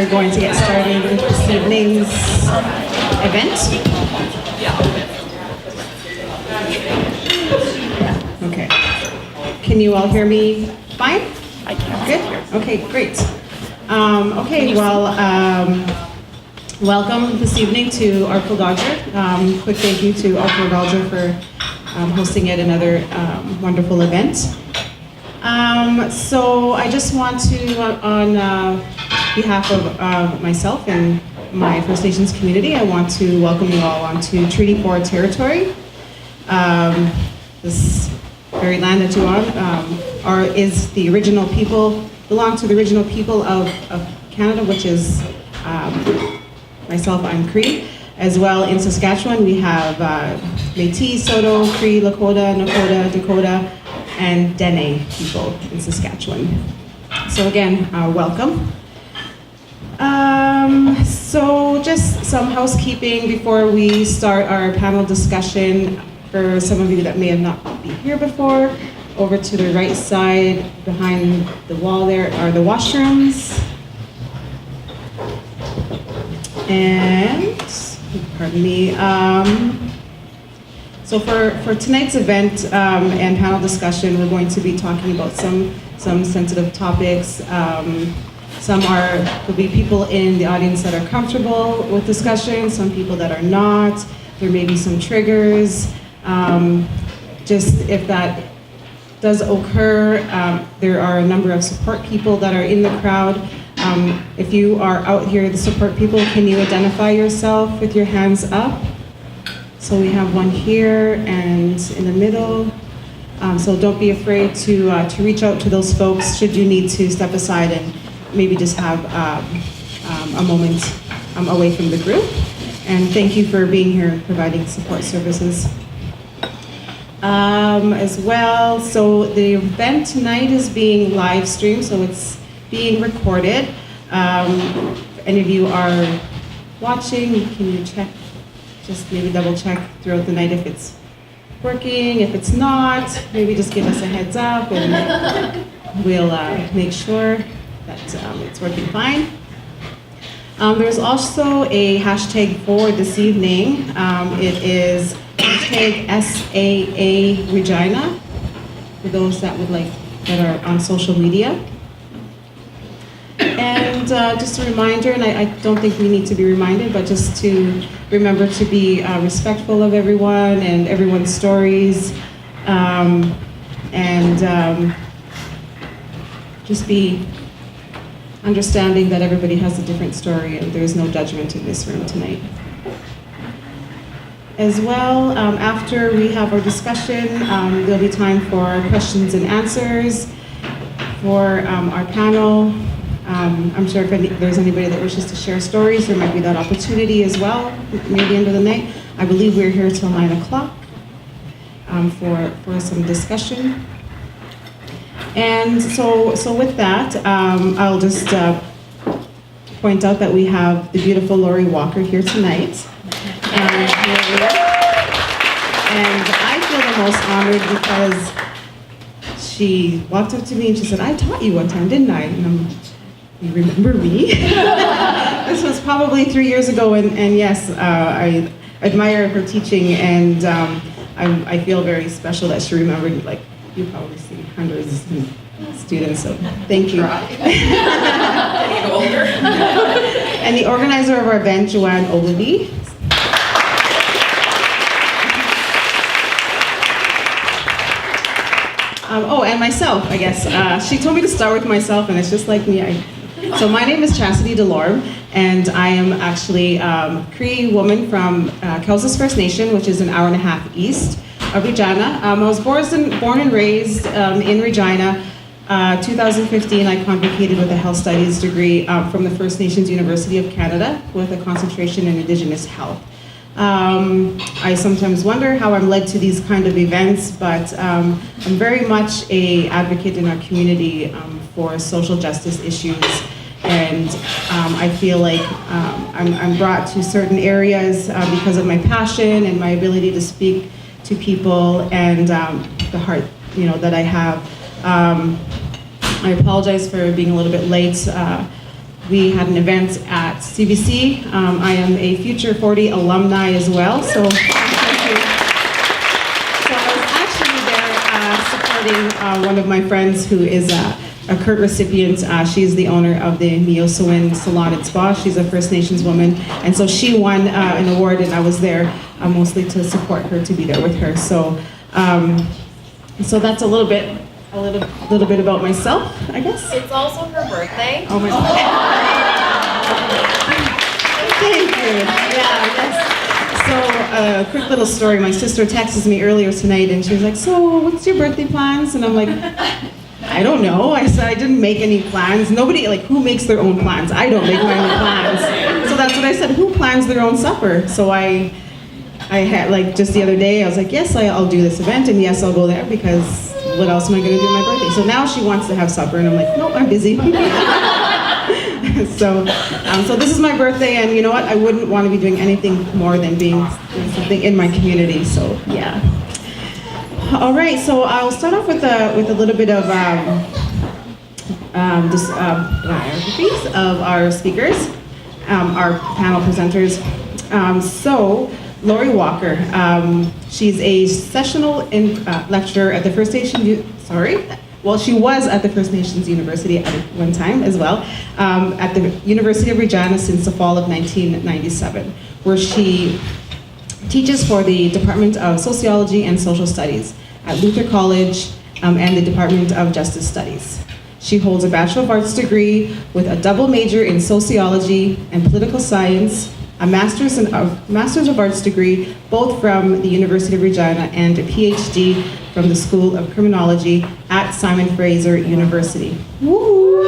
we're going to get started with this evening's event. Okay. Can you all hear me fine? I can. Good? Okay, great. Welcome this evening to Artful Dodger. Quick thank you to Artful Dodger for hosting yet another wonderful event. So I just want to, on behalf of myself and my First Nations community, I want to welcome you all onto Treaty 4 territory. This very land that you're on is the original people, belong to the original people of Canada, which is myself, I'm Cree. As well in Saskatchewan, we have Métis, Saulteaux, Cree, Lakota, Nakota, Dakota, and Dene people in Saskatchewan. So again, welcome. So just some housekeeping before we start our panel discussion. For some of you that may have not been here before, over to the right side behind the wall there are the washrooms. And, pardon me, so for tonight's event and panel discussion, we're going to be talking about some sensitive topics. There'll be people in the audience that are comfortable with discussion, some people that are not. There may be some triggers. Just if that does occur, there are a number of support people that are in the crowd. If you are out here, the support people, can you identify yourself with your hands up? So we have one here and in the middle. So don't be afraid to reach out to those folks should you need to step aside and maybe just have a moment away from the group. And thank you for being here, providing support services. As well, so the event tonight is being live streamed, so it's being recorded. If any of you are watching, can you check, just maybe double check throughout the night if it's working. If it's not, maybe just give us a heads up and we'll make sure that it's working fine. There's also a hashtag for this evening. It is hashtag SAA Regina, for those that are on social media. And just a reminder, and I don't think we need to be reminded, but just to remember to be respectful of everyone and everyone's stories, and just be understanding that everybody has a different story and there is no judgment in this room tonight. As well, after we have our discussion, there'll be time for questions and answers for our panel. I'm sure if there's anybody that wishes to share stories, there might be that opportunity as well near the end of the night. I believe we're here till 9 o'clock for some discussion. And so with that, I'll just point out that we have the beautiful Lori Walker here tonight. And I feel the most honored because she walked up to me and she said, "I taught you one time, didn't I?" And I'm like, "You remember me?" This was probably 3 years ago, and yes, I admire her teaching, and I feel very special that she remembered. Like, you probably see hundreds of students, so thank you. Getting older. And the organizer of our event, Joanne Ogilvie. And myself, I guess. She told me to start with myself, and it's just like me. So my name is Chasity Delorme, and I am actually a Cree woman from Cowessess First Nation, which is an hour and a half east of Regina. I was born and raised in Regina. 2015, I convocated with a health studies degree from the First Nations University of Canada with a concentration in Indigenous health. I sometimes wonder how I'm led to these kind of events, but I'm very much an advocate in our community for social justice issues, and I feel like I'm brought to certain areas because of my passion and my ability to speak to people and the heart, that I have. I apologize for being a little bit late. we had an event at CBC. I am a Future 40 alumni as well, so thank you. So I was actually there supporting one of my friends who is a CURT recipient. She's the owner of the Miosowin Salon and Spa. She's a First Nations woman, and so she won an award, and I was there mostly to support her, to be there with her. So, so that's a little bit about myself, I guess. It's also her birthday. Oh my God. Thank you. Yeah, yes. So, quick little story. My sister texted me earlier tonight, and she was like, "So, what's your birthday plans?" And I'm like, I don't know. I said I didn't make any plans. Nobody, like, who makes their own plans? I don't make my own plans. So that's what I said. Who plans their own supper? So I had, like, just the other day, I was like, yes, I'll do this event, and yes, I'll go there, because what else am I going to do on my birthday? So now she wants to have supper, and I'm like, no, I'm busy. So this is my birthday, and you know what? I wouldn't want to be doing anything more than doing something in my community. So yeah. All right. So I'll start off with a little bit of biographies of our speakers, our panel presenters. So Lori Walker, she's a sessional lecturer at the First Nation. Well, she was at the First Nations University at one time as well, at the University of Regina since the fall of 1997, where she teaches for the Department of Sociology and Social Studies at Luther College and the Department of Justice Studies. She holds a Bachelor of Arts degree with a double major in Sociology and Political Science, a Master's of Arts degree, both from the University of Regina, and a PhD from the School of Criminology at Simon Fraser University. Woo!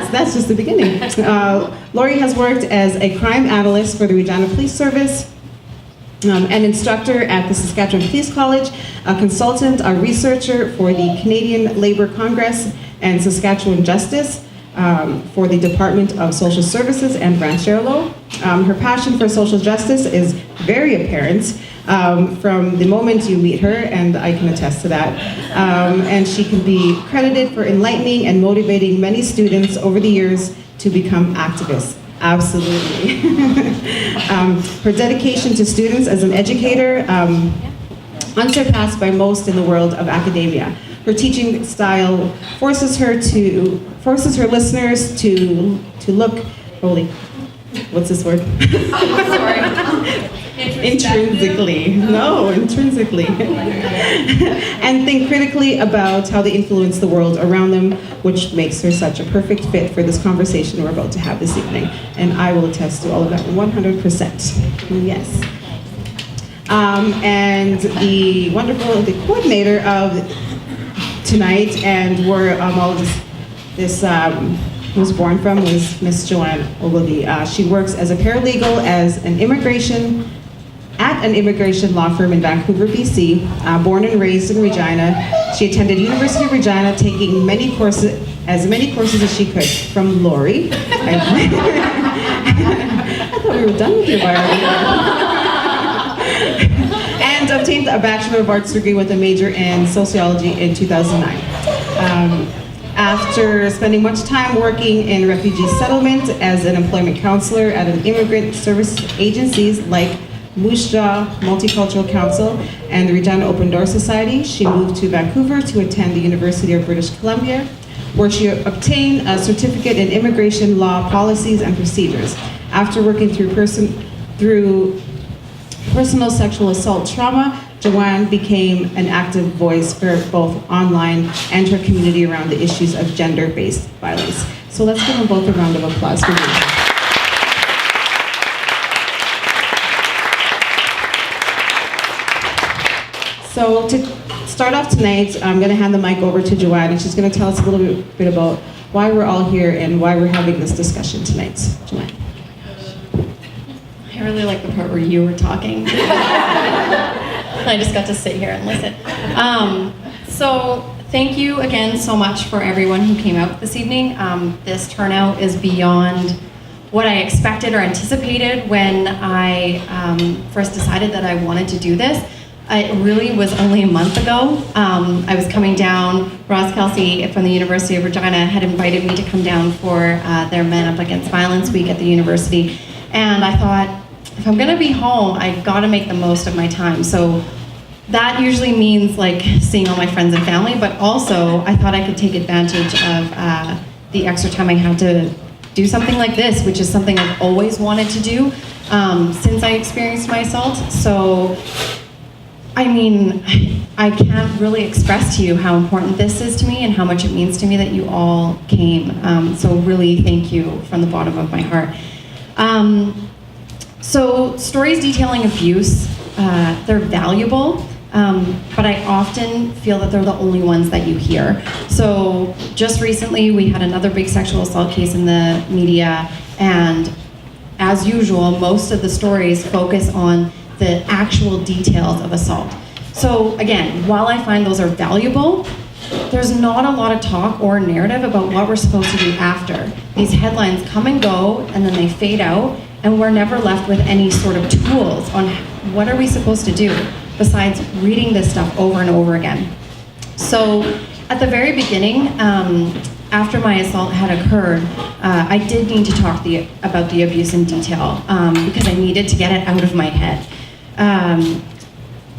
That's just the beginning. Lori has worked as a crime analyst for the Regina Police Service, an instructor at the Saskatchewan Police College, a consultant, a researcher for the Canadian Labour Congress and Saskatchewan Justice for the Department of Social Services and Rancherlo. Her passion for social justice is very apparent from the moment you meet her, and I can attest to that. And she can be credited for enlightening and motivating many students over the years to become activists. Absolutely. Her dedication to students as an educator, unsurpassed by most in the world of academia. Her teaching style forces her listeners to look, what's this word? Sorry. Intrinsically, and think critically about how they influence the world around them, which makes her such a perfect fit for this conversation we're about to have this evening. And I will attest to all of that 100%. Yes. And the coordinator of tonight, and where all of this was born from, was Miss Joanne Ogilvie. She works as a paralegal at an immigration law firm in Vancouver, BC. Born and raised in Regina, she attended University of Regina, taking as many courses as she could from Lori. I thought we were done with your biography. And obtained a Bachelor of Arts degree with a major in Sociology in 2009. After spending much time working in refugee settlement as an employment counselor at an immigrant service agencies like Moose Jaw Multicultural Council and the Regina Open Door Society, she moved to Vancouver to attend the University of British Columbia, where she obtained a certificate in immigration law policies and procedures. After working through personal sexual assault trauma, Joanne became an active voice for both online and her community around the issues of gender-based violence. So let's give them both a round of applause for me. So to start off tonight, I'm going to hand the mic over to Joanne, and she's going to tell us a little bit about why we're all here and why we're having this discussion tonight. Joanne. I really like the part where you were talking. I just got to sit here and listen. So thank you again so much for everyone who came out this evening. This turnout is beyond what I expected or anticipated when I first decided that I wanted to do this. It really was only a month ago. I was coming down. Ross Kelsey from the University of Regina had invited me to come down for their Men Up Against Violence Week at the university. And I thought, if I'm gonna be home, I've gotta make the most of my time. So that usually means like seeing all my friends and family, but also I thought I could take advantage of the extra time I had to do something like this, which is something I've always wanted to do since I experienced my assault. So, I mean, I can't really express to you how important this is to me and how much it means to me that you all came. So really thank you from the bottom of my heart. So stories detailing abuse, they're valuable, but I often feel that they're the only ones that you hear. So just recently we had another big sexual assault case in the media, and as usual, most of the stories focus on the actual details of assault. So again, while I find those are valuable, there's not a lot of talk or narrative about what we're supposed to do after. These headlines come and go, and then they fade out, and we're never left with any sort of tools on what are we supposed to do besides reading this stuff over and over again. So at the very beginning, after my assault had occurred, I did need to talk about the abuse in detail because I needed to get it out of my head.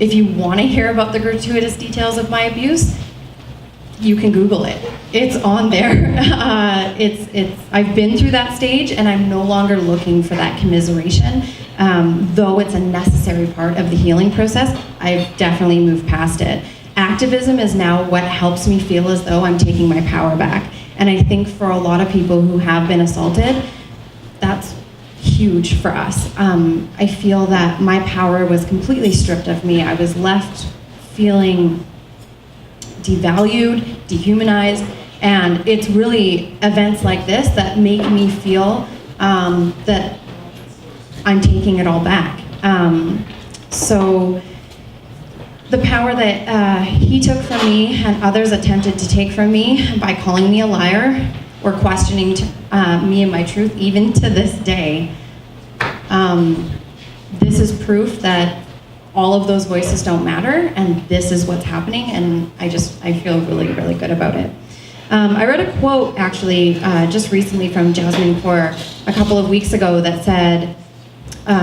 If you want to hear about the gratuitous details of my abuse, you can Google it. It's on there. I've been through that stage, and I'm no longer looking for that commiseration. Though it's a necessary part of the healing process, I've definitely moved past it. Activism is now what helps me feel as though I'm taking my power back. And I think for a lot of people who have been assaulted, that's huge for us. I feel that my power was completely stripped of me. I was left feeling devalued, dehumanized, and it's really events like this that make me feel that I'm taking it all back. So the power that he took from me and others attempted to take from me by calling me a liar or questioning me and my truth, even to this day, this is proof that all of those voices don't matter, and this is what's happening, and I feel really, really good about it. I read a quote, actually, just recently from Jasmine Kaur a couple of weeks ago that said,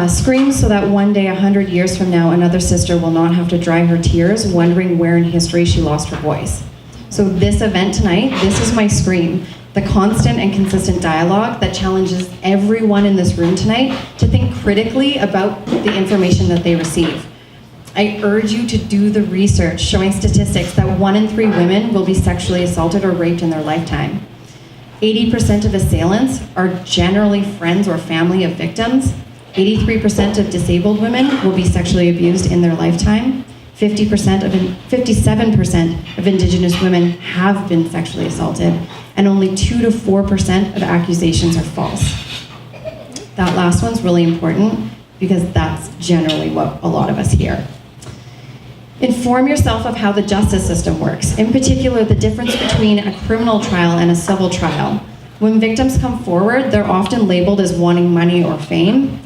scream so that one day, 100 years from now, another sister will not have to dry her tears wondering where in history she lost her voice. So this event tonight, this is my scream. The constant and consistent dialogue that challenges everyone in this room tonight to think critically about the information that they receive. I urge you to do the research showing statistics that 1 in 3 women will be sexually assaulted or raped in their lifetime. 80% of assailants are generally friends or family of victims. 83% of disabled women will be sexually abused in their lifetime. 57% of Indigenous women have been sexually assaulted, and only 2 to 4% of accusations are false. That last one's really important because that's generally what a lot of us hear. Inform yourself of how the justice system works, in particular the difference between a criminal trial and a civil trial. When victims come forward, they're often labeled as wanting money or fame,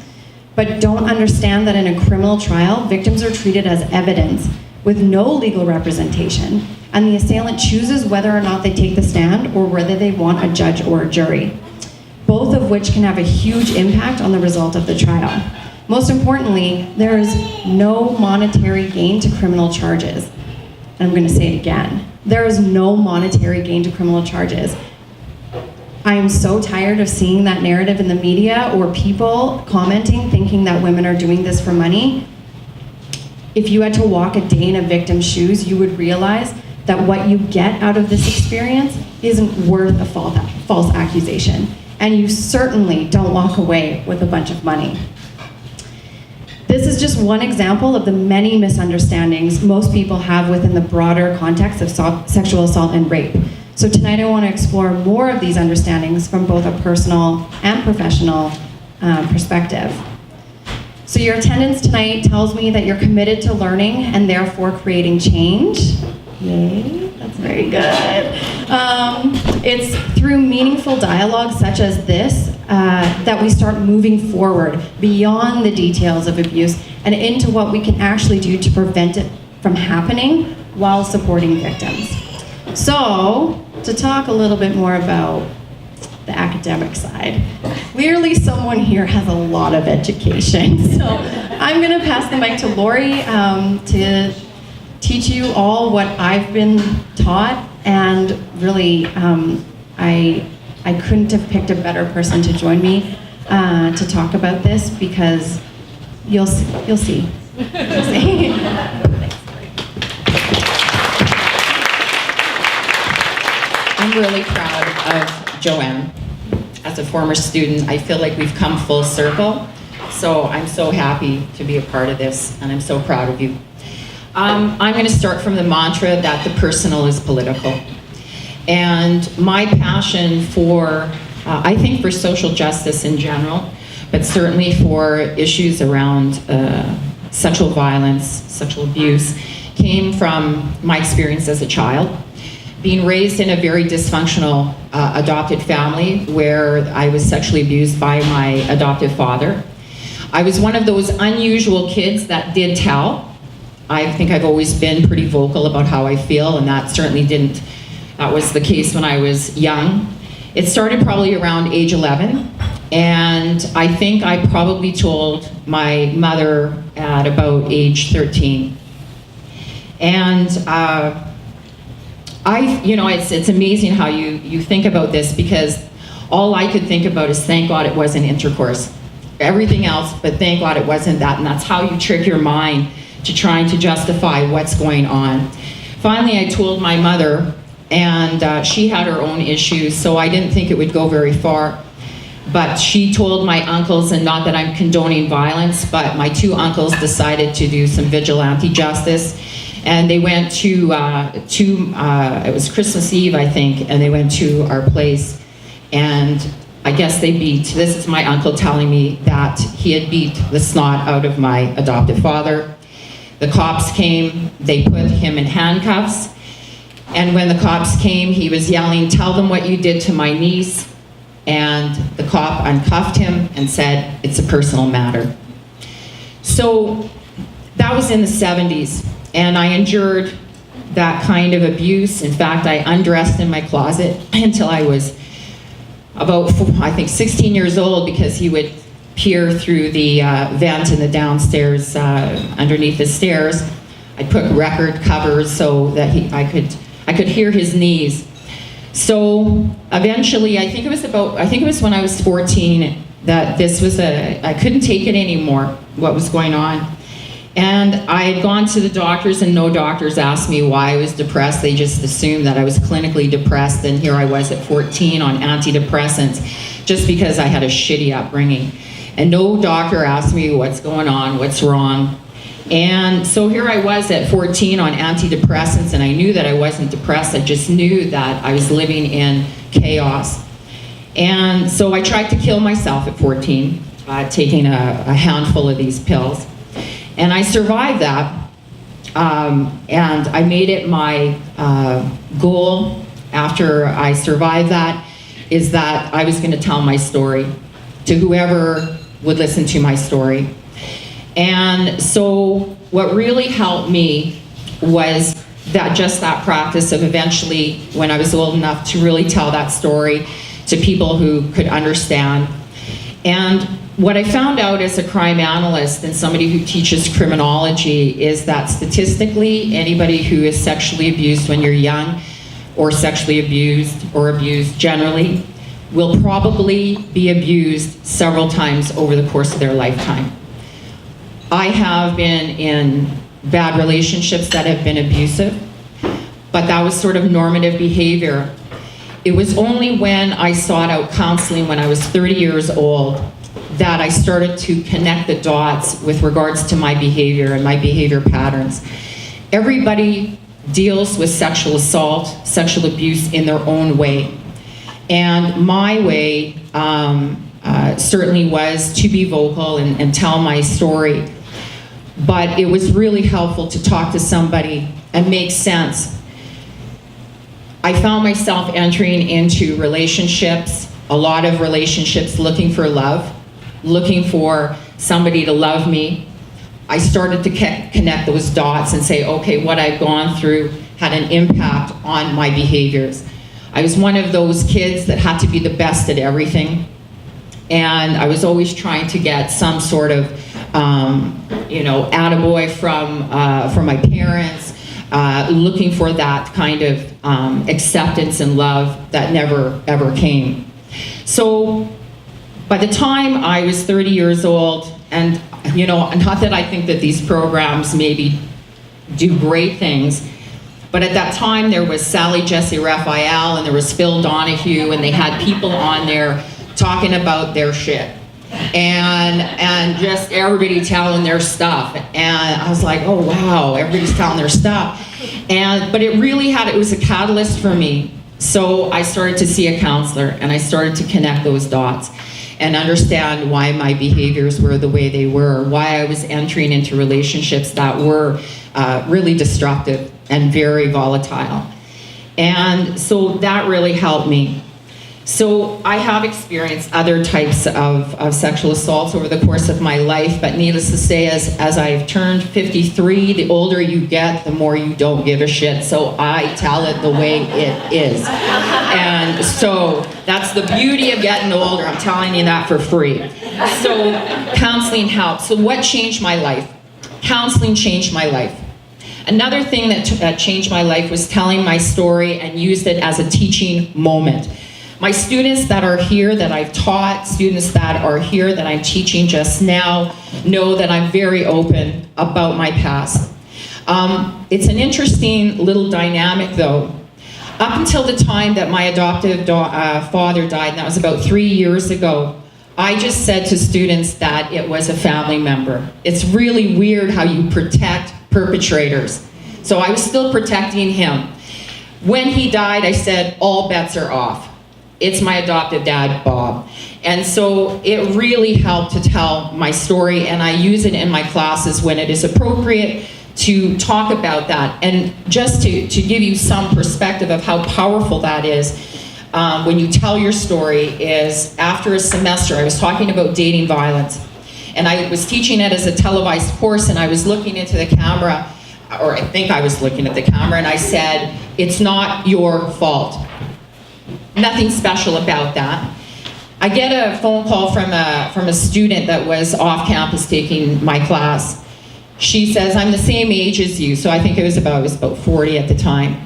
but don't understand that in a criminal trial, victims are treated as evidence with no legal representation, and the assailant chooses whether or not they take the stand or whether they want a judge or a jury, both of which can have a huge impact on the result of the trial. Most importantly, there is no monetary gain to criminal charges. And I'm going to say it again. There is no monetary gain to criminal charges. I am so tired of seeing that narrative in the media or people commenting thinking that women are doing this for money. If you had to walk a day in a victim's shoes, you would realize that what you get out of this experience isn't worth a false accusation. And you certainly don't walk away with a bunch of money. This is just one example of the many misunderstandings most people have within the broader context of sexual assault and rape. So tonight I want to explore more of these understandings from both a personal and professional perspective. So your attendance tonight tells me that you're committed to learning and therefore creating change. Yay, that's very good. It's through meaningful dialogue such as this that we start moving forward beyond the details of abuse and into what we can actually do to prevent it from happening while supporting victims. So, to talk a little bit more about the academic side, clearly someone here has a lot of education. So I'm going to pass the mic to Lori to teach you all what I've been taught, and really I couldn't have picked a better person to join me to talk about this, because you'll see. You'll see. I'm really proud of Joanne. As a former student, I feel like we've come full circle. So I'm so happy to be a part of this, and I'm so proud of you. I'm going to start from the mantra that the personal is political. And my passion for, I think for social justice in general, but certainly for issues around sexual violence, sexual abuse, came from my experience as a child. Being raised in a very dysfunctional adopted family where I was sexually abused by my adoptive father. I was one of those unusual kids that did tell. I think I've always been pretty vocal about how I feel, and that was the case when I was young. It started probably around age 11, and I think I probably told my mother at about age 13. And it's amazing how you think about this, because all I could think about is thank God it wasn't intercourse. Everything else, but thank God it wasn't that. And that's how you trick your mind to trying to justify what's going on. Finally, I told my mother, and she had her own issues, so I didn't think it would go very far. But she told my uncles, and not that I'm condoning violence, but my two uncles decided to do some vigilante justice. And they went to it was Christmas Eve, I think, and they went to our place, and I guess they this is my uncle telling me that he had beat the snot out of my adoptive father. The cops came, they put him in handcuffs, and when the cops came, he was yelling, "Tell them what you did to my niece," and the cop uncuffed him and said, "It's a personal matter." So that was in the 70s. And I endured that kind of abuse. In fact, I undressed in my closet until I was about, I think, 16 years old, because he would peer through the vent in the downstairs underneath the stairs. I put record covers so that I could hear his knees. So eventually, I think it was when I was 14 that I couldn't take it anymore, what was going on. And I had gone to the doctors, and no doctors asked me why I was depressed. They just assumed that I was clinically depressed, and here I was at 14 on antidepressants just because I had a shitty upbringing. And no doctor asked me what's going on, what's wrong. And so here I was at 14 on antidepressants, and I knew that I wasn't depressed. I just knew that I was living in chaos. And so I tried to kill myself at 14, taking a handful of these pills. And I survived that, and I made it my goal after I survived that, is that I was going to tell my story to whoever would listen to my story. And so what really helped me was that practice of eventually, when I was old enough to really tell that story to people who could understand. And what I found out as a crime analyst and somebody who teaches criminology is that statistically, anybody who is sexually abused when you're young, or sexually abused or abused generally, will probably be abused several times over the course of their lifetime. I have been in bad relationships that have been abusive, but that was sort of normative behavior. It was only when I sought out counseling when I was 30 years old that I started to connect the dots with regards to my behavior and my behavior patterns. Everybody deals with sexual assault, sexual abuse in their own way. And my way certainly was to be vocal and tell my story. But it was really helpful to talk to somebody and make sense. I found myself entering into relationships a lot of relationships looking for love, looking for somebody to love me. I started to connect those dots and say, okay, what I've gone through had an impact on my behaviors. I was one of those kids that had to be the best at everything. And I was always trying to get some sort of, attaboy from my parents, looking for that kind of acceptance and love that never, ever came. So by the time I was 30 years old, and not that I think that these programs maybe do great things, but at that time there was Sally Jesse Raphael and there was Phil Donahue, and they had people on there talking about their shit and just everybody telling their stuff. And I was like, oh wow, everybody's telling their stuff. But it was a catalyst for me. So I started to see a counselor, and I started to connect those dots and understand why my behaviors were the way they were, why I was entering into relationships that were really destructive and very volatile. And so that really helped me. So I have experienced other types of sexual assaults over the course of my life, but needless to say, as I've turned 53, the older you get, the more you don't give a shit. So I tell it the way it is. And so that's the beauty of getting older. I'm telling you that for free. So counseling helps. So what changed my life? Counseling changed my life. Another thing that changed my life was telling my story and used it as a teaching moment. My students that are here that I've taught, students that are here that I'm teaching just now, know that I'm very open about my past. It's an interesting little dynamic though. Up until the time that my adoptive father died, and that was about 3 years ago, I just said to students that it was a family member. It's really weird how you protect perpetrators. So I was still protecting him. When he died, I said, all bets are off. It's my adoptive dad, Bob. And so it really helped to tell my story, and I use it in my classes when it is appropriate to talk about that. And just to give you some perspective of how powerful that is, when you tell your story, is after a semester, I was talking about dating violence. And I was teaching it as a televised course, and I was looking into the camera, or I think I was looking at the camera, and I said, it's not your fault. Nothing special about that. I get a phone call from a student that was off campus taking my class. She says, I'm the same age as you, so I think I was about 40 at the time.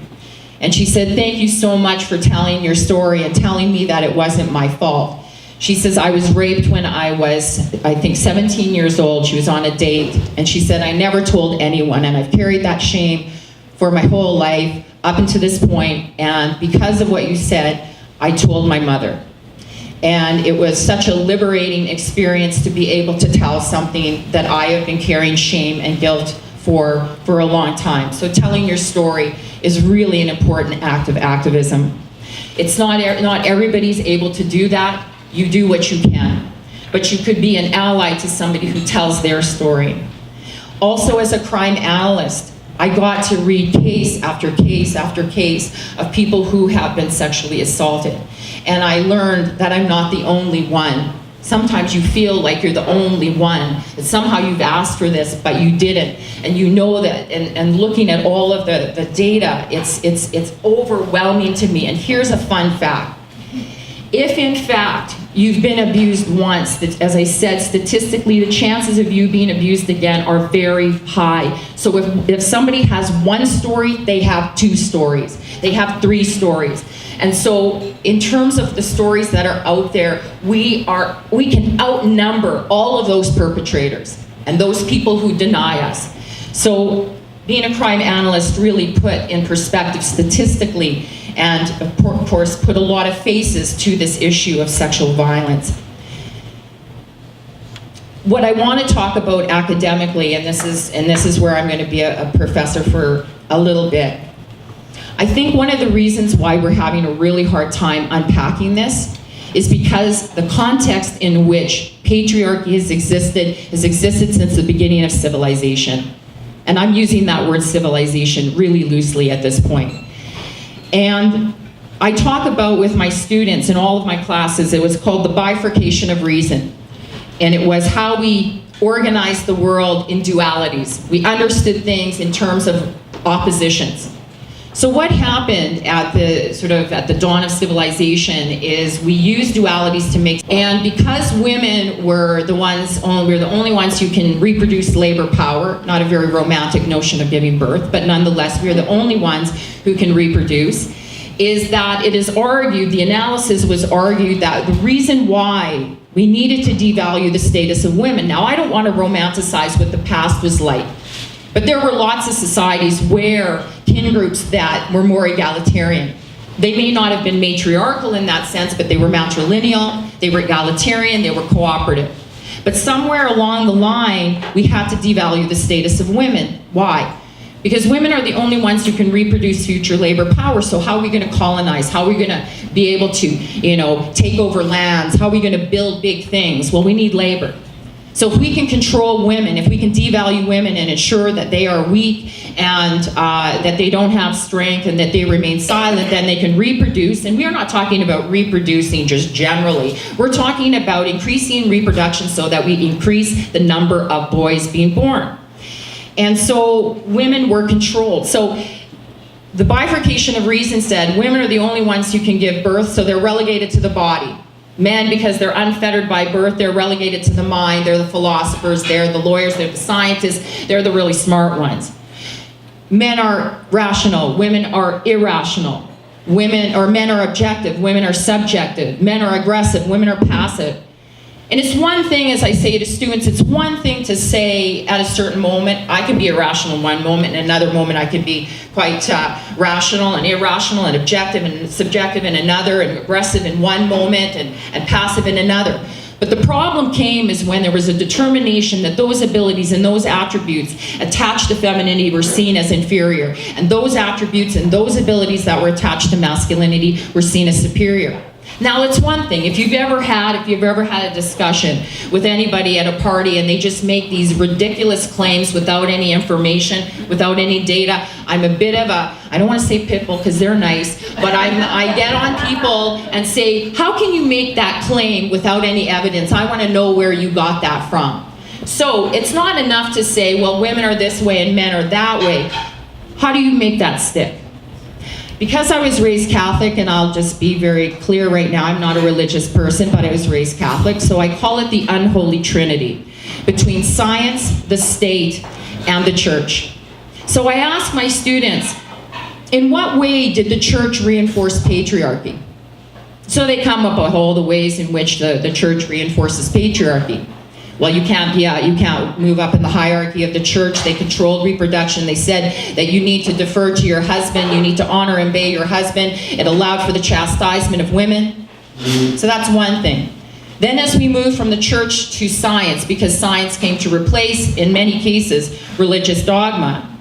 And she said, thank you so much for telling your story and telling me that it wasn't my fault. She says, I was raped when I was, I think, 17 years old. She was on a date, and she said, I never told anyone, and I've carried that shame for my whole life up until this point, and because of what you said, I told my mother. And it was such a liberating experience to be able to tell something that I have been carrying shame and guilt for a long time. So telling your story is really an important act of activism. It's not everybody's able to do that. You do what you can. But you could be an ally to somebody who tells their story. Also, as a crime analyst, I got to read case after case after case of people who have been sexually assaulted. And I learned that I'm not the only one. Sometimes you feel like you're the only one, that somehow you've asked for this, but you didn't. And you know that, and looking at all of the data, it's overwhelming to me. And here's a fun fact. If in fact you've been abused once, as I said, statistically the chances of you being abused again are very high. So if somebody has one story, they have 2 stories. They have 3 stories. And so in terms of the stories that are out there, we can outnumber all of those perpetrators and those people who deny us. So being a crime analyst really put in perspective statistically, and of course put a lot of faces to this issue of sexual violence. What I want to talk about academically, and this is where I'm going to be a professor for a little bit. I think one of the reasons why we're having a really hard time unpacking this is because the context in which patriarchy has existed since the beginning of civilization. And I'm using that word civilization really loosely at this point. And I talk about with my students in all of my classes, it was called the bifurcation of reason. And it was how we organized the world in dualities. We understood things in terms of oppositions. So what happened at the dawn of civilization is we used dualities to make, and because women were the only ones who can reproduce labor power, not a very romantic notion of giving birth, but nonetheless, we are the only ones who can reproduce, is that it is argued, the analysis was argued that the reason why we needed to devalue the status of women. Now, I don't want to romanticize what the past was like, but there were lots of societies where kin groups that were more egalitarian. They may not have been matriarchal in that sense, but they were matrilineal, they were egalitarian, they were cooperative. But somewhere along the line, we had to devalue the status of women. Why? Because women are the only ones who can reproduce future labor power, so how are we going to colonize? How are we going to be able to, take over lands? How are we going to build big things? Well, we need labor. So if we can control women, if we can devalue women and ensure that they are weak and that they don't have strength and that they remain silent, then they can reproduce. And we are not talking about reproducing just generally. We're talking about increasing reproduction so that we increase the number of boys being born. And so women were controlled. So the bifurcation of reason said women are the only ones who can give birth, so they're relegated to the body. Men, because they're unfettered by birth, they're relegated to the mind. They're the philosophers, they're the lawyers, they're the scientists, they're the really smart ones. Men are rational, women are irrational. Men are objective, women are subjective. Men are aggressive, women are passive. And it's one thing, as I say to students, it's one thing to say at a certain moment, I can be irrational in one moment, and another moment I can be quite rational and irrational and objective and subjective in another, and aggressive in one moment and passive in another. But the problem came is when there was a determination that those abilities and those attributes attached to femininity were seen as inferior, and those attributes and those abilities that were attached to masculinity were seen as superior. Now, it's one thing, if you've ever had a discussion with anybody at a party and they just make these ridiculous claims without any information, without any data, I'm a bit of a, I don't want to say pitbull because they're nice, but I get on people and say, how can you make that claim without any evidence? I want to know where you got that from. So it's not enough to say, well, women are this way and men are that way. How do you make that stick? Because I was raised Catholic, and I'll just be very clear right now, I'm not a religious person, but I was raised Catholic, so I call it the unholy trinity between science, the state, and the church. So I ask my students, in what way did the church reinforce patriarchy? So they come up with all the ways in which the church reinforces patriarchy. Well, you can't move up in the hierarchy of the church. They controlled reproduction. They said that you need to defer to your husband. You need to honor and obey your husband. It allowed for the chastisement of women. So that's one thing. Then as we move from the church to science, because science came to replace, in many cases, religious dogma,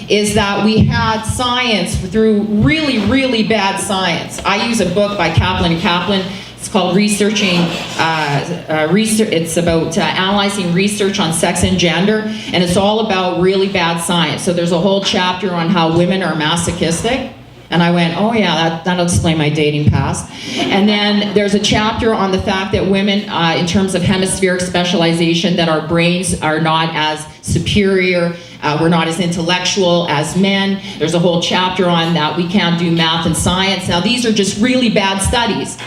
is that we had science through really, really bad science. I use a book by Kaplan and Kaplan. It's called Researching, it's about analyzing research on sex and gender, and it's all about really bad science. So there's a whole chapter on how women are masochistic, and I went, oh yeah, that'll explain my dating past. And then there's a chapter on the fact that women, in terms of hemispheric specialization, that our brains are not as superior, we're not as intellectual as men. There's a whole chapter on that we can't do math and science. Now these are just really bad studies.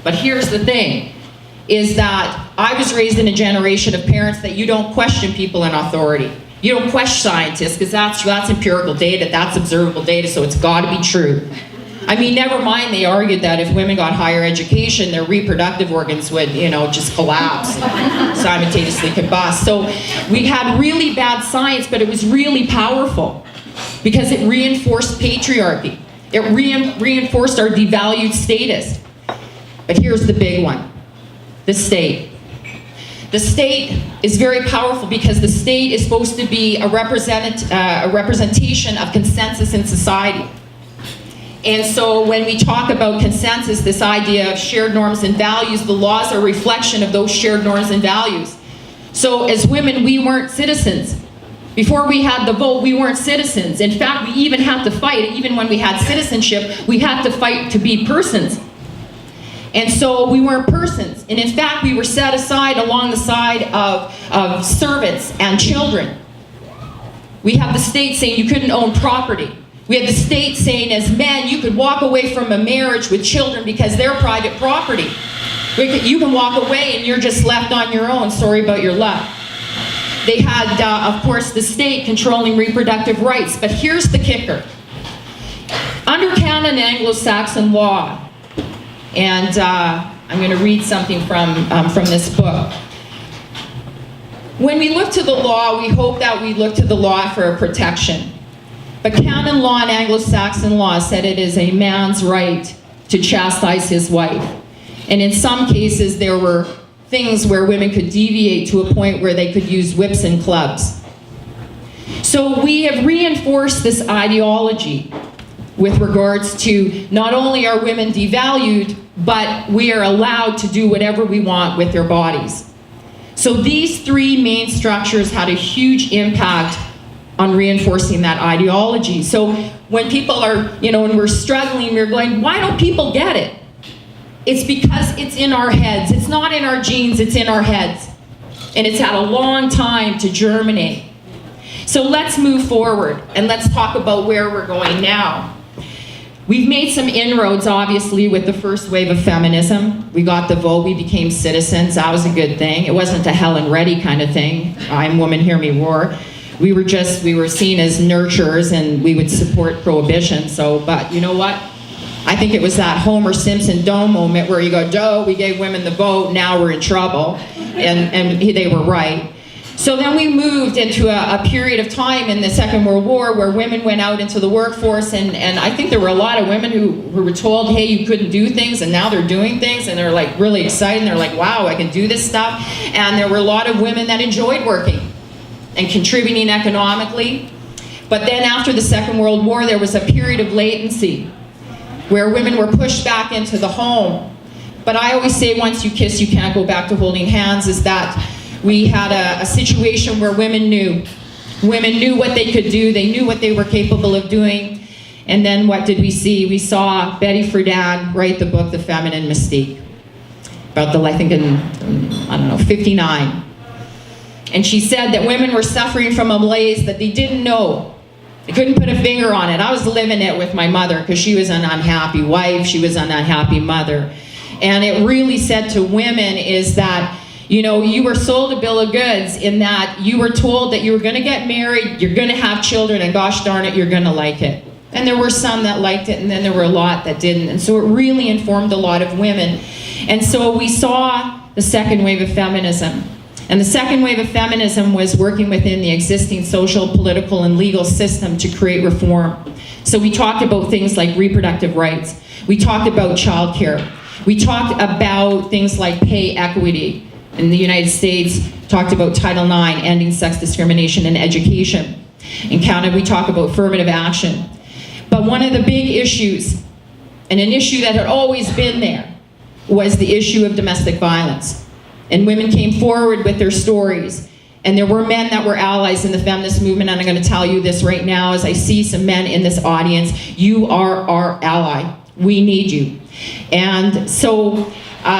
But here's the thing, is that I was raised in a generation of parents that you don't question people in authority. You don't question scientists, because that's empirical data, that's observable data, so it's got to be true. I mean, never mind, they argued that if women got higher education, their reproductive organs would, just collapse, simultaneously combust. So we had really bad science, but it was really powerful, because it reinforced patriarchy. It reinforced our devalued status. But here's the big one, the state. The state is very powerful because the state is supposed to be a representation of consensus in society. And so when we talk about consensus, this idea of shared norms and values, the laws are a reflection of those shared norms and values. So as women, we weren't citizens. Before we had the vote, we weren't citizens. In fact, we even had to fight. Even when we had citizenship, we had to fight to be persons. And so we weren't persons. And in fact, we were set aside along the side of servants and children. We have the state saying you couldn't own property. We have the state saying as men, you could walk away from a marriage with children because they're private property. You can walk away and you're just left on your own. Sorry about your luck. They had, of course, the state controlling reproductive rights. But here's the kicker. Under canon Anglo-Saxon law, and I'm going to read something from this book. When we look to the law, we hope that we look to the law for protection. But canon law and Anglo-Saxon law said it is a man's right to chastise his wife. And in some cases, there were things where women could deviate to a point where they could use whips and clubs. So we have reinforced this ideology with regards to not only are women devalued, but we are allowed to do whatever we want with their bodies. So these three main structures had a huge impact on reinforcing that ideology. So when people are, when we're struggling, we're going, why don't people get it? It's because it's in our heads. It's not in our genes, it's in our heads. And it's had a long time to germinate. So let's move forward and let's talk about where we're going now. We've made some inroads, obviously, with the first wave of feminism. We got the vote, we became citizens, that was a good thing. It wasn't a Helen Reddy kind of thing. I'm woman, hear me roar. We were seen as nurturers and we would support prohibition. But you know what? I think it was that Homer Simpson Doe moment where you go, Doe, we gave women the vote, now we're in trouble. And they were right. So then we moved into a period of time in the Second World War where women went out into the workforce, and I think there were a lot of women who were told, hey, you couldn't do things, and now they're doing things, and they're like really excited, and they're like, wow, I can do this stuff. And there were a lot of women that enjoyed working and contributing economically. But then after the Second World War, there was a period of latency where women were pushed back into the home. But I always say once you kiss, you can't go back to holding hands, is that we had a situation where women knew. Women knew what they could do, they knew what they were capable of doing. And then what did we see? We saw Betty Friedan write the book, The Feminine Mystique, about I think in, 59. And she said that women were suffering from a malaise that they didn't know. They couldn't put a finger on it. I was living it with my mother because she was an unhappy wife, she was an unhappy mother. And it really said to women is that, you were sold a bill of goods in that you were told that you were going to get married, you're going to have children, and gosh darn it, you're going to like it. And there were some that liked it, and then there were a lot that didn't. And so it really informed a lot of women. And so we saw the second wave of feminism. And the second wave of feminism was working within the existing social, political, and legal system to create reform. So we talked about things like reproductive rights. We talked about childcare. We talked about things like pay equity. In the United States, talked about Title IX, ending sex discrimination in education. In Canada, we talk about affirmative action. But one of the big issues, and an issue that had always been there, was the issue of domestic violence. And women came forward with their stories. And there were men that were allies in the feminist movement, and I'm going to tell you this right now as I see some men in this audience. You are our ally. We need you. And so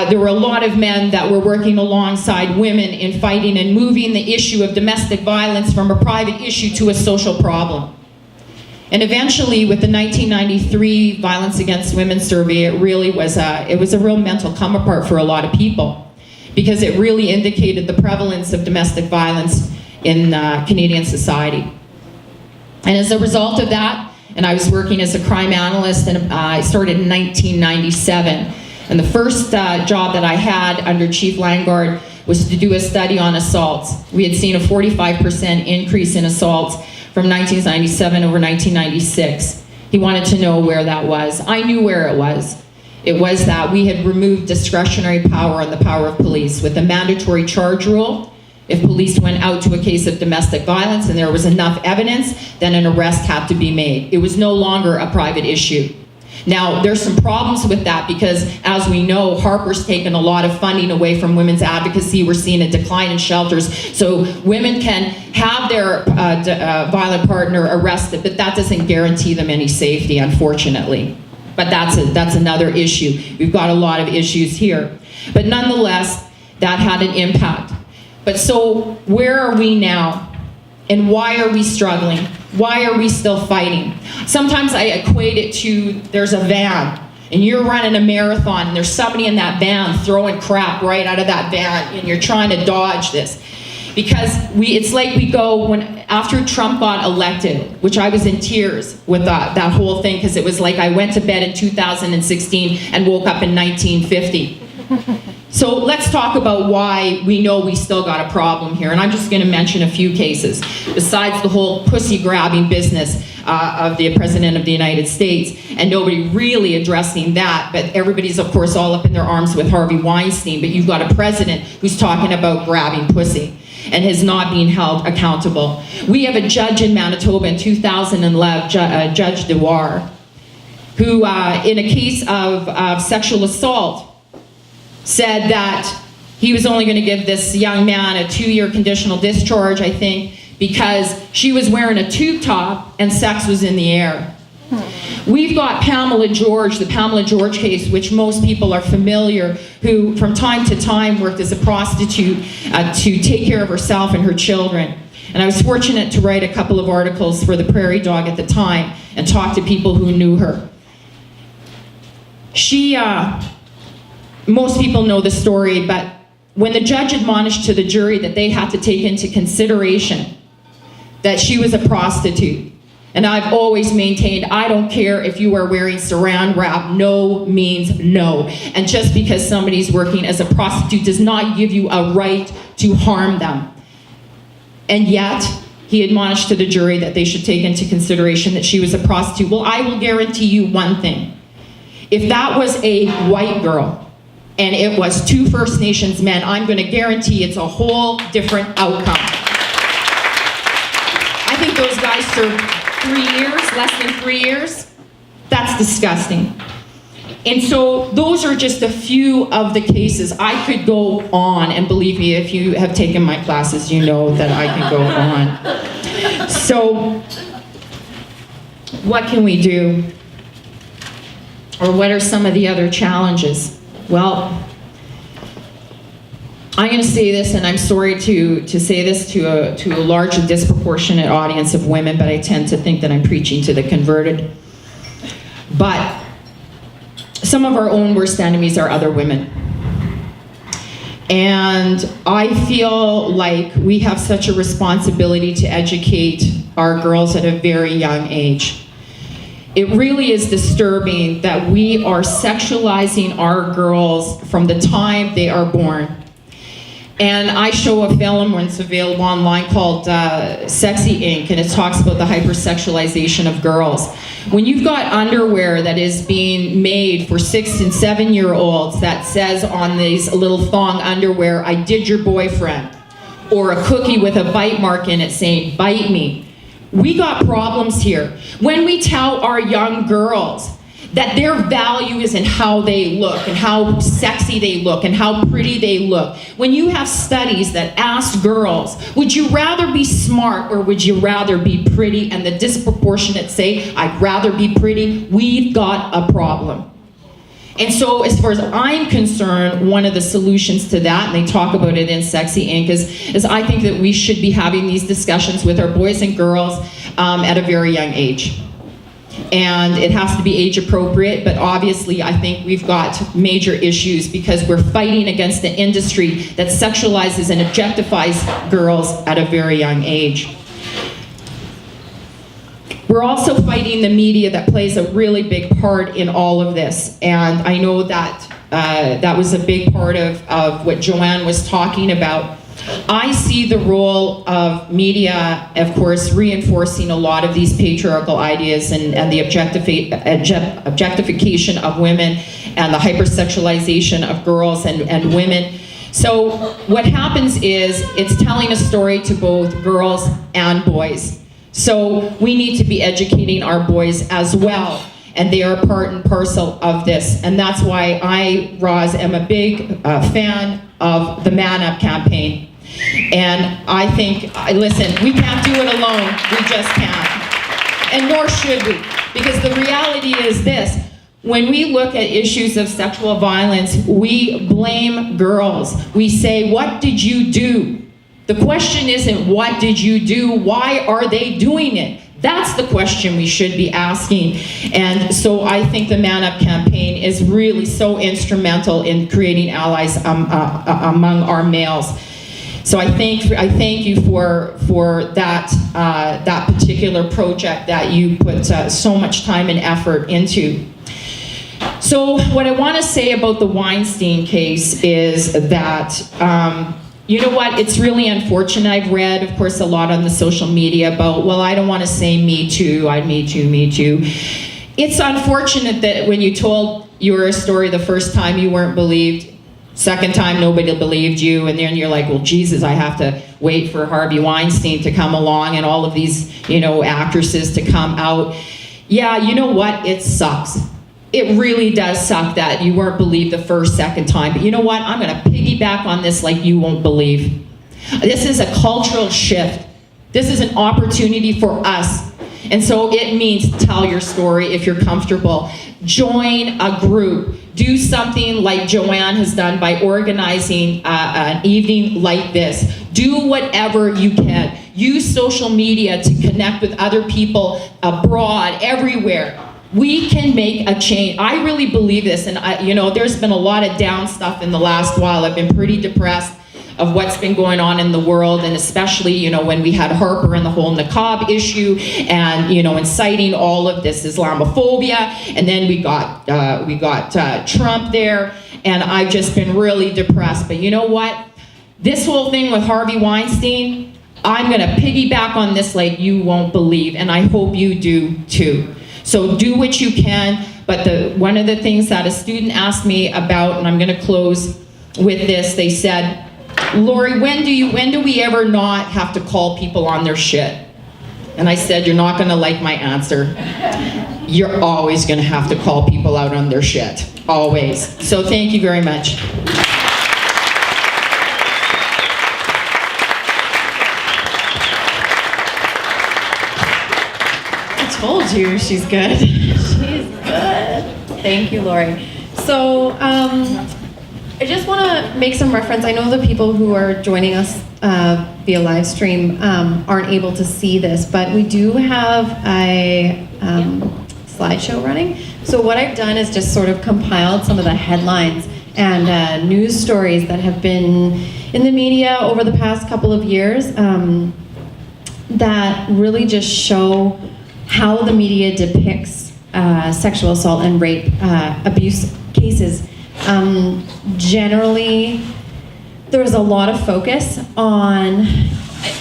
there were a lot of men that were working alongside women in fighting and moving the issue of domestic violence from a private issue to a social problem. And eventually, with the 1993 Violence Against Women survey, it really was a real mental come apart for a lot of people, because it really indicated the prevalence of domestic violence in Canadian society. And as a result of that, and I was working as a crime analyst, and I started in 1997. And the first job that I had under Chief Langard was to do a study on assaults. We had seen a 45% increase in assaults from 1997 over 1996. He wanted to know where that was. I knew where it was. It was that we had removed discretionary power on the power of police with a mandatory charge rule. If police went out to a case of domestic violence and there was enough evidence, then an arrest had to be made. It was no longer a private issue. Now, there's some problems with that because, as we know, Harper's taken a lot of funding away from women's advocacy. We're seeing a decline in shelters. So women can have their violent partner arrested, but that doesn't guarantee them any safety, unfortunately. But that's another issue. We've got a lot of issues here. But nonetheless, that had an impact. But so where are we now? And why are we struggling? Why are we still fighting? Sometimes I equate it to, there's a van and you're running a marathon and there's somebody in that van throwing crap right out of that van and you're trying to dodge this. Because it's like we go, after Trump got elected, which I was in tears with that whole thing, because it was like I went to bed in 2016 and woke up in 1950. So let's talk about why we know we still got a problem here. And I'm just going to mention a few cases. Besides the whole pussy grabbing business of the President of the United States, and nobody really addressing that, but everybody's of course all up in their arms with Harvey Weinstein, but you've got a president who's talking about grabbing pussy and has not been held accountable. We have a judge in Manitoba in 2011, Judge Dewar, who in a case of sexual assault, said that he was only going to give this young man a 2-year conditional discharge, I think, because she was wearing a tube top and sex was in the air. We've got Pamela George, the Pamela George case, which most people are familiar, who from time to time worked as a prostitute to take care of herself and her children. And I was fortunate to write a couple of articles for the Prairie Dog at the time and talk to people who knew her. Most people know the story, but when the judge admonished to the jury that they had to take into consideration that she was a prostitute, and I've always maintained, I don't care if you are wearing saran wrap, no means no. And just because somebody's working as a prostitute does not give you a right to harm them. And yet, he admonished to the jury that they should take into consideration that she was a prostitute. Well, I will guarantee you one thing. If that was a white girl, and it was 2 First Nations men, I'm going to guarantee it's a whole different outcome. I think those guys served 3 years, less than 3 years. That's disgusting. And so those are just a few of the cases. I could go on, and believe me, if you have taken my classes, you know that I can go on. So what can we do? Or what are some of the other challenges? Well, I'm going to say this, and I'm sorry to say this to a large and disproportionate audience of women, but I tend to think that I'm preaching to the converted. But some of our own worst enemies are other women. And I feel like we have such a responsibility to educate our girls at a very young age. It really is disturbing that we are sexualizing our girls from the time they are born. And I show a film when it's available online called Sexy Inc., and it talks about the hypersexualization of girls. When you've got underwear that is being made for 6 and 7-year-olds that says on these little thong underwear, I did your boyfriend, or a cookie with a bite mark in it saying, bite me. We got problems here. When we tell our young girls that their value is in how they look and how sexy they look and how pretty they look, when you have studies that ask girls, would you rather be smart or would you rather be pretty, and the disproportionate say, I'd rather be pretty, we've got a problem. And so as far as I'm concerned, one of the solutions to that, and they talk about it in Sexy Inc., is I think that we should be having these discussions with our boys and girls at a very young age. And it has to be age appropriate, but obviously I think we've got major issues because we're fighting against an industry that sexualizes and objectifies girls at a very young age. We're also fighting the media that plays a really big part in all of this. And I know that that was a big part of what Joanne was talking about. I see the role of media, of course, reinforcing a lot of these patriarchal ideas and the objectification of women and the hypersexualization of girls and women. So what happens is it's telling a story to both girls and boys. So we need to be educating our boys as well. and they are part and parcel of this. And that's why I, Roz, am a big fan of the Man Up campaign. And I think, listen, we can't do it alone. We just can't. And nor should we. Because the reality is this. When we look at issues of sexual violence, we blame girls. We say, what did you do? The question isn't, what did you do? Why are they doing it? That's the question we should be asking. And so I think the Man Up campaign is really so instrumental in creating allies among our males. So I thank you for that that particular project that you put so much time and effort into. So what I want to say about the Weinstein case is that, you know what, it's really unfortunate. I've read, of course, a lot on the social media about, well, I don't want to say me too, me too. It's unfortunate that when you told your story the first time you weren't believed, second time nobody believed you, and then you're like, well, Jesus, I have to wait for Harvey Weinstein to come along and all of these, actresses to come out. Yeah, you know what, it sucks. It really does suck that you weren't believed the first, second time. But you know what? I'm going to piggyback on this like you won't believe. This is a cultural shift. This is an opportunity for us. And so it means tell your story if you're comfortable. Join a group. Do something like Joanne has done by organizing an evening like this. Do whatever you can. Use social media to connect with other people abroad, everywhere. We can make a change. I really believe this, and there's been a lot of down stuff in the last while. I've been pretty depressed of what's been going on in the world, and especially, when we had Harper and the whole niqab issue, and inciting all of this Islamophobia, and then we got Trump there, and I've just been really depressed. But you know what? This whole thing with Harvey Weinstein, I'm going to piggyback on this like you won't believe, and I hope you do too. So do what you can, but one of the things that a student asked me about, and I'm going to close with this, they said, Lori, when do we ever not have to call people on their shit? And I said, you're not going to like my answer. You're always going to have to call people out on their shit, always. So thank you very much. Told you she's good. She's good. Thank you, Lori. So I just want to make some reference. I know the people who are joining us via live stream aren't able to see this, but we do have a slideshow running. So what I've done is just sort of compiled some of the headlines and news stories that have been in the media over the past couple of years that really just show how the media depicts sexual assault and rape abuse cases. Generally, there's a lot of focus on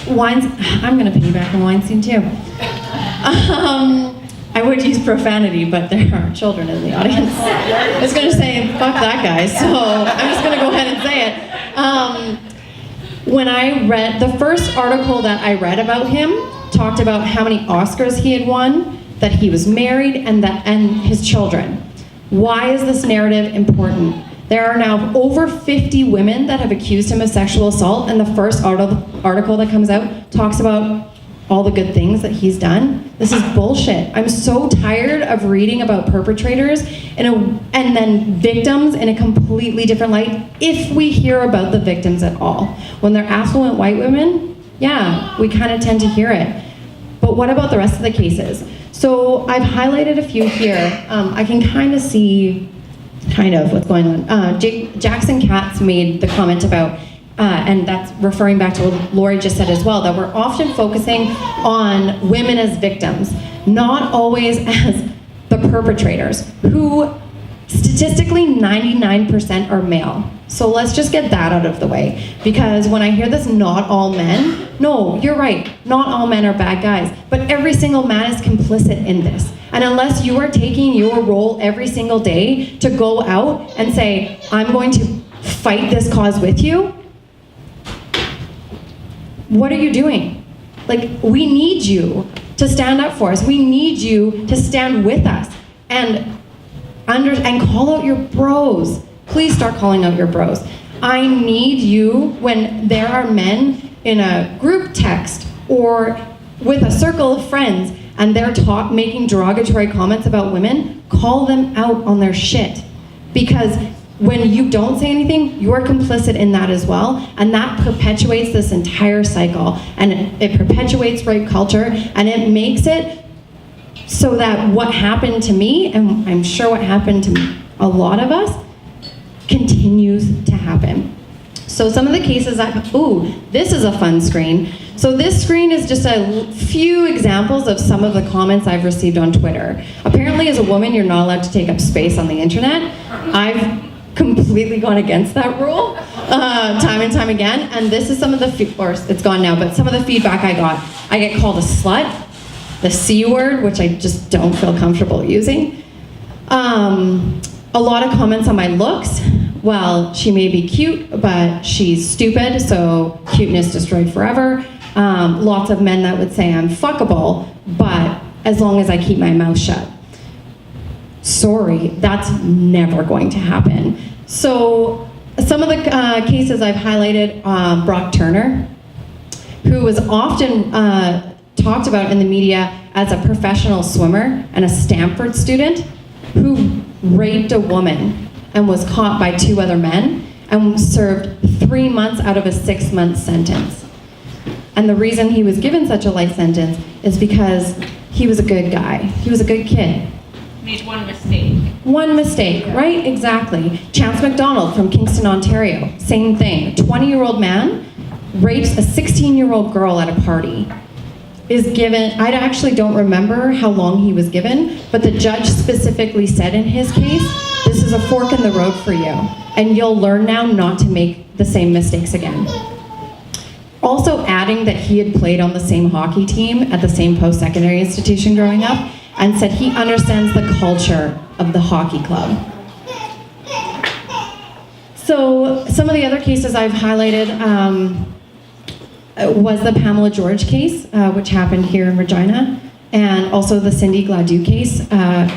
I'm going to piggyback on Weinstein too. I would use profanity, but there are children in the audience. I was going to say, fuck that guy, so I'm just going to go ahead and say it. When I read, the first article that I read about him talked about how many Oscars he had won, that he was married, and his children. Why is this narrative important? There are now over 50 women that have accused him of sexual assault, and the first article that comes out talks about all the good things that he's done. This is bullshit. I'm so tired of reading about perpetrators and then victims in a completely different light, if we hear about the victims at all. When they're affluent white women, yeah, we kind of tend to hear it. But what about the rest of the cases? So I've highlighted a few here. I can kind of see what's going on. Jackson Katz made the comment about, and that's referring back to what Lori just said as well, that we're often focusing on women as victims, not always as the perpetrators, who statistically 99% are male. So let's just get that out of the way. Because when I hear this, not all men, no, you're right, not all men are bad guys, but every single man is complicit in this. And unless you are taking your role every single day to go out and say, I'm going to fight this cause with you, what are you doing? Like, we need you to stand up for us. We need you to stand with us. and call out your bros. Please start calling out your bros. I need you when there are men in a group text or with a circle of friends and they're making derogatory comments about women, call them out on their shit. Because when you don't say anything, you're complicit in that as well, and that perpetuates this entire cycle, and it perpetuates rape culture, and it makes it so that what happened to me, and I'm sure what happened to a lot of us, continues to happen. So some of the cases this is a fun screen. So this screen is just a few examples of some of the comments I've received on Twitter. Apparently as a woman, you're not allowed to take up space on the internet. I've completely gone against that rule time and time again. And this is some of the, it's gone now, but some of the feedback I got. I get called a slut, the C word, which I just don't feel comfortable using. A lot of comments on my looks. Well, she may be cute, but she's stupid, so cuteness destroyed forever. Lots of men that would say I'm fuckable, but as long as I keep my mouth shut. Sorry, that's never going to happen. So some of the cases I've highlighted, Brock Turner, who was often talked about in the media as a professional swimmer and a Stanford student who raped a woman and was caught by 2 other men and served 3 months out of a 6-month sentence. And the reason he was given such a life sentence is because he was a good guy. He was a good kid. Made one mistake. One mistake, right? Exactly. Chance McDonald from Kingston, Ontario, same thing. 20-year-old man rapes a 16-year-old girl at a party. Is given, I actually don't remember how long he was given, but the judge specifically said in his case, this is a fork in the road for you, and you'll learn now not to make the same mistakes again. Also adding that he had played on the same hockey team at the same post-secondary institution growing up, and said he understands the culture of the hockey club. So some of the other cases I've highlighted was the Pamela George case, which happened here in Regina, and also the Cindy Gladue case,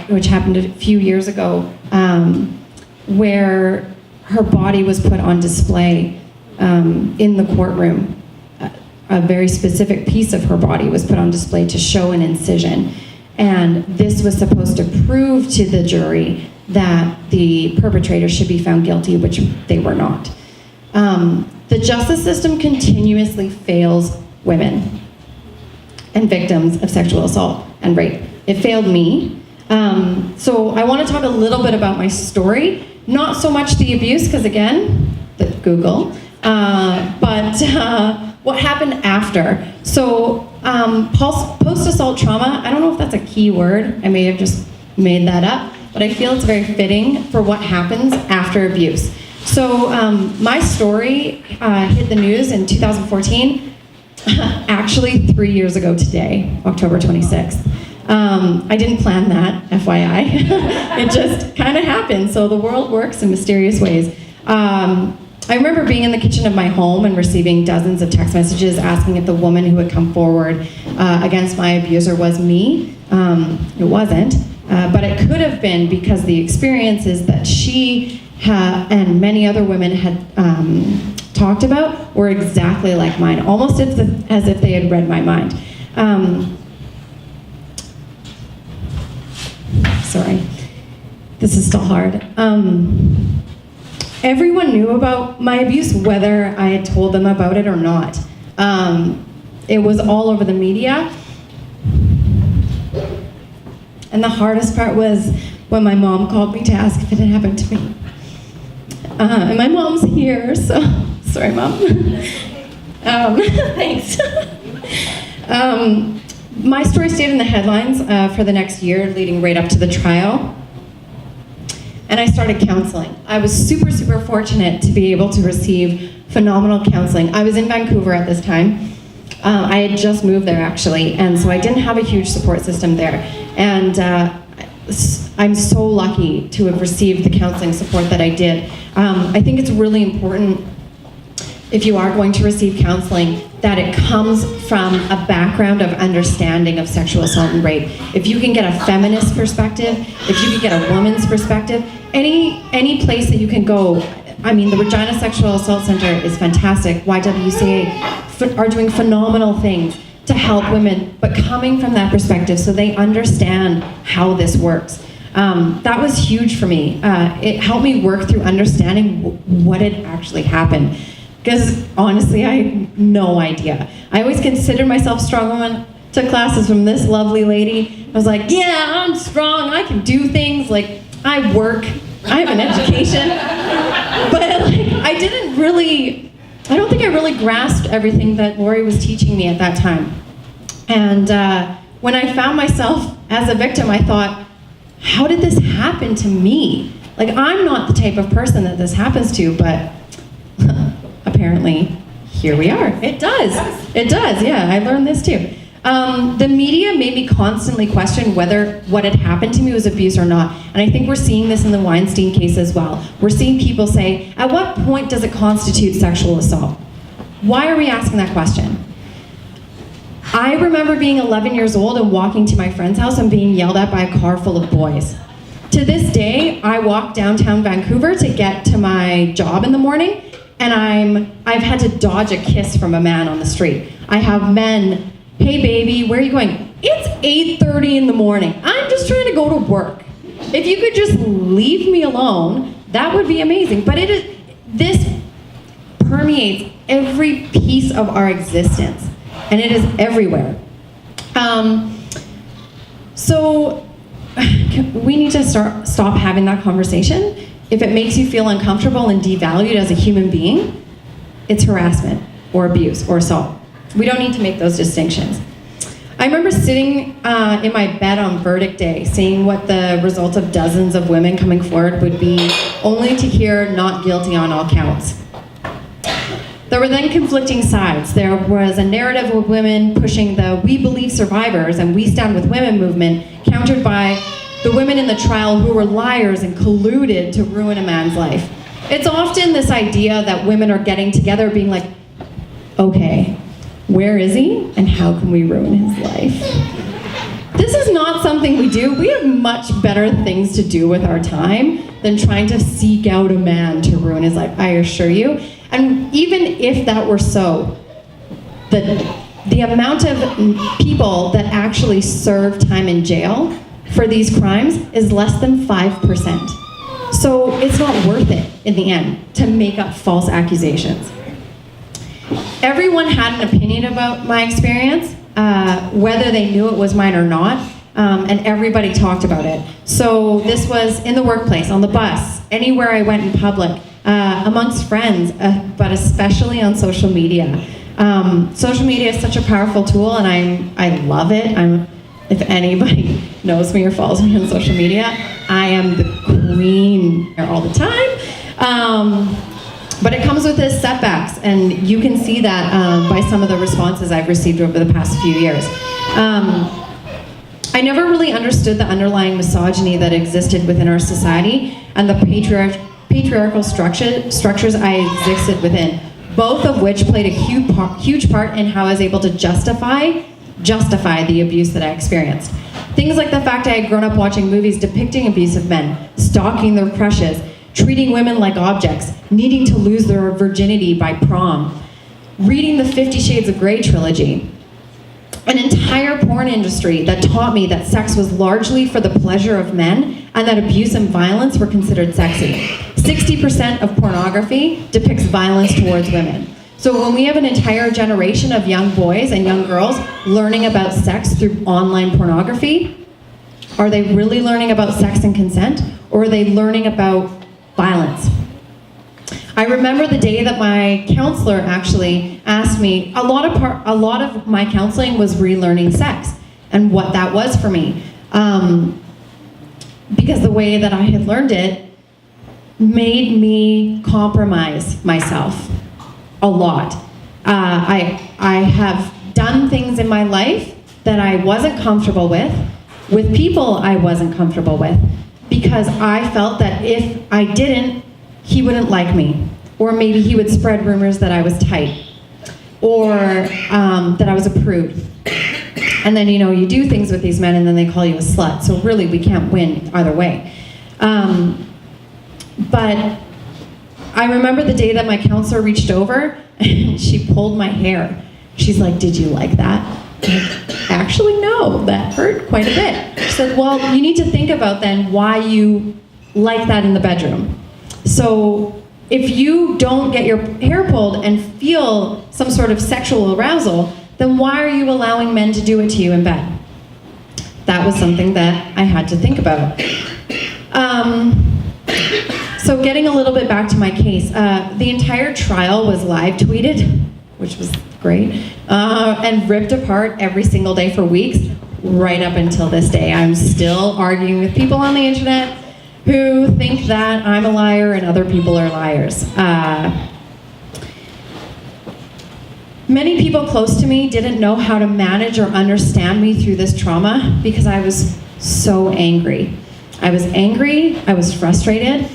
which happened a few years ago, where her body was put on display in the courtroom. A very specific piece of her body was put on display to show an incision. And this was supposed to prove to the jury that the perpetrator should be found guilty, which they were not. The justice system continuously fails women and victims of sexual assault and rape. It failed me. So I want to talk a little bit about my story. Not so much the abuse, because again, Google, but what happened after. So post-assault trauma, I don't know if that's a key word. I may have just made that up, but I feel it's very fitting for what happens after abuse. So my story hit the news in 2014, actually 3 years ago today, October 26th. I didn't plan that, FYI. It just kind of happened. So the world works in mysterious ways. I remember being in the kitchen of my home and receiving dozens of text messages asking if the woman who had come forward against my abuser was me. It wasn't, but it could have been, because the experiences that she and many other women had talked about were exactly like mine, almost as if they had read my mind. Sorry, this is still hard. Everyone knew about my abuse, whether I had told them about it or not. It was all over the media. And the hardest part was when my mom called me to ask if it had happened to me. And my mom's here, so sorry, Mom. Thanks. My story stayed in the headlines for the next year, leading right up to the trial. And I started counseling. I was super, super fortunate to be able to receive phenomenal counseling. I was in Vancouver at this time. I had just moved there, actually, and so I didn't have a huge support system there. And I'm so lucky to have received the counseling support that I did. I think it's really important if you are going to receive counseling, that it comes from a background of understanding of sexual assault and rape. If you can get a feminist perspective, if you can get a woman's perspective, any place that you can go. I mean, the Regina Sexual Assault Centre is fantastic. YWCA are doing phenomenal things to help women, but coming from that perspective so they understand how this works. That was huge for me. It helped me work through understanding what had actually happened. Because honestly, I had no idea. I always considered myself strong. I went to classes from this lovely lady. I was like, yeah, I'm strong. I can do things. Like, I work. I have an education. But like, I don't think I really grasped everything that Lori was teaching me at that time. And when I found myself as a victim, I thought, how did this happen to me? Like, I'm not the type of person that this happens to, but apparently, here we are. It does, yeah, I learned this too. The media made me constantly question whether what had happened to me was abuse or not. And I think we're seeing this in the Weinstein case as well. We're seeing people say, at what point does it constitute sexual assault? Why are we asking that question? I remember being 11 years old and walking to my friend's house and being yelled at by a car full of boys. To this day, I walk downtown Vancouver to get to my job in the morning, and I've had to dodge a kiss from a man on the street. I have men, hey baby, where are you going? It's 8:30 in the morning. I'm just trying to go to work. If you could just leave me alone, that would be amazing. But this permeates every piece of our existence, and it is everywhere. So we need to stop having that conversation. If it makes you feel uncomfortable and devalued as a human being, it's harassment or abuse or assault. We don't need to make those distinctions. I remember sitting in my bed on verdict day, seeing what the result of dozens of women coming forward would be, only to hear not guilty on all counts. There were then conflicting sides. There was a narrative of women pushing the "We Believe Survivors" and "We Stand With Women" movement, countered by the women in the trial who were liars and colluded to ruin a man's life. It's often this idea that women are getting together being like, okay, where is he and how can we ruin his life? This is not something we do. We have much better things to do with our time than trying to seek out a man to ruin his life, I assure you. And even if that were so, the amount of people that actually serve time in jail for these crimes is less than 5%. So it's not worth it in the end to make up false accusations. Everyone had an opinion about my experience, whether they knew it was mine or not, and everybody talked about it. So this was in the workplace, on the bus, anywhere I went in public, amongst friends, but especially on social media. Social media is such a powerful tool, and I love it. If anybody knows me or follows me on social media, I am the queen all the time. But it comes with its setbacks, and you can see that by some of the responses I've received over the past few years. I never really understood the underlying misogyny that existed within our society and the patriarchal structures I existed within, both of which played a huge part in how I was able to justify the abuse that I experienced. Things like the fact I had grown up watching movies depicting abusive men, stalking their crushes, treating women like objects, needing to lose their virginity by prom, reading the 50 Shades of Grey trilogy, an entire porn industry that taught me that sex was largely for the pleasure of men and that abuse and violence were considered sexy. 60% of pornography depicts violence towards women. So when we have an entire generation of young boys and young girls learning about sex through online pornography, are they really learning about sex and consent, or are they learning about violence? I remember the day that my counselor actually asked me, a lot of my counseling was relearning sex and what that was for me. Because the way that I had learned it made me compromise myself a lot. I have done things in my life that I wasn't comfortable with people I wasn't comfortable with, because I felt that if I didn't, he wouldn't like me. Or maybe he would spread rumors that I was tight, or that I was a prude. And then, you know, you do things with these men and then they call you a slut. So really, we can't win either way. But I remember the day that my counselor reached over and she pulled my hair. She's like, "Did you like that?" Actually, no, that hurt quite a bit. She said, "Well, you need to think about then why you like that in the bedroom. So if you don't get your hair pulled and feel some sort of sexual arousal, then why are you allowing men to do it to you in bed?" That was something that I had to think about. So getting a little bit back to my case, the entire trial was live tweeted, which was great, and ripped apart every single day for weeks, right up until this day. I'm still arguing with people on the internet who think that I'm a liar and other people are liars. Many people close to me didn't know how to manage or understand me through this trauma because I was so angry. I was angry, I was frustrated,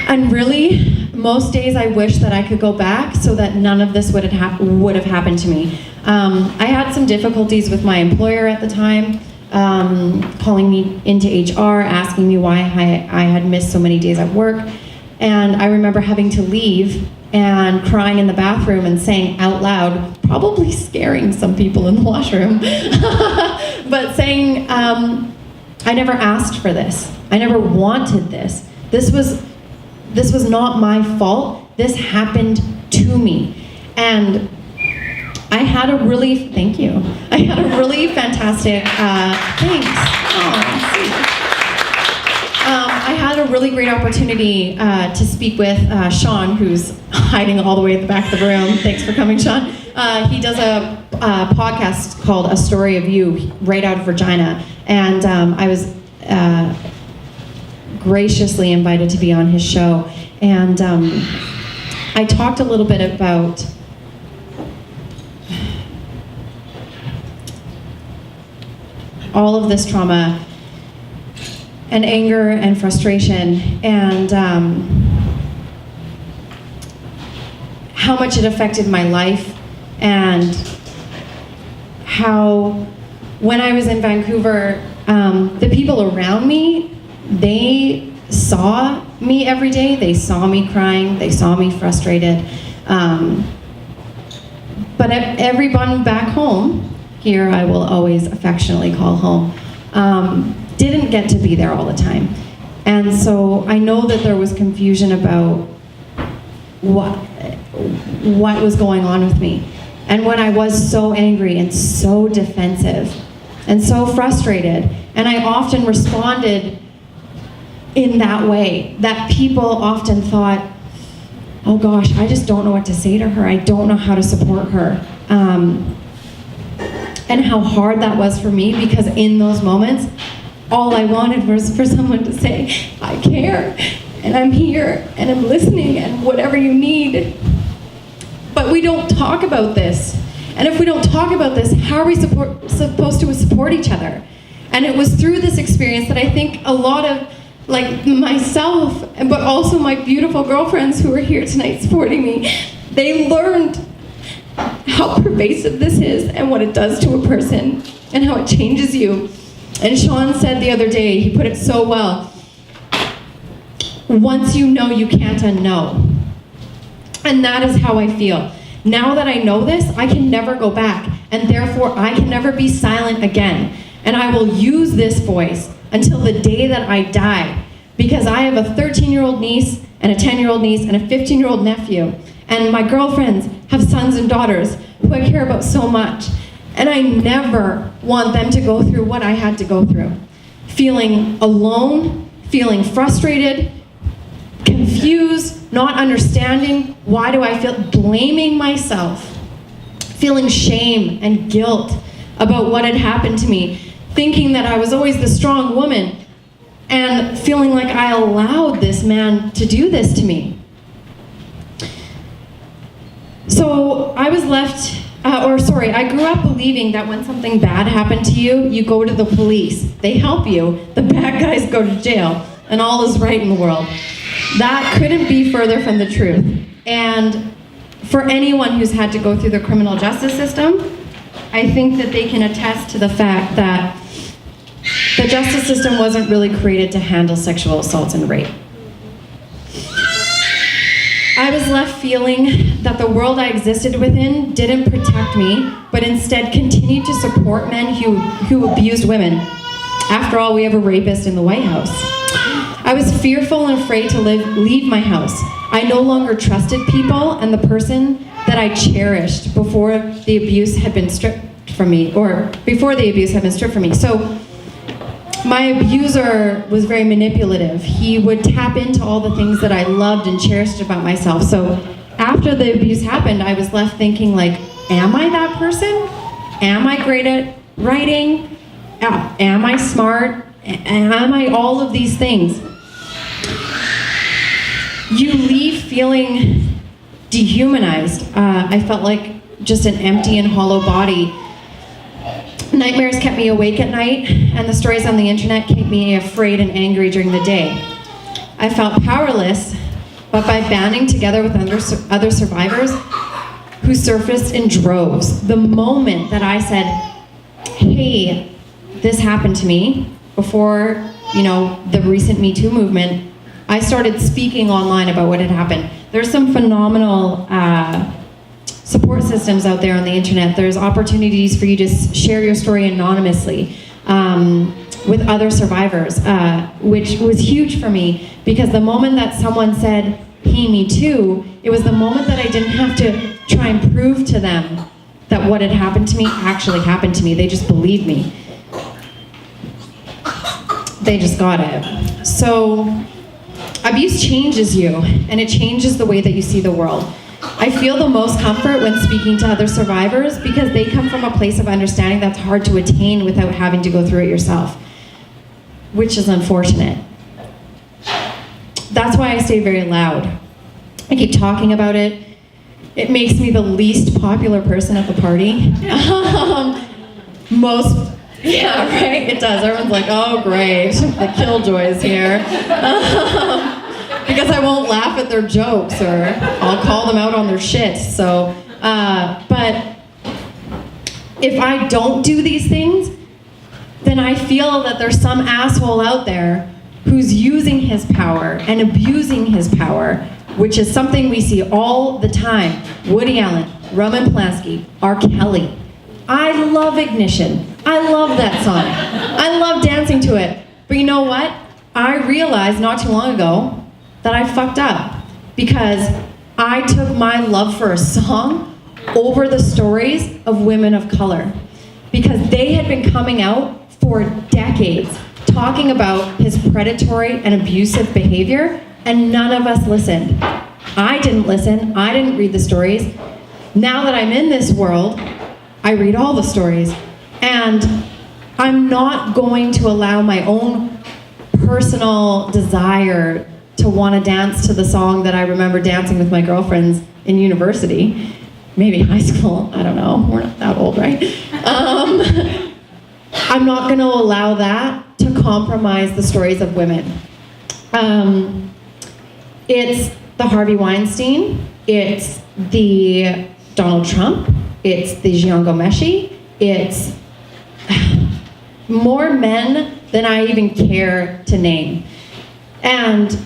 and really, most days I wish that I could go back so that none of this would have happened to me. I had some difficulties with my employer at the time, calling me into HR, asking me why I had missed so many days at work. And I remember having to leave and crying in the bathroom and saying out loud, probably scaring some people in the washroom, but saying, I never asked for this. I never wanted this. This was not my fault. This happened to me. And I had a really, thank you. I had a really fantastic, thanks. I had a really great opportunity to speak with Sean, who's hiding all the way at the back of the room. Thanks for coming, Sean. He does a podcast called A Story of You, right out of Regina. And I was graciously invited to be on his show. And I talked a little bit about all of this trauma and anger and frustration and how much it affected my life, and how when I was in Vancouver, the people around me, they saw me every day. They saw me crying. They saw me frustrated. But everyone back home, here I will always affectionately call home, didn't get to be there all the time. And so I know that there was confusion about what was going on with me. And when I was so angry and so defensive and so frustrated, and I often responded in that way, that people often thought, oh gosh, I just don't know what to say to her. I don't know how to support her. And how hard that was for me, because in those moments, all I wanted was for someone to say, I care, and I'm here, and I'm listening, and whatever you need. But we don't talk about this. And if we don't talk about this, how are we supposed to support each other? And it was through this experience that I think a lot of, like myself, but also my beautiful girlfriends who are here tonight supporting me, they learned how pervasive this is and what it does to a person and how it changes you. And Sean said the other day, he put it so well, once you know, you can't unknow. And that is how I feel. Now that I know this, I can never go back, and therefore I can never be silent again. And I will use this voice until the day that I die, because I have a 13-year-old niece and a 10-year-old niece and a 15-year-old nephew, and my girlfriends have sons and daughters who I care about so much, and I never want them to go through what I had to go through. Feeling alone, feeling frustrated, confused, not understanding, why do I feel, blaming myself, feeling shame and guilt about what had happened to me, thinking that I was always the strong woman, and feeling like I allowed this man to do this to me. So I was left, I grew up believing that when something bad happened to you, you go to the police. They help you. The bad guys go to jail, and all is right in the world. That couldn't be further from the truth. And for anyone who's had to go through the criminal justice system, I think that they can attest to the fact that the justice system wasn't really created to handle sexual assaults and rape. I was left feeling that the world I existed within didn't protect me, but instead continued to support men who abused women. After all, we have a rapist in the White House. I was fearful and afraid to leave my house. I no longer trusted people and the person that I cherished before the abuse had been stripped from me, or before the abuse had been stripped from me. So my abuser was very manipulative. He would tap into all the things that I loved and cherished about myself. So after the abuse happened, I was left thinking, like, am I that person? Am I great at writing? Am I smart? Am I all of these things? You leave feeling dehumanized. I felt like just an empty and hollow body. Nightmares kept me awake at night, and the stories on the internet kept me afraid and angry during the day. I felt powerless, but by banding together with other survivors who surfaced in droves, the moment that I said, hey, this happened to me, before, the recent Me Too movement, I started speaking online about what had happened. There's some phenomenal support systems out there on the internet. There's opportunities for you to share your story anonymously with other survivors, which was huge for me, because the moment that someone said, hey, me too, it was the moment that I didn't have to try and prove to them that what had happened to me actually happened to me. They just believed me. They just got it. So abuse changes you, and it changes the way that you see the world. I feel the most comfort when speaking to other survivors because they come from a place of understanding that's hard to attain without having to go through it yourself, which is unfortunate. That's why I stay very loud. I keep talking about it. It makes me the least popular person at the party. Yeah, right, it does. Everyone's like, oh great, the killjoys here. Because I won't laugh at their jokes, or I'll call them out on their shit. So, but if I don't do these things, then I feel that there's some asshole out there who's using his power and abusing his power, which is something we see all the time. Woody Allen, Roman Polanski, R. Kelly. I love Ignition. I love that song. I love dancing to it. But you know what? I realized not too long ago that I fucked up, because I took my love for a song over the stories of women of color, because they had been coming out for decades talking about his predatory and abusive behavior, and none of us listened. I didn't listen. I didn't read the stories. Now that I'm in this world, I read all the stories, and I'm not going to allow my own personal desire to want to dance to the song that I remember dancing with my girlfriends in university, maybe high school, I don't know, we're not that old, right? I'm not going to allow that to compromise the stories of women. It's the Harvey Weinstein, it's the Donald Trump, it's the Jian Ghomeshi, it's more men than I even care to name. And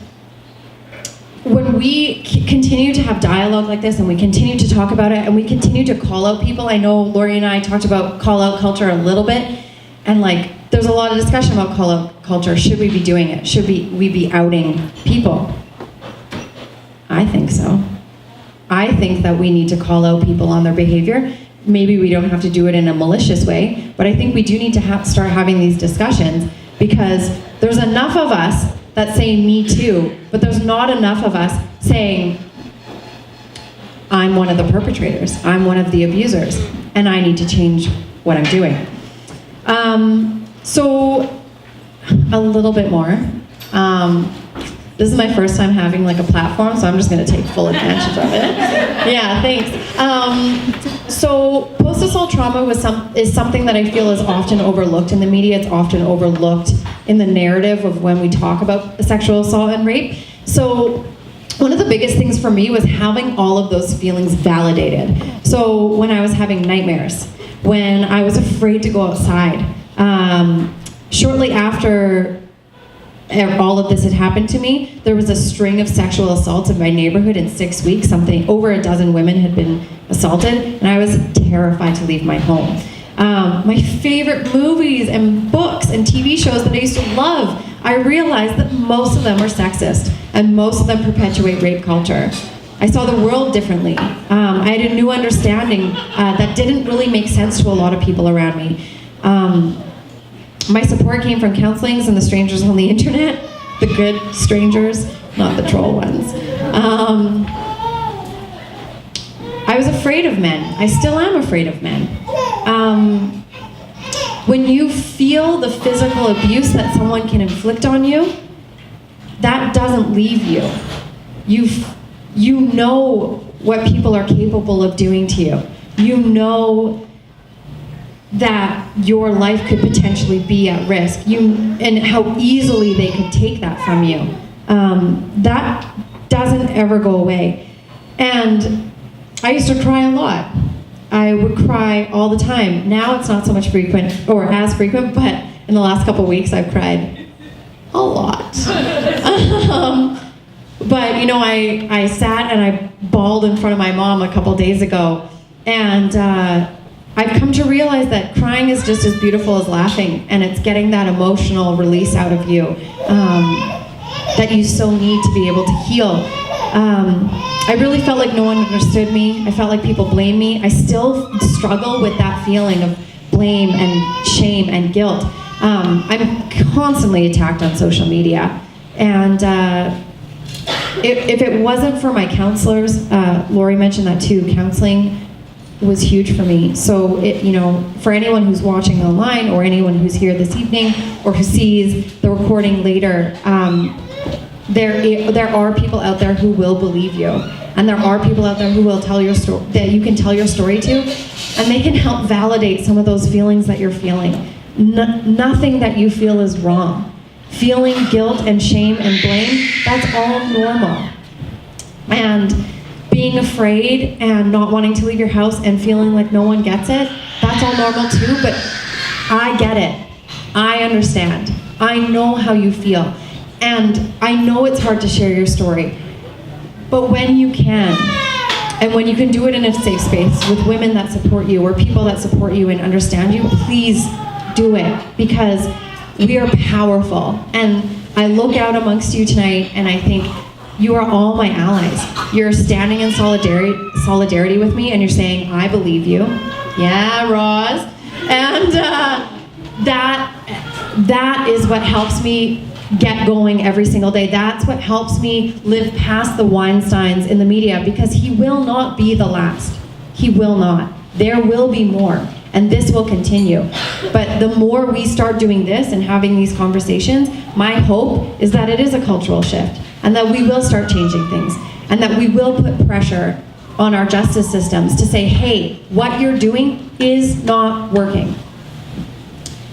when we continue to have dialogue like this, and we continue to talk about it, and we continue to call out people, I know Lori and I talked about call out culture a little bit, and like there's a lot of discussion about call out culture. Should we be doing it? Should we be outing people? I think so. I think that we need to call out people on their behavior. Maybe we don't have to do it in a malicious way, but I think we do need to start having these discussions, because there's enough of us that say me too, but there's not enough of us saying, I'm one of the perpetrators, I'm one of the abusers, and I need to change what I'm doing. So, a little bit more. This is my first time having like a platform, so I'm just gonna take full advantage of it. Yeah, thanks. So post-assault trauma is something that I feel is often overlooked in the media. It's often overlooked in the narrative of when we talk about sexual assault and rape. So one of the biggest things for me was having all of those feelings validated. So when I was having nightmares, when I was afraid to go outside, shortly after all of this had happened to me, there was a string of sexual assaults in my neighborhood in 6 weeks. Over a dozen women had been assaulted, and I was terrified to leave my home. My favorite movies and books and TV shows that I used to love, I realized that most of them are sexist, and most of them perpetuate rape culture. I saw the world differently. I had a new understanding that didn't really make sense to a lot of people around me. My support came from counselings and the strangers on the internet, the good strangers, not the troll ones. I was afraid of men. I still am afraid of men. When you feel the physical abuse that someone can inflict on you, that doesn't leave you. You know what people are capable of doing to you. You know that your life could potentially be at risk, and how easily they could take that from you. That doesn't ever go away. And I used to cry a lot. I would cry all the time. Now it's not so much frequent, or as frequent, but in the last couple of weeks I've cried a lot. But you know, I sat and I bawled in front of my mom a couple days ago, and I've come to realize that crying is just as beautiful as laughing, and it's getting that emotional release out of you that you so need to be able to heal. I really felt like no one understood me. I felt like people blamed me. I still struggle with that feeling of blame and shame and guilt. I'm constantly attacked on social media, and if it wasn't for my counselors, Lori mentioned that too, counseling was huge for me. So, for anyone who's watching online, or anyone who's here this evening, or who sees the recording later, there are people out there who will believe you, and there are people out there who will tell your story, that you can tell your story to, and they can help validate some of those feelings that you're feeling. Nothing that you feel is wrong. Feeling guilt and shame and blame, that's all normal. And being afraid and not wanting to leave your house and feeling like no one gets it, that's all normal too, but I get it. I understand. I know how you feel. And I know it's hard to share your story, but when you can, and when you can do it in a safe space with women that support you, or people that support you and understand you, please do it, because we are powerful. And I look out amongst you tonight and I think, you are all my allies. You're standing in solidarity with me, and you're saying, I believe you. Yeah, Roz. And that is what helps me get going every single day. That's what helps me live past the Weinsteins in the media, because he will not be the last. He will not. There will be more, and this will continue. But the more we start doing this and having these conversations, my hope is that it is a cultural shift, and that we will start changing things, and that we will put pressure on our justice systems to say, hey, what you're doing is not working.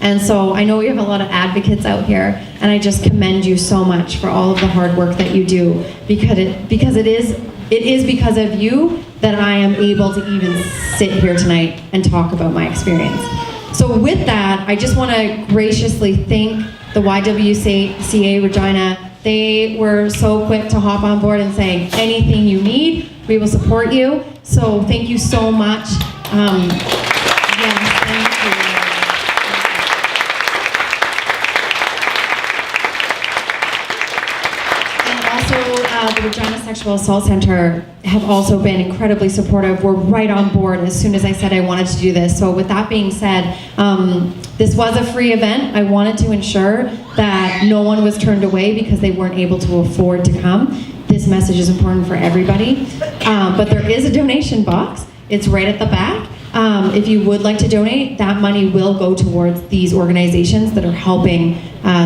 And so I know we have a lot of advocates out here, and I just commend you so much for all of the hard work that you do, because it is because of you that I am able to even sit here tonight and talk about my experience. So with that, I just want to graciously thank the YWCA Regina. They were so quick to hop on board and saying, anything you need, we will support you. So thank you so much. Yes, thank you. And also, the Regina Sexual Assault Centre have also been incredibly supportive. We're right on board as soon as I said I wanted to do this. So with that being said, this was a free event. I wanted to ensure that no one was turned away because they weren't able to afford to come. This message is important for everybody. But there is a donation box. It's right at the back. If you would like to donate, that money will go towards these organizations that are helping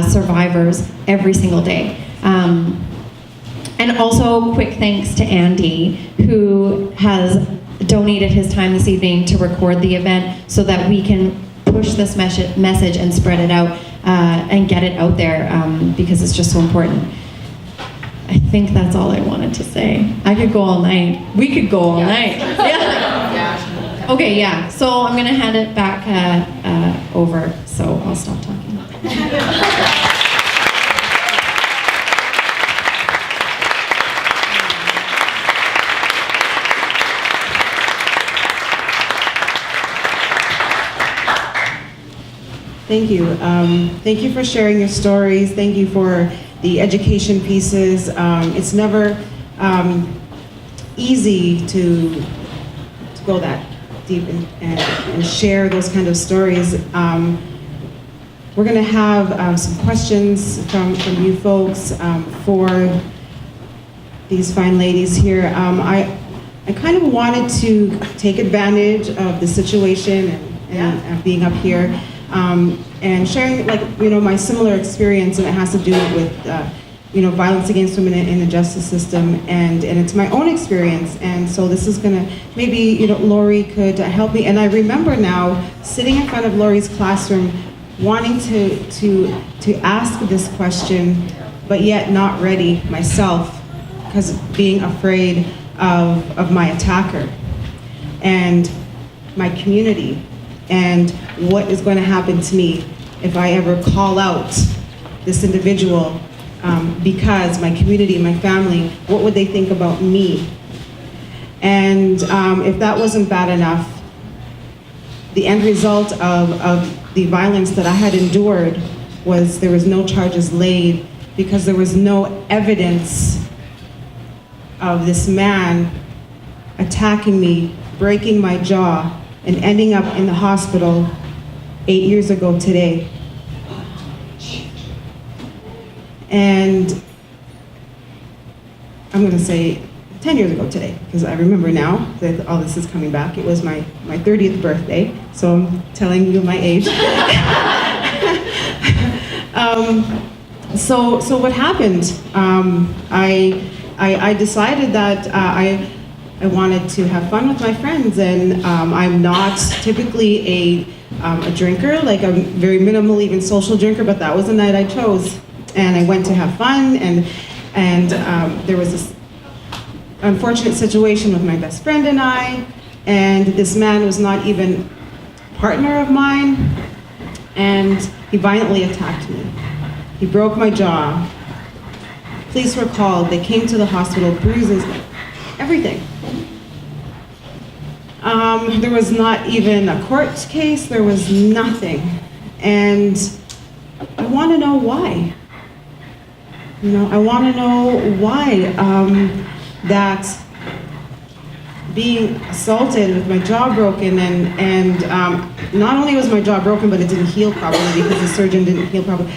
survivors every single day. And also, quick thanks to Andy, who has donated his time this evening to record the event so that we can push this message and spread it out and get it out there, because it's just so important. I think that's all I wanted to say. I could go all night. We could go all night. Yeah. Okay, yeah. So I'm gonna hand it back over. So I'll stop talking. Thank you. Thank you for sharing your stories. Thank you for the education pieces. It's never easy to go that deep and share those kind of stories. We're going to have some questions from you folks for these fine ladies here. I kind of wanted to take advantage of the situation and being up here. And sharing, my similar experience, and it has to do with, violence against women in the justice system, and it's my own experience, and so this is gonna, maybe, Lori could help me, and I remember now, sitting in front of Lori's classroom, wanting to ask this question, but yet not ready myself, because being afraid of my attacker, and my community, and what is going to happen to me if I ever call out this individual, because my community, my family, what would they think about me? And if that wasn't bad enough, the end result of the violence that I had endured was there was no charges laid because there was no evidence of this man attacking me, breaking my jaw, and ending up in the hospital 8 years ago today. And I'm gonna say 10 years ago today, because I remember now that all this is coming back. It was my 30th birthday, so I'm telling you my age. So what happened? I decided that I wanted to have fun with my friends, and I'm not typically a drinker, like I'm very minimal, even social drinker, but that was the night I chose. And I went to have fun, and there was this unfortunate situation with my best friend and I, and this man was not even a partner of mine, and he violently attacked me. He broke my jaw. Police were called, they came to the hospital, bruises, everything. There was not even a court case, there was nothing. And I want to know why. I want to know why that being assaulted with my jaw broken, and not only was my jaw broken, but it didn't heal properly because the surgeon didn't heal properly.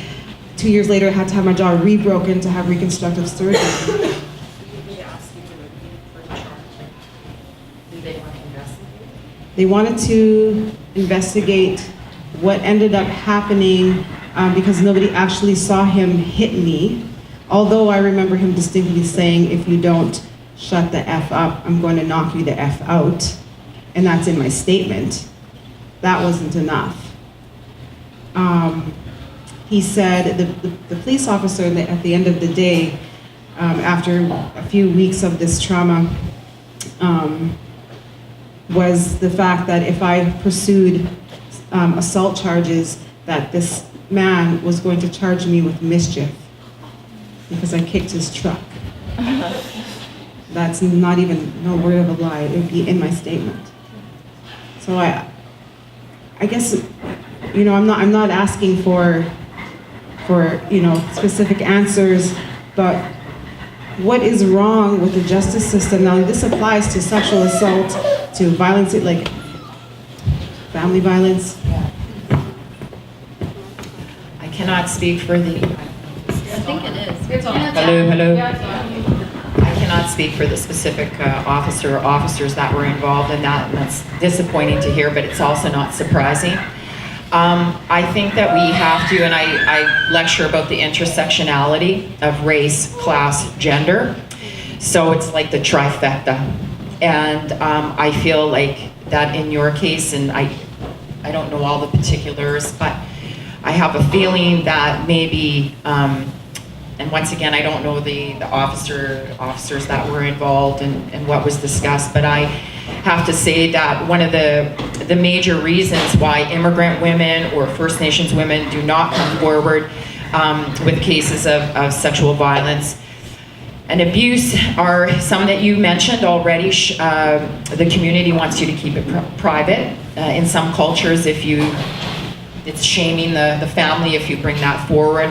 2 years later, I had to have my jaw re-broken to have reconstructive surgery. They wanted to investigate what ended up happening because nobody actually saw him hit me. Although I remember him distinctly saying, if you don't shut the F up, I'm going to knock you the F out. And that's in my statement. That wasn't enough. He said, the police officer at the end of the day, after a few weeks of this trauma, was the fact that if I pursued assault charges, that this man was going to charge me with mischief because I kicked his truck. That's not even no word of a lie. It would be in my statement. So I guess, I'm not asking for specific answers, but what is wrong with the justice system? Now, this applies to sexual assault, to violence, like family violence. I cannot speak for the... I think it is. It's on. Hello. I cannot speak for the specific officer or officers that were involved in that, and that's disappointing to hear, but it's also not surprising. I think that we have to, and I lecture about the intersectionality of race, class, gender. So it's like the trifecta. And I feel like that in your case, and I don't know all the particulars, but I have a feeling that maybe and once again, I don't know the officers that were involved and what was discussed, but I have to say that one of the major reasons why immigrant women or First Nations women do not come forward with cases of sexual violence and abuse are some that you mentioned already. The community wants you to keep it private. In some cultures, it's shaming the family if you bring that forward.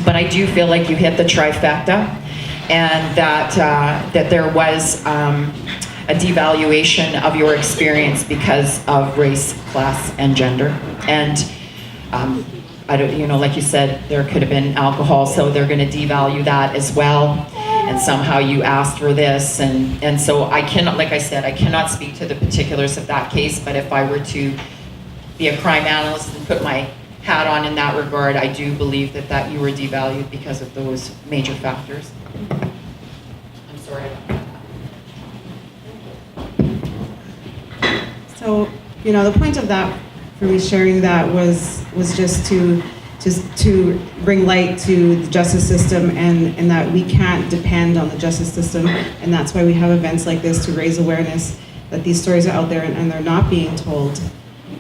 But I do feel like you hit the trifecta, and that there was a devaluation of your experience because of race, class, and gender. And I don't, like you said, there could have been alcohol, so they're going to devalue that as well. And somehow you asked for this, and so I cannot, like I said, I cannot speak to the particulars of that case. But if I were to be a crime analyst and put my hat on in that regard, I do believe that you were devalued because of those major factors. I'm sorry about that. So, the point of that, for me sharing that, was just to bring light to the justice system, and that we can't depend on the justice system, and that's why we have events like this, to raise awareness that these stories are out there and they're not being told.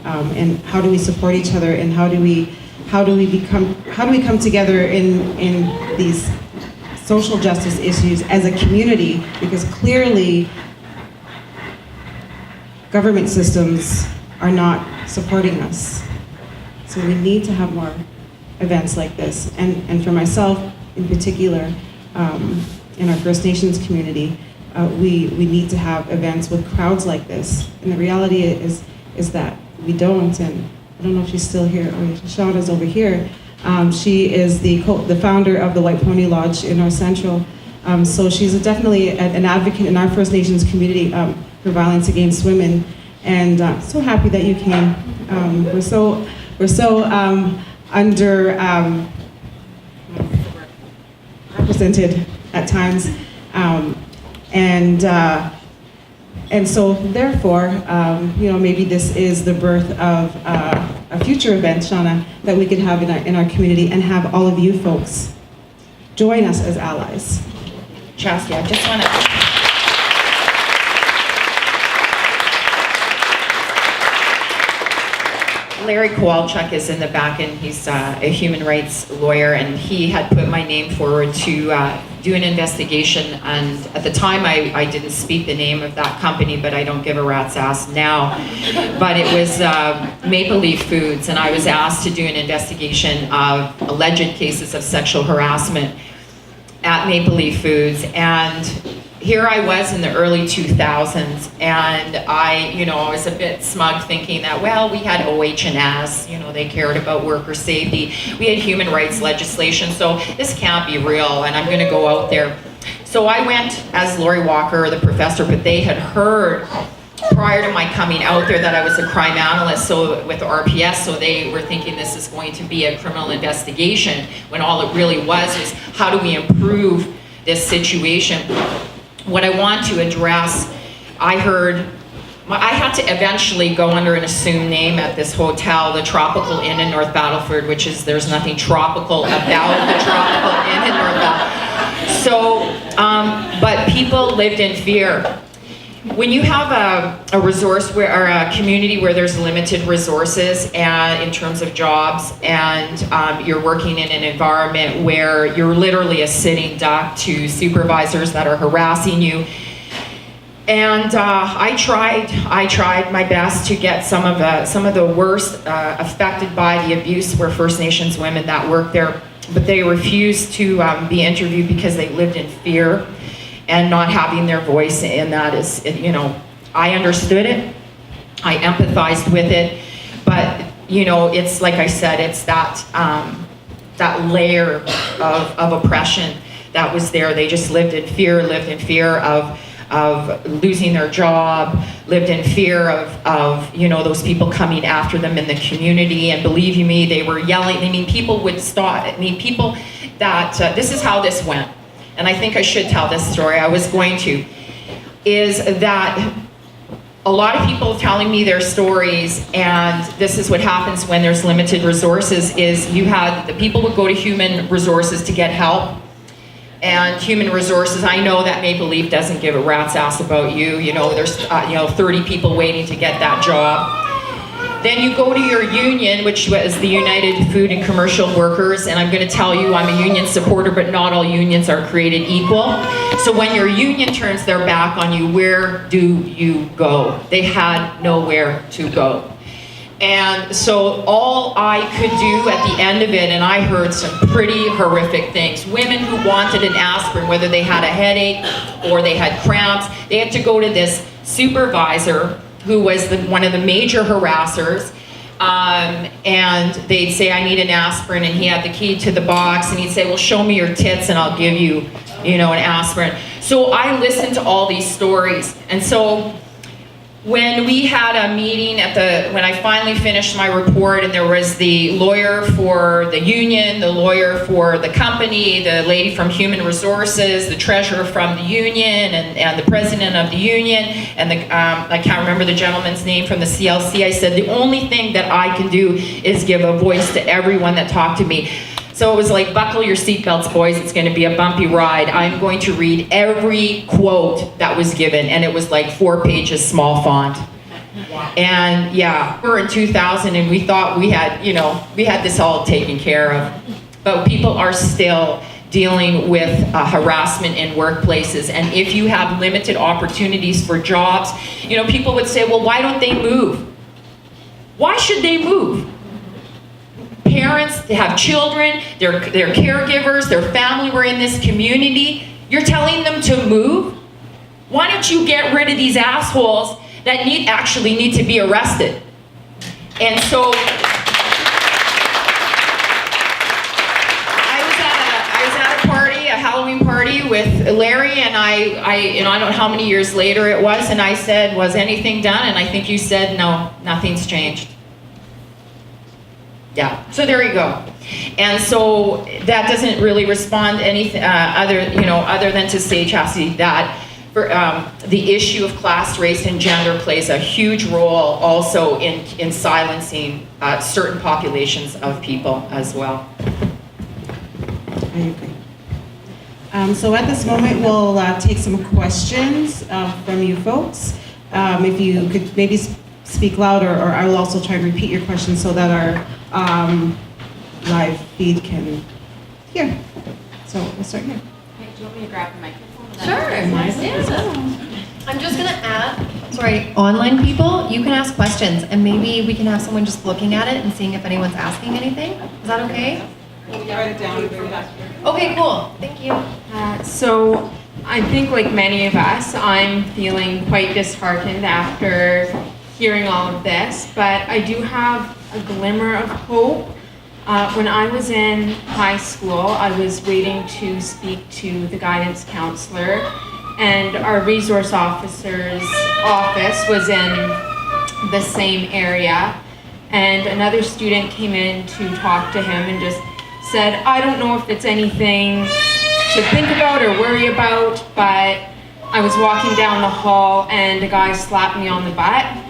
And how do we support each other, and how do we come together in these social justice issues as a community, because clearly government systems are not supporting us. So we need to have more events like this. And for myself in particular, in our First Nations community, we need to have events with crowds like this. And the reality is that we don't, and I don't know if she's still here. Oh, Shauna's over here. She is the founder of the White Pony Lodge in North Central. So she's definitely an advocate in our First Nations community for violence against women. And so happy that you came. We're so under represented at times, and so therefore, maybe this is the birth of a future event, Shauna, that we could have in our community, and have all of you folks join us as allies. Chasity, I just want to... Larry Kowalczyk is in the back, and he's a human rights lawyer, and he had put my name forward to do an investigation. And at the time, I didn't speak the name of that company, but I don't give a rat's ass now. But it was Maple Leaf Foods, and I was asked to do an investigation of alleged cases of sexual harassment at Maple Leaf Foods. And here I was in the early 2000s, and I was a bit smug, thinking that, well, we had OH&S, they cared about worker safety. We had human rights legislation, so this can't be real, and I'm going to go out there. So I went as Lori Walker, the professor, but they had heard prior to my coming out there that I was a crime analyst, so with RPS, so they were thinking this is going to be a criminal investigation, when all it really was how do we improve this situation. What I want to address, I had to eventually go under an assumed name at this hotel, the Tropical Inn in North Battleford, which is, there's nothing tropical about the Tropical Inn in North Battleford. So, but people lived in fear. When you have a resource or a community where there's limited resources and in terms of jobs, and you're working in an environment where you're literally a sitting duck to supervisors that are harassing you, and I tried my best to get some of the worst affected by the abuse were First Nations women that worked there, but they refused to be interviewed because they lived in fear. And not having their voice in that is, I understood it, I empathized with it, but it's like I said, it's that layer of oppression that was there. They just lived in fear of losing their job, lived in fear of those people coming after them in the community. And believe you me, they were yelling. I mean, people would stop. I mean, people that this is how this went. And I think I should tell this story. I was going to, is that a lot of people telling me their stories, and this is what happens when there's limited resources, is you had the people would go to human resources to get help. And human resources, I know that Maple Leaf doesn't give a rat's ass about you. You know, there's 30 people waiting to get that job. Then you go to your union, which was the United Food and Commercial Workers, and I'm going to tell you I'm a union supporter, but not all unions are created equal. So when your union turns their back on you, where do you go? They had nowhere to go. And so all I could do at the end of it, and I heard some pretty horrific things. Women who wanted an aspirin, whether they had a headache or they had cramps, they had to go to this supervisor who was one of the major harassers, and they'd say, I need an aspirin, and he had the key to the box, and he'd say, well, show me your tits and I'll give you, an aspirin. So I listened to all these stories, and so when we had a meeting when I finally finished my report, and there was the lawyer for the union, the lawyer for the company, the lady from human resources, the treasurer from the union, and the president of the union, and I can't remember the gentleman's name from the CLC, I said, the only thing that I can do is give a voice to everyone that talked to me. So it was like, buckle your seatbelts, boys, it's going to be a bumpy ride. I'm going to read every quote that was given, and it was like 4 pages, small font. Wow. And yeah, we were in 2000, and we thought we had this all taken care of. But people are still dealing with harassment in workplaces, and if you have limited opportunities for jobs, people would say, well, why don't they move? Why should they move? Parents, they have children, they're caregivers, their family were in this community. You're telling them to move? Why don't you get rid of these assholes that actually need to be arrested? And so I was at a party, a Halloween party with Larry, and I don't know how many years later it was, and I said, was anything done? And I think you said, no, nothing's changed. Yeah, so there you go. And so that doesn't really respond to anything other than to say, Chasity, that for, the issue of class, race, and gender plays a huge role also in silencing certain populations of people as well. I agree. So at this moment, we'll take some questions from you folks. If you could maybe speak louder, or I will also try and repeat your questions so that our live feed can hear. So we'll start here. Do you want me to grab the microphone? Sure. Yeah. I'm just gonna add, online people, you can ask questions, and maybe we can have someone just looking at it and seeing if anyone's asking anything. Is that okay? Write it down. Okay, cool. Thank you. So I think, like many of us, I'm feeling quite disheartened after hearing all of this, but I do have a glimmer of hope. When I was in high school, I was waiting to speak to the guidance counselor, and our resource officer's office was in the same area, and another student came in to talk to him and just said, I don't know if it's anything to think about or worry about, but I was walking down the hall and a guy slapped me on the butt.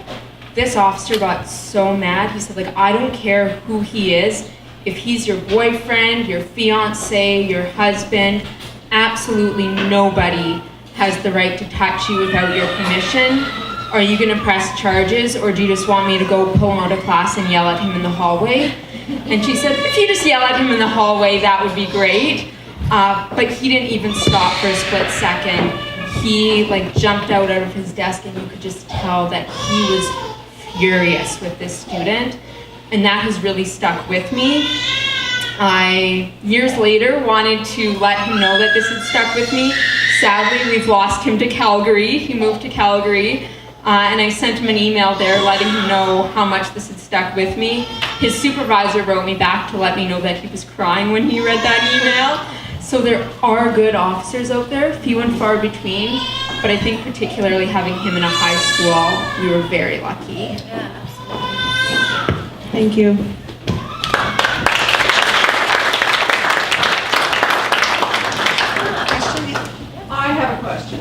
This officer got so mad. He said, I don't care who he is. If he's your boyfriend, your fiance, your husband, absolutely nobody has the right to touch you without your permission. Are you gonna press charges, or do you just want me to go pull him out of class and yell at him in the hallway? And she said, if you just yell at him in the hallway, that would be great. But he didn't even stop for a split second. He jumped out of his desk, and you could just tell that he was furious with this student, and that has really stuck with me. I, years later, wanted to let him know that this had stuck with me. Sadly, we've lost him to Calgary. He moved to Calgary, and I sent him an email there letting him know how much this had stuck with me. His supervisor wrote me back to let me know that he was crying when he read that email. So there are good officers out there, few and far between, but I think particularly having him in a high school, we were very lucky. Yeah, absolutely. Thank you. I have a question.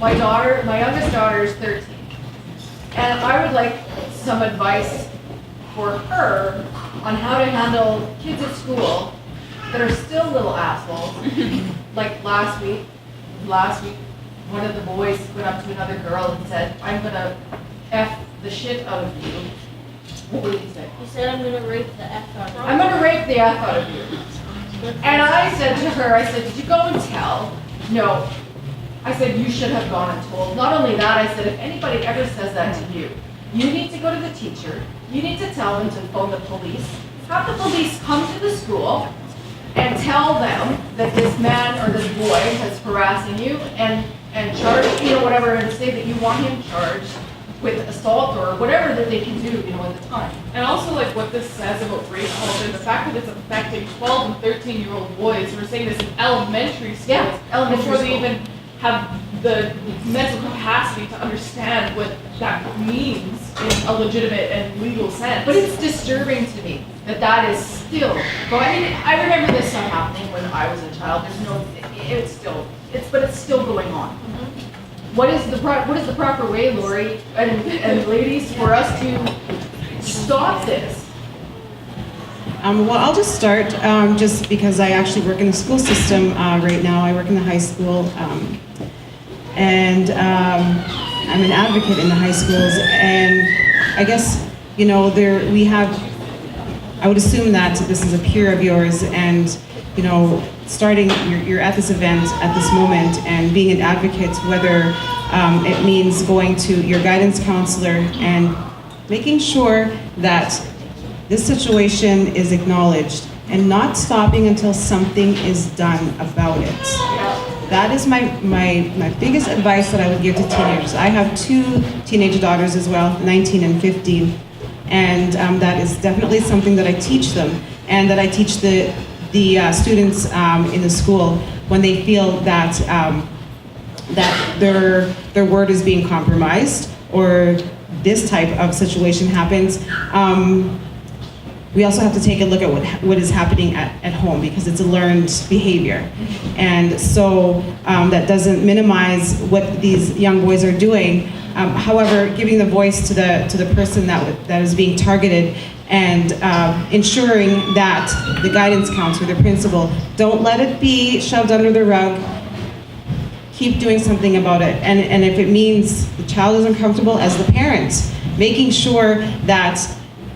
My youngest daughter is 13. And I would like some advice for her on how to handle kids at school that are still little assholes. Like last week, one of the boys went up to another girl and said, "I'm gonna F the shit out of you." What did he say? He said, "I'm gonna rape the F out of you." "I'm gonna rape the F out of you." And I said to her, I said, "Did you go and tell?" "No." I said, "You should have gone and told." Not only that, I said, if anybody ever says that to you, you need to go to the teacher. You need to tell them to phone the police. Have the police come to the school and tell them that this man or this boy is harassing you and charge, whatever, and say that you want him charged with assault or whatever that they can do, at the time. And also, like, what this says about rape culture, the fact that it's affecting 12 and 13-year-old boys, we're saying this in elementary schools, Yeah, elementary before they school. even have the mental capacity to understand what that means in a legitimate and legal sense. But it's disturbing to me that is still going. I mean, I remember this stuff happening when I was a child. But it's still going on. What is the proper way, Lori and ladies, for us to stop this? Well, I'll just start just because I actually work in the school system right now. I work in the high school, and I'm an advocate in the high schools. And I guess I would assume that this is a peer of yours, and starting you're at this event at this moment and being an advocate, whether it means going to your guidance counselor and making sure that this situation is acknowledged and not stopping until something is done about it. That is my biggest advice that I would give to teenagers. I have 2 teenage daughters as well, 19 and 15, and that is definitely something that I teach them, and that I teach the students in the school when they feel that that their word is being compromised or this type of situation happens. We also have to take a look at what is happening at home, because it's a learned behavior. And so that doesn't minimize what these young boys are doing. However, giving the voice to the person that is being targeted, and ensuring that the guidance counselor, the principal, don't let it be shoved under the rug. Keep doing something about it. And if it means the child is uncomfortable, as the parents, making sure that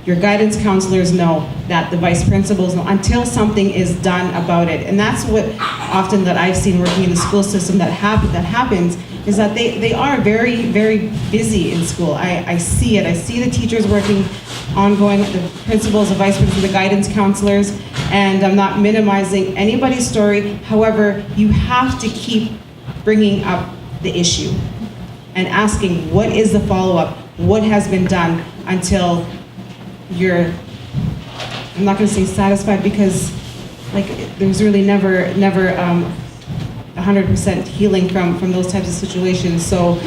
your guidance counselors know, that the vice principals know, until something is done about it. And that's what often that I've seen working in the school system that happens, is that they are very, very busy in school. I see it. I see the teachers working ongoing, the principals, the vice principals, the guidance counselors, and I'm not minimizing anybody's story. However, you have to keep bringing up the issue and asking, what is the follow-up? What has been done until you're, I'm not going to say satisfied, because there's really never 100% healing from those types of situations. So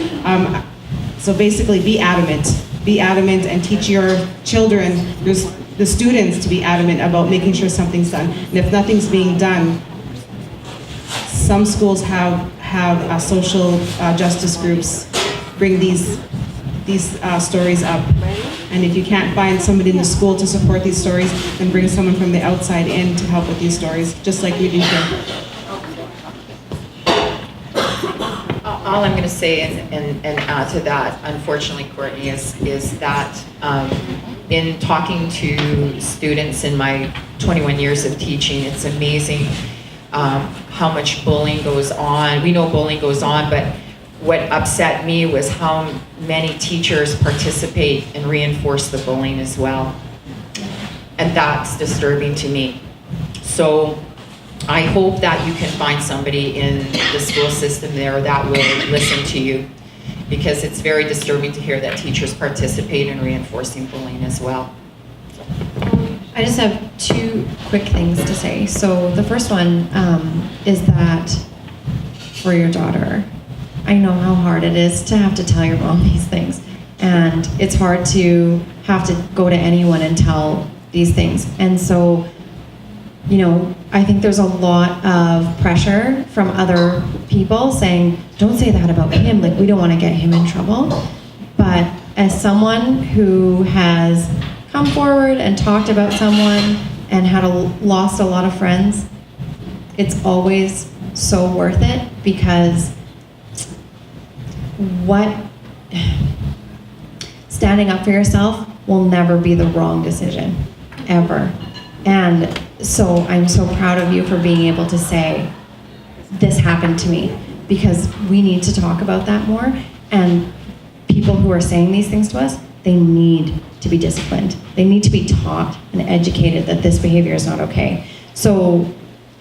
basically be adamant and teach your children, the students, to be adamant about making sure something's done. And if nothing's being done, some schools have social justice groups bring these stories up. And if you can't find somebody in the school to support these stories, then bring someone from the outside in to help with these stories, just like we do here. All I'm going to say and add to that, unfortunately, Courtney, is that in talking to students in my 21 years of teaching, it's amazing how much bullying goes on. We know bullying goes on, but what upset me was how many teachers participate and reinforce the bullying as well. And that's disturbing to me. So I hope that you can find somebody in the school system there that will listen to you, because it's very disturbing to hear that teachers participate in reinforcing bullying as well. I just have 2 quick things to say. So the first one is that for your daughter, I know how hard it is to have to tell your mom these things. And it's hard to have to go to anyone and tell these things. And so I think there's a lot of pressure from other people saying, don't say that about him, like we don't want to get him in trouble. But as someone who has come forward and talked about someone and lost a lot of friends, it's always so worth it, because standing up for yourself will never be the wrong decision, ever. And so I'm so proud of you for being able to say, this happened to me, because we need to talk about that more. And people who are saying these things to us, they need to be disciplined. They need to be taught and educated that this behavior is not okay. So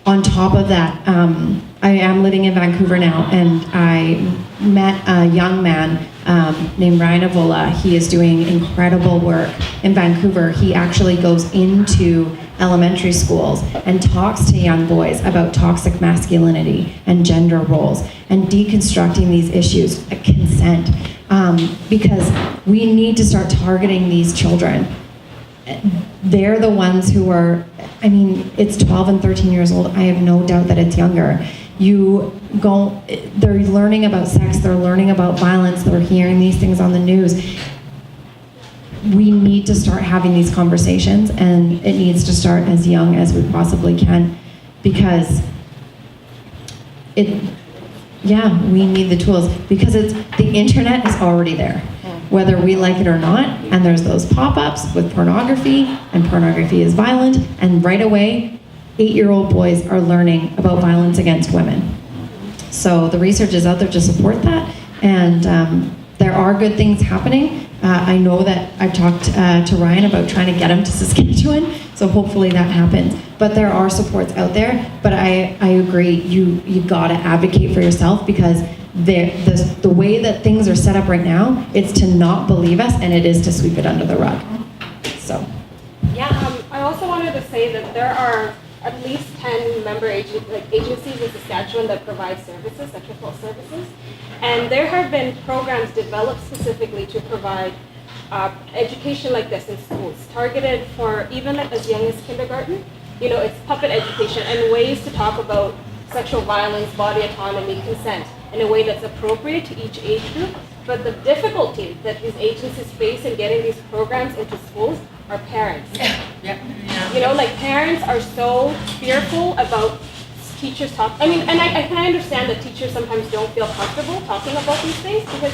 on top of that, I am living in Vancouver now, and I met a young man named Ryan Avola. He is doing incredible work in Vancouver. He actually goes into elementary schools and talks to young boys about toxic masculinity and gender roles and deconstructing these issues, consent, because we need to start targeting these children. They're the ones who are, it's 12 and 13 years old. I have no doubt that it's younger. They're learning about sex, they're learning about violence, they're hearing these things on the news. We need to start having these conversations, and it needs to start as young as we possibly can, because we need the tools, because the internet is already there, whether we like it or not, and there's those pop-ups with pornography, and pornography is violent, and right away, 8-year-old boys are learning about violence against women. So the research is out there to support that, and there are good things happening. I know that I've talked to Ryan about trying to get him to Saskatchewan, so hopefully that happens. But there are supports out there, but I agree, you gotta advocate for yourself, because the way that things are set up right now, it's to not believe us, and it is to sweep it under the rug. So. Yeah, I also wanted to say that there are at least 10 member agencies in Saskatchewan that provide services, sexual assault services. And there have been programs developed specifically to provide education like this in schools, targeted for even as young as kindergarten. It's puppet education and ways to talk about sexual violence, body autonomy, consent in a way that's appropriate to each age group. But the difficulty that these agencies face in getting these programs into schools are parents. Parents are so fearful about teachers talk. And I can understand that teachers sometimes don't feel comfortable talking about these things, because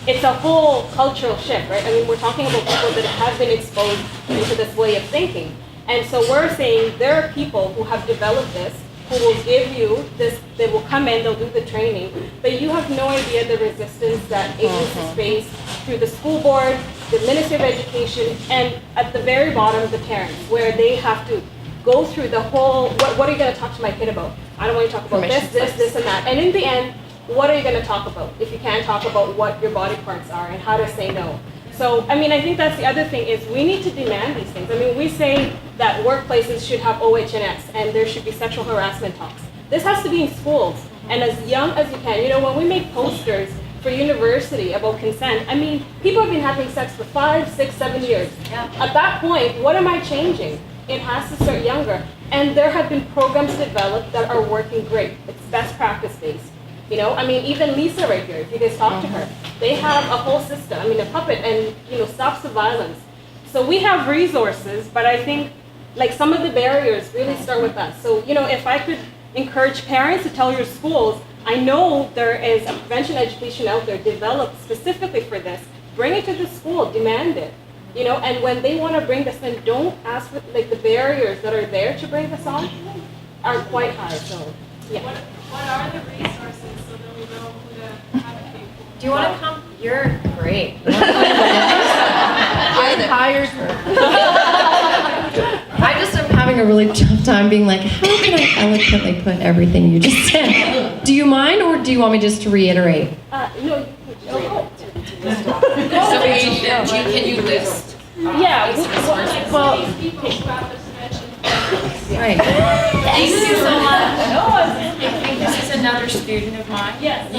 it's a whole cultural shift, right? We're talking about people that have been exposed into this way of thinking. And so we're saying there are people who have developed this, who will give you this, they will come in, they'll do the training, but you have no idea the resistance that agencies face through the school board, the Ministry of Education, and at the very bottom, the parents, where they have to go through the whole, what are you going to talk to my kid about? I don't want you to talk about this, and that. And in the end, what are you going to talk about if you can't talk about what your body parts are and how to say no? So, I think that's the other thing, is we need to demand these things. We say that workplaces should have OH&S and there should be sexual harassment talks. This has to be in schools, and as young as you can. When we make posters for university about consent, people have been having sex for 5, 6, 7 years. Yeah. At that point, what am I changing? It has to start younger. And there have been programs developed that are working great. It's best practice based. Even Lisa right here, if you guys talk to her, they have a whole system, a puppet, and, stops the violence. So we have resources, but I think, some of the barriers really start with us. So, if I could encourage parents to tell your schools, I know there is a prevention education out there developed specifically for this. Bring it to the school, demand it. And when they want to bring this in, don't ask for, the barriers that are there to bring this on are quite high, so, yeah. What are the resources so that we know who to advocate for? Do you want to come? You're great. I hired her. I just am having a really tough time being like, how can I eloquently put everything you just said? Do you mind, or do you want me just to reiterate? No. So can you list? Yeah. Right. Thank you so much. I think this is another student of mine. Yes.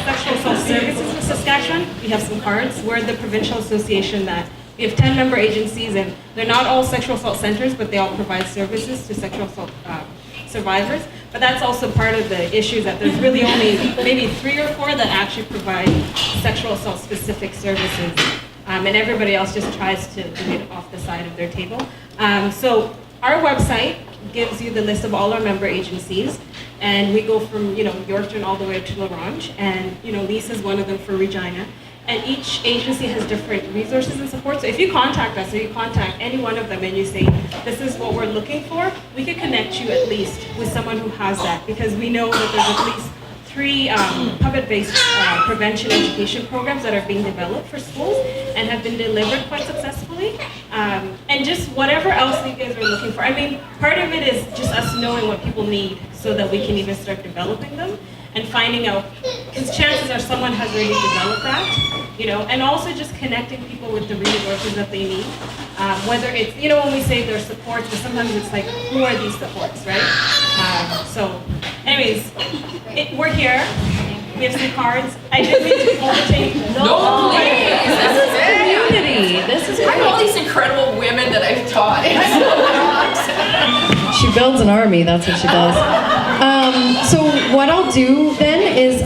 Sexual Assault Services in Saskatchewan. Association. We have some cards. We're the provincial association that we have 10 member agencies, and they're not all sexual assault centers, but they all provide services to sexual assault survivors. But that's also part of the issue, that there's really only maybe 3 or 4 that actually provide sexual assault specific services. And everybody else just tries to do it off the side of their table. So our website gives you the list of all our member agencies, and we go from Yorkton all the way to La Ronge, and Lisa's one of them for Regina. And each agency has different resources and support. So if you contact us or you contact any one of them and you say, this is what we're looking for, we could connect you at least with someone who has that, because we know that there's at least 3 puppet-based prevention education programs that are being developed for schools and have been delivered quite successfully. And just whatever else you guys are looking for. I mean, part of it is just us knowing what people need so that we can even start developing them and finding out, because chances are someone has already developed that, and also just connecting people with the resources that they need. Whether it's, when we say there's supports, but sometimes it's like, who are these supports, right? So anyways, we're here. We have some cards. I didn't mean to overtake. No, please. This is community. This is I have all these incredible women that I've taught. She builds an army, that's what she does. So what I'll do then is,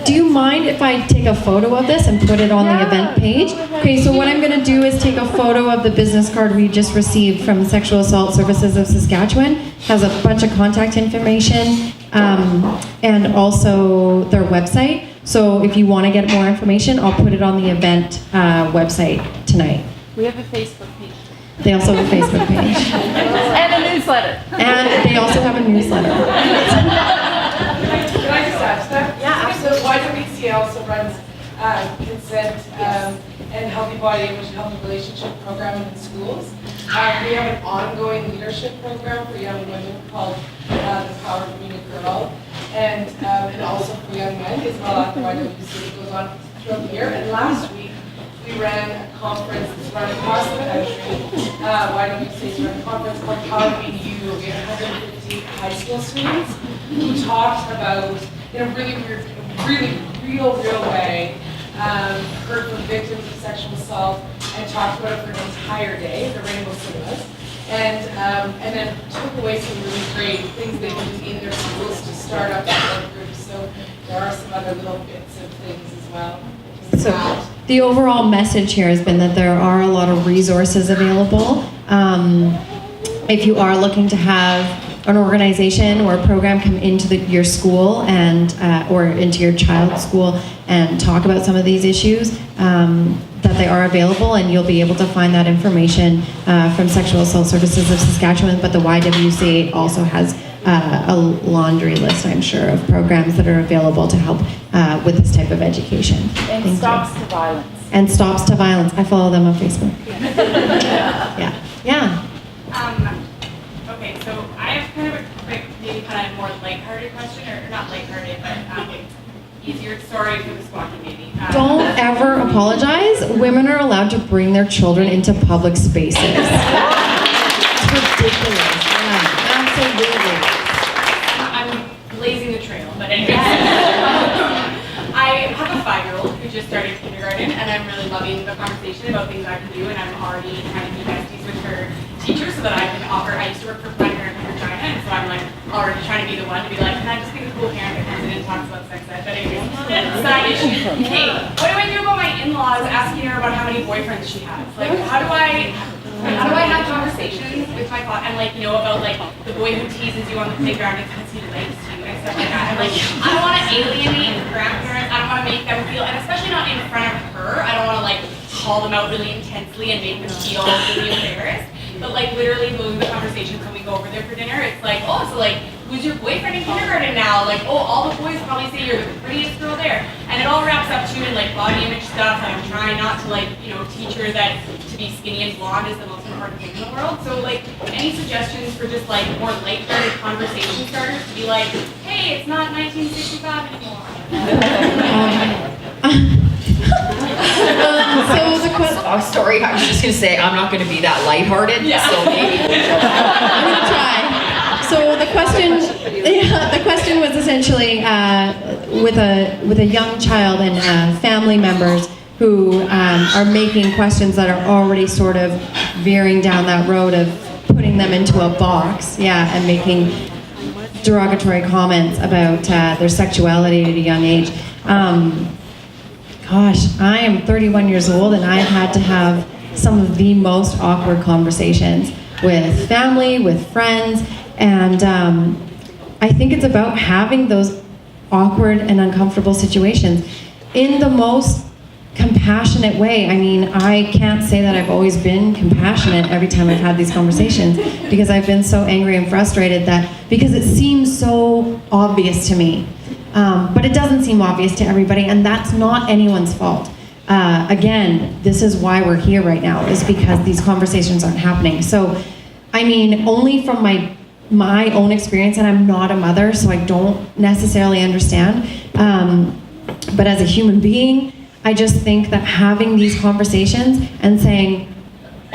do you mind if I take a photo of this and put it on the event page? Okay, so what I'm going to do is take a photo of the business card we just received from Sexual Assault Services of Saskatchewan. Has a bunch of contact information and also their website. So if you want to get more information, I'll put it on the event website tonight. We have a Facebook page. They also have a Facebook page. And a newsletter. And they also have a newsletter. Can I just ask that? Yeah, So YWCA also runs consent and healthy body image and healthy relationship program in schools. We have an ongoing leadership program for young women called the Power of Being a Girl, and also for young men as well at the YWCA. It goes on throughout the year. And last week we ran a conference that's run across the country. YWCA's run a conference called Power of Being You. We had 150 high school students who talked about, in a really real way, heard from victims of sexual assault and talked about it for an entire day, the Rainbow Cinemas, and then took away some really great things they can do in their schools to start up support groups. So there are some other little bits of things as well. So the overall message here has been that there are a lot of resources available. If you are looking to have an organization or a program come into your school and or into your child's school and talk about some of these issues, that they are available, and you'll be able to find that information from Sexual Assault Services of Saskatchewan, but the YWCA also has a laundry list, I'm sure, of programs that are available to help with this type of education. And Thank Stops you. to Violence. And Stops to Violence. I follow them on Facebook. Yeah. Okay, so I have kind of a quick, maybe kind of more lighthearted question, or not lighthearted, but easier. Sorry for the squawky baby. Don't ever apologize. Women are allowed to bring their children into public spaces. It's ridiculous. Yeah, absolutely. I'm blazing the trail, but anyway. I have a 5-year-old who just started kindergarten, and I'm really loving the conversation about things I can do, and I'm already trying to be besties with her teacher so that I can offer. I used to work for Planned Parenthood in Regina, and so I'm like already trying to be the one to be like, can I just be the cool parent that comes in and talks about sex ed? But anyways, side issue. Hey, what do I do about my in-laws asking her about how many boyfriends she has? Like, how do I have conversations with my and about like the boy who teases you on the playground because he likes you and stuff like that? And like, I don't want to alienate grandparents. I don't want to make them feel, and especially not in front of her. I don't want to like call them out really intensely and make them feel really embarrassed. But like literally moving the conversation when we go over there for dinner, it's like, oh, so like, who's your boyfriend in kindergarten now? Like, oh, all the boys probably say you're the prettiest girl there. And it all wraps up too in like body image stuff. I'm trying not to like, teach her that to be skinny and blonde is the most important thing in the world. So like, any suggestions for just like more lighthearted conversation starters to be like, hey, it's not 1965 anymore. Oh, sorry, I was just going to say, I'm not going to be that lighthearted, Yeah. so maybe. I'm gonna try. So So the question was essentially with a young child and family members who are making questions that are already sort of veering down that road of putting them into a box, and making derogatory comments about their sexuality at a young age. Gosh, I am 31 years old and I've had to have some of the most awkward conversations with family, with friends, and I think it's about having those awkward and uncomfortable situations in the most compassionate way. I mean, I can't say that I've always been compassionate every time I've had these conversations, because I've been so angry and frustrated because it seems so obvious to me. But it doesn't seem obvious to everybody, and that's not anyone's fault. Again, this is why we're here right now, is because these conversations aren't happening. So, I mean, only from my own experience, and I'm not a mother, so I don't necessarily understand, but as a human being, I just think that having these conversations and saying,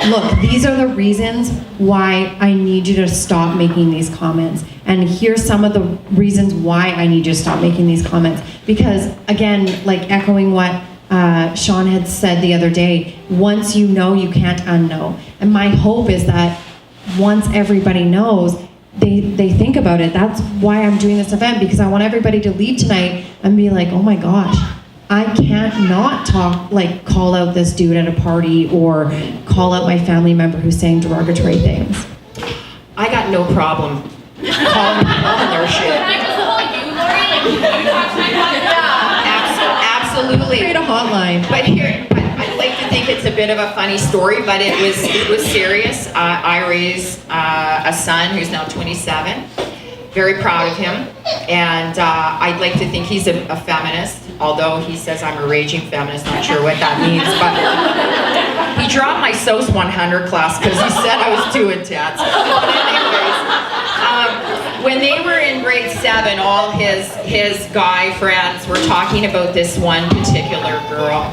look, these are the reasons why I need you to stop making these comments. And here's some of the reasons why I need you to stop making these comments. Because again, like echoing what Sean had said the other day, once you know, you can't unknow. And my hope is that once everybody knows, they think about it. That's why I'm doing this event, because I want everybody to leave tonight and be like, oh my gosh, I can't not call out this dude at a party or call out my family member who's saying derogatory things. I got no problem calling people on their shit. Can I just call you, Lori? Like, you talk to my podcast? Absolutely. Create a hotline. But I'd like to think it's a bit of a funny story, but it was serious. I raised a son who's now 27. Very proud of him, and I'd like to think he's a feminist, although he says I'm a raging feminist. Not sure what that means, but he dropped my SOS 100 class because he said I was too intense. But anyways, when they were in grade 7, all his guy friends were talking about this one particular girl.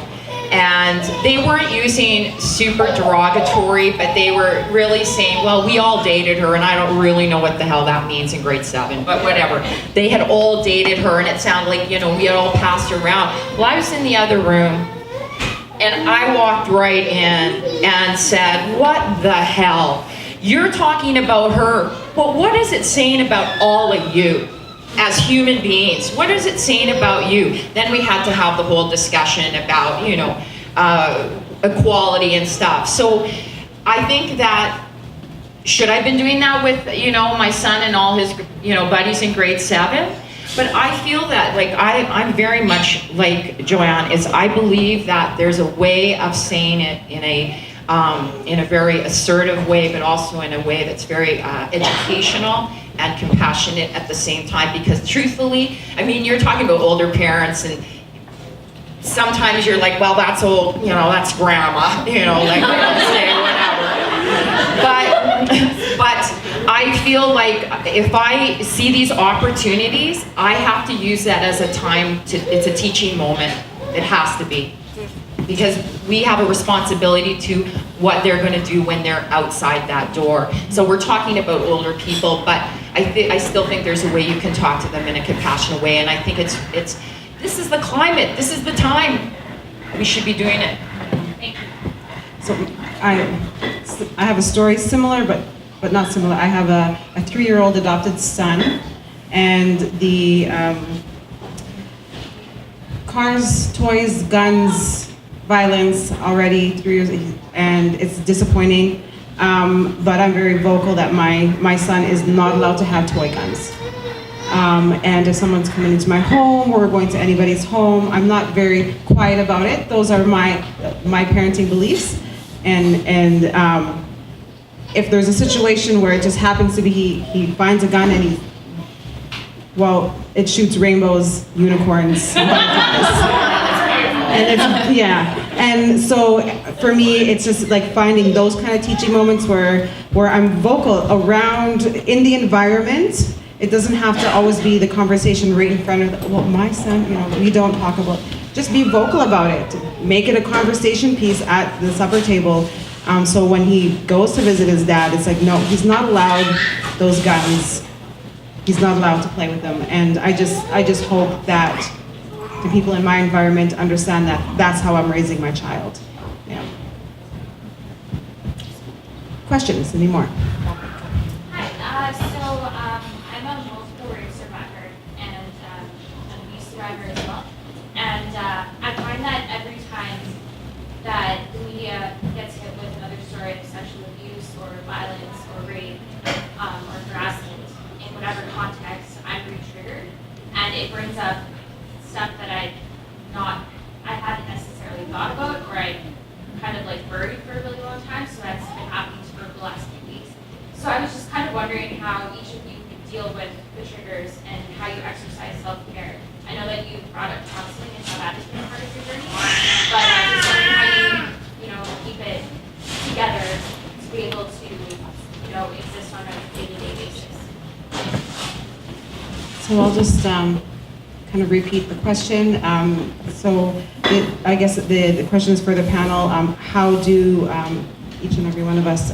And they weren't using super derogatory, but they were really saying, well, we all dated her, and I don't really know what the hell that means in grade 7, but whatever. They had all dated her, and it sounded like, we had all passed her around. Well, I was in the other room, and I walked right in and said, what the hell? You're talking about her, but what is it saying about all of you? As human beings, what is it saying about you? Then we had to have the whole discussion about, equality and stuff. So I think that, should I have been doing that with, my son and all his, buddies in grade 7? But I feel that, I'm very much like Joanne, is I believe that there's a way of saying it in a very assertive way, but also in a way that's very educational and compassionate at the same time, because truthfully, you're talking about older parents, and sometimes you're like, well, that's old, that's grandma, say whatever. But I feel like if I see these opportunities, I have to use that as a time it's a teaching moment. It has to be. Because we have a responsibility to what they're going to do when they're outside that door. So we're talking about older people, but I still think there's a way you can talk to them in a compassionate way, and I think it's this is the climate, this is the time. We should be doing it. Thank you. So I have a story similar, but not similar. I have a 3-year-old adopted son, and the cars, toys, guns, violence already 3 years, and it's disappointing. But I'm very vocal that my son is not allowed to have toy guns. And if someone's coming into my home or going to anybody's home, I'm not very quiet about it. Those are my parenting beliefs. And if there's a situation where it just happens to be he finds a gun and it shoots rainbows, unicorns, butterflies. And so for me, it's just like finding those kind of teaching moments where I'm vocal around in the environment. It doesn't have to always be the conversation right in front of my son, we don't talk about. Just be vocal about it. Make it a conversation piece at the supper table. So when he goes to visit his dad, it's like, no, he's not allowed those guns. he's not allowed to play with them. And I just hope that the people in my environment understand that that's how I'm raising my child. Yeah. Questions? Any more? Hi, I'm a multiple rape survivor and an abuse survivor as well. And I find that every time that the media gets hit with another story of sexual abuse or violence or rape or harassment in whatever context, I'm re-triggered. And it brings up stuff that I hadn't necessarily thought about, or I kind of like buried for a really long time. So that's been happening for the last few weeks. So I was just kind of wondering how each of you deal with the triggers and how you exercise self-care. I know that you brought up counseling and how that has been part of your journey, but I'm just wondering how you keep it together to be able to, exist on a day-to-day basis. So I'll just kind of repeat the question. I guess the question is for the panel. How do each and every one of us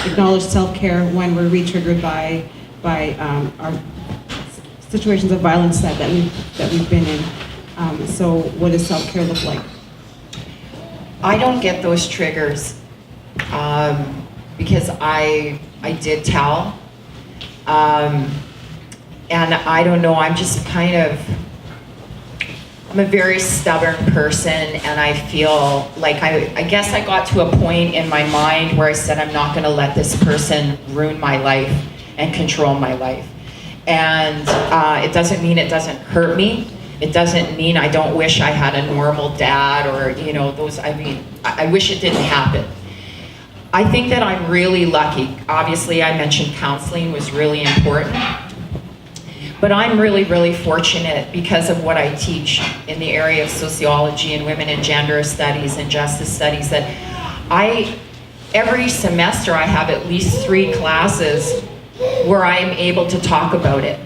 acknowledge self-care when we're re-triggered by our situations of violence that we've been in? So what does self-care look like? I don't get those triggers because I did tell. And I don't know, I'm just I'm a very stubborn person, and I feel like I guess I got to a point in my mind where I said, I'm not gonna let this person ruin my life and control my life. And it doesn't mean it doesn't hurt me. It doesn't mean I don't wish I had a normal dad or, I wish it didn't happen. I think that I'm really lucky. Obviously, I mentioned counseling was really important. But I'm really, really fortunate because of what I teach in the area of sociology and women and gender studies and justice studies, that every semester I have at least 3 classes where I am able to talk about it.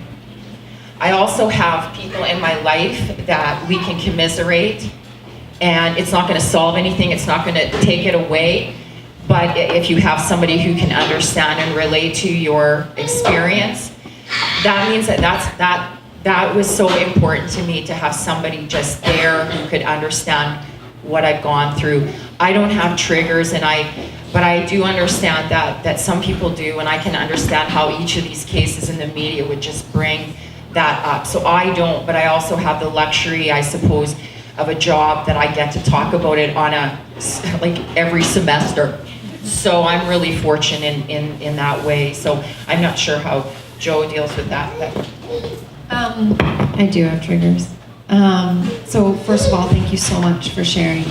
I also have people in my life that we can commiserate, and it's not gonna solve anything, it's not gonna take it away, but if you have somebody who can understand and relate to your experience, that means that was so important to me, to have somebody just there who could understand what I've gone through. I don't have triggers, but I do understand that some people do, and I can understand how each of these cases in the media would just bring that up. So I don't, but I also have the luxury, I suppose, of a job that I get to talk about it on every semester. So I'm really fortunate in that way. So I'm not sure how Joe deals with that. I do have triggers. So first of all, thank you so much for sharing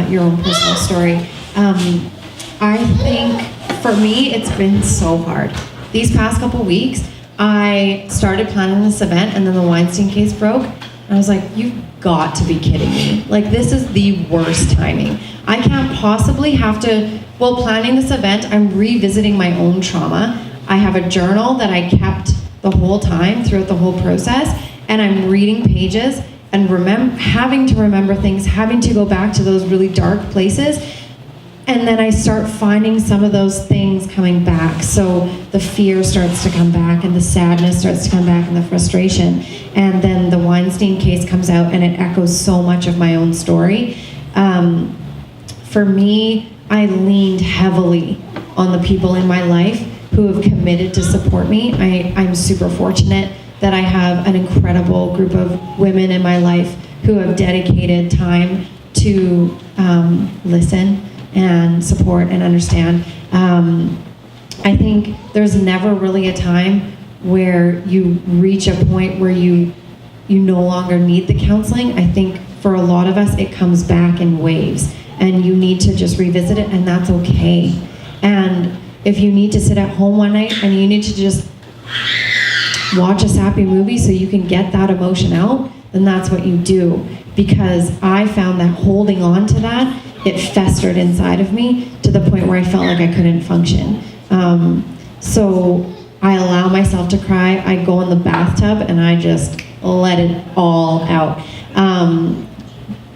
your own personal story. I think for me, it's been so hard. These past couple weeks, I started planning this event, and then the Weinstein case broke. And I was like, you've got to be kidding me. Like, this is the worst timing. I can't possibly have to, while planning this event, I'm revisiting my own trauma. I have a journal that I kept the whole time throughout the whole process, and I'm reading pages and having to remember things, having to go back to those really dark places. And then I start finding some of those things coming back. So the fear starts to come back, and the sadness starts to come back, and the frustration. And then the Weinstein case comes out, and it echoes so much of my own story. For me, I leaned heavily on the people in my life who have committed to support me. I'm super fortunate that I have an incredible group of women in my life who have dedicated time to listen and support and understand. I think there's never really a time where you reach a point where you no longer need the counseling. I think for a lot of us, it comes back in waves, and you need to just revisit it, and that's okay. And if you need to sit at home one night and you need to just watch a sappy movie so you can get that emotion out, then that's what you do. Because I found that holding on to that, it festered inside of me to the point where I felt like I couldn't function. So I allow myself to cry. I go in the bathtub and I just let it all out.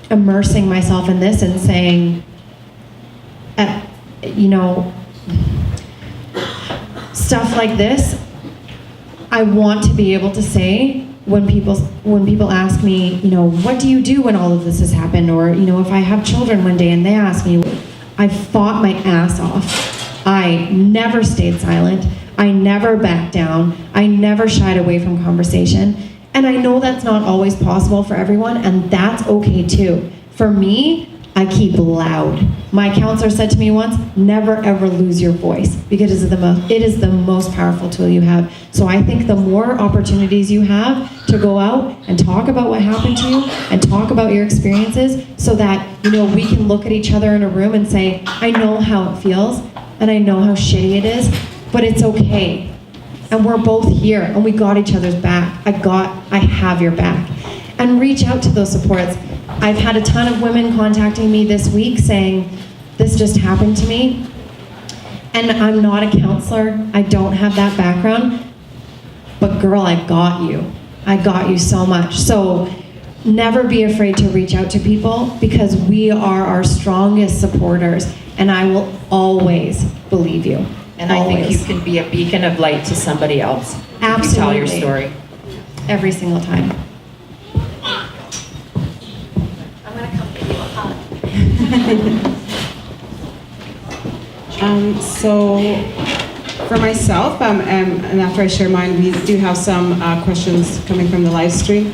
Immersing myself in this and saying, stuff like this, I want to be able to say when people ask me, you know, what do you do when all of this has happened? Or, you know, if I have children one day and they ask me, I fought my ass off. I never stayed silent. I never backed down. I never shied away from conversation. And I know that's not always possible for everyone, and that's okay too. For me, I keep loud. My counselor said to me once, never ever lose your voice, because it is the most powerful tool you have. So I think the more opportunities you have to go out and talk about what happened to you and talk about your experiences, so that, you know, we can look at each other in a room and say, I know how it feels and I know how shitty it is, but it's okay. And we're both here and we got each other's back. I have your back. And reach out to those supports. I've had a ton of women contacting me this week saying, this just happened to me. And I'm not a counselor. I don't have that background. But girl, I got you. I got you so much. So never be afraid to reach out to people, because we are our strongest supporters. And I will always believe you. And I think you can be a beacon of light to somebody else. Absolutely. If you tell your story. Every single time. I'm gonna come give you a hug. So for myself, and after I share mine, we do have some questions coming from the live stream.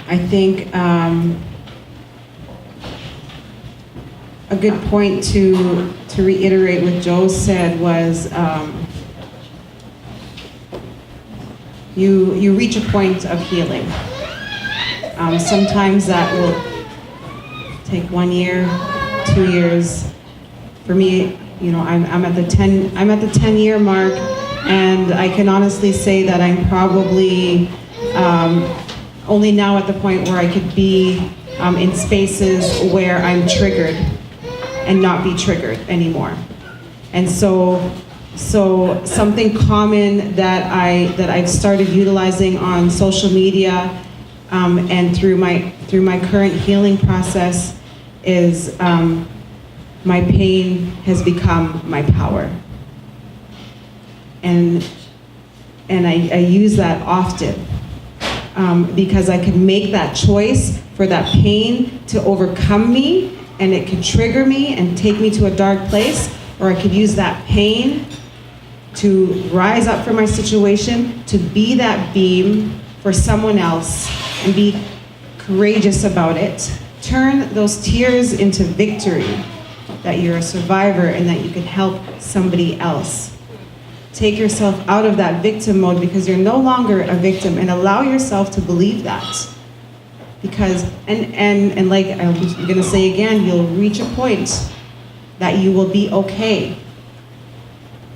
I think a good point to reiterate what Joe said was you reach a point of healing. Sometimes that will take 1 year, 2 years. For me, you know, I'm at the 10-year mark, and I can honestly say that I'm probably only now at the point where I could be in spaces where I'm triggered and not be triggered anymore. And so something common that I've started utilizing on social media and through my current healing process is my pain has become my power. And I use that often because I can make that choice for that pain to overcome me, and it could trigger me and take me to a dark place, or I could use that pain to rise up from my situation, to be that beam for someone else and be courageous about it. Turn those tears into victory, that you're a survivor and that you can help somebody else. Take yourself out of that victim mode, because you're no longer a victim, and allow yourself to believe that. Because, and like I'm gonna say again, you'll reach a point that you will be okay.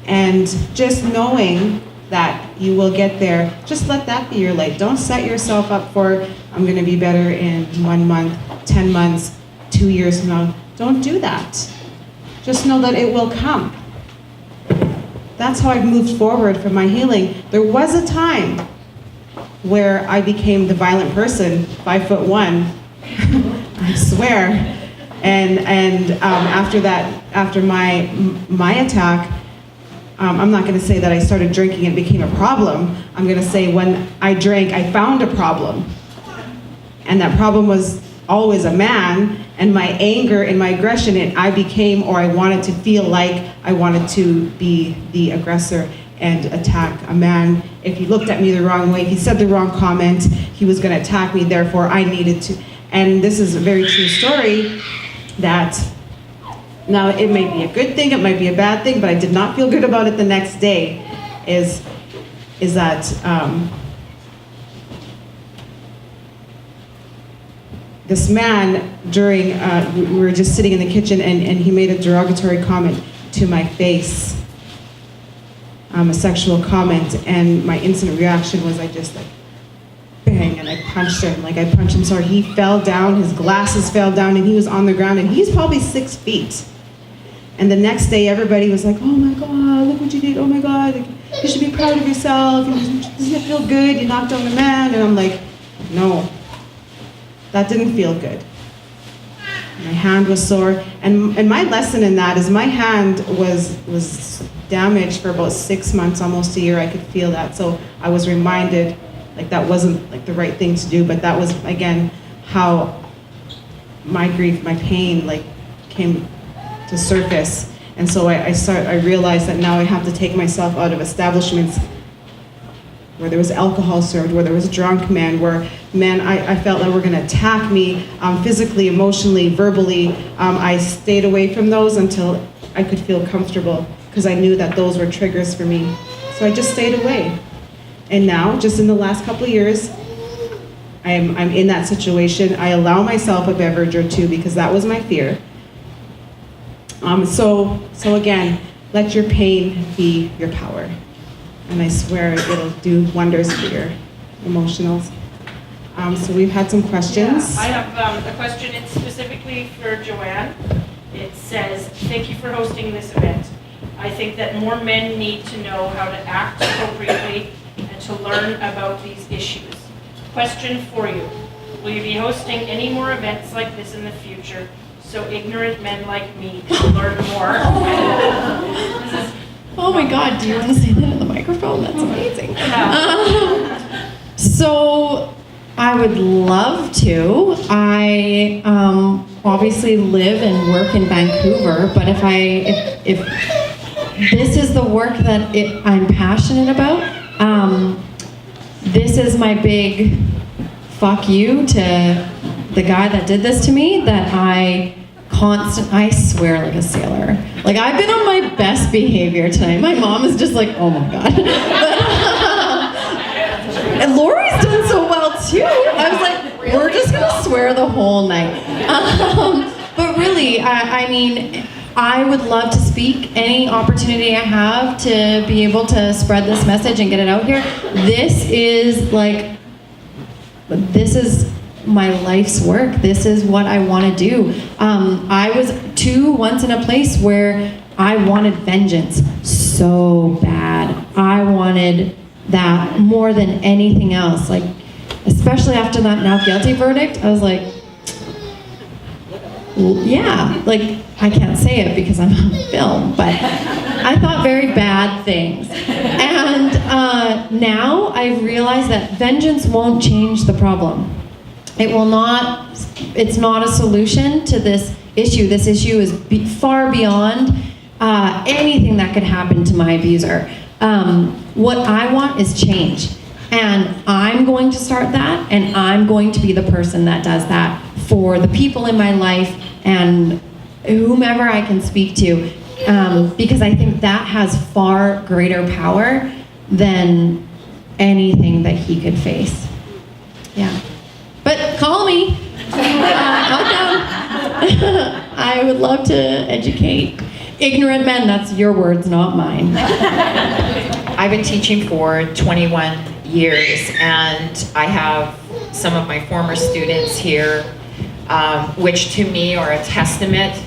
And just knowing that you will get there, just let that be your light. Don't set yourself up for, I'm gonna be better in 1 month, 10 months, 2 years from now. Don't do that. Just know that it will come. That's how I've moved forward from my healing. There was a time where I became the violent person, 5'1", I swear. And after that, after my attack, I'm not gonna say that I started drinking and it became a problem. I'm gonna say when I drank, I found a problem. And that problem was always a man, and my anger and my aggression, and I became, or I wanted to feel like I wanted to be the aggressor and attack a man. If he looked at me the wrong way, if he said the wrong comment, he was gonna attack me, therefore I needed to. And this is a very true story that, now it may be a good thing, it might be a bad thing, but I did not feel good about it the next day, is that this man, during, we were just sitting in the kitchen, and he made a derogatory comment to my face, a sexual comment, and my instant reaction was I just like, bang, and I punched him. Like I punched him so hard, he fell down, his glasses fell down, and he was on the ground, and he's probably 6 feet. And the next day, everybody was like, oh my God, look what you did, oh my God, like, you should be proud of yourself, doesn't it feel good, you knocked down the man? And I'm like, no. That didn't feel good. My hand was sore. And my lesson in that is my hand was damaged for about 6 months, almost a year. I could feel that. So I was reminded, like, that wasn't like the right thing to do, but that was, again, how my grief, my pain, like, came to surface. And so I realized that now I have to take myself out of establishments where there was alcohol served, where there was drunk men, where men I felt like were gonna attack me physically, emotionally, verbally. I stayed away from those until I could feel comfortable, because I knew that those were triggers for me. So I just stayed away. And now, just in the last couple of years, I'm in that situation. I allow myself a beverage or two because that was my fear. So again, let your pain be your power. And I swear it'll do wonders for your emotionals. So we've had some questions. Yeah, I have a question. It's specifically for Joanne. It says, thank you for hosting this event. I think that more men need to know how to act appropriately and to learn about these issues. Question for you. Will you be hosting any more events like this in the future so ignorant men like me can learn more? Oh my God, do you want to say that in the microphone? That's amazing. So I would love to. I obviously live and work in Vancouver, but if this is the work that I'm passionate about, this is my big fuck you to the guy that did this to me, that I swear like a sailor. Like, I've been on my best behavior tonight. My mom is just like, oh my God. And Lori's done so well too. I was like, we're just gonna swear the whole night. But really, I mean, I would love to speak any opportunity I have to be able to spread this message and get it out here. This is my life's work. This is what I want to do. I was once in a place where I wanted vengeance so bad. I wanted that more than anything else. Like, especially after that not guilty verdict, I was like, yeah, like, I can't say it because I'm on film, but I thought very bad things. And now I realize that vengeance won't change the problem. It will not, it's not a solution to this issue. This issue is far beyond anything that could happen to my abuser. What I want is change. And I'm going to start that, and I'm going to be the person that does that for the people in my life and whomever I can speak to, because I think that has far greater power than anything that he could face. Yeah. But call me. I'll come. I would love to educate ignorant men. That's your words, not mine. I've been teaching for 21 years, and I have some of my former students here, which to me are a testament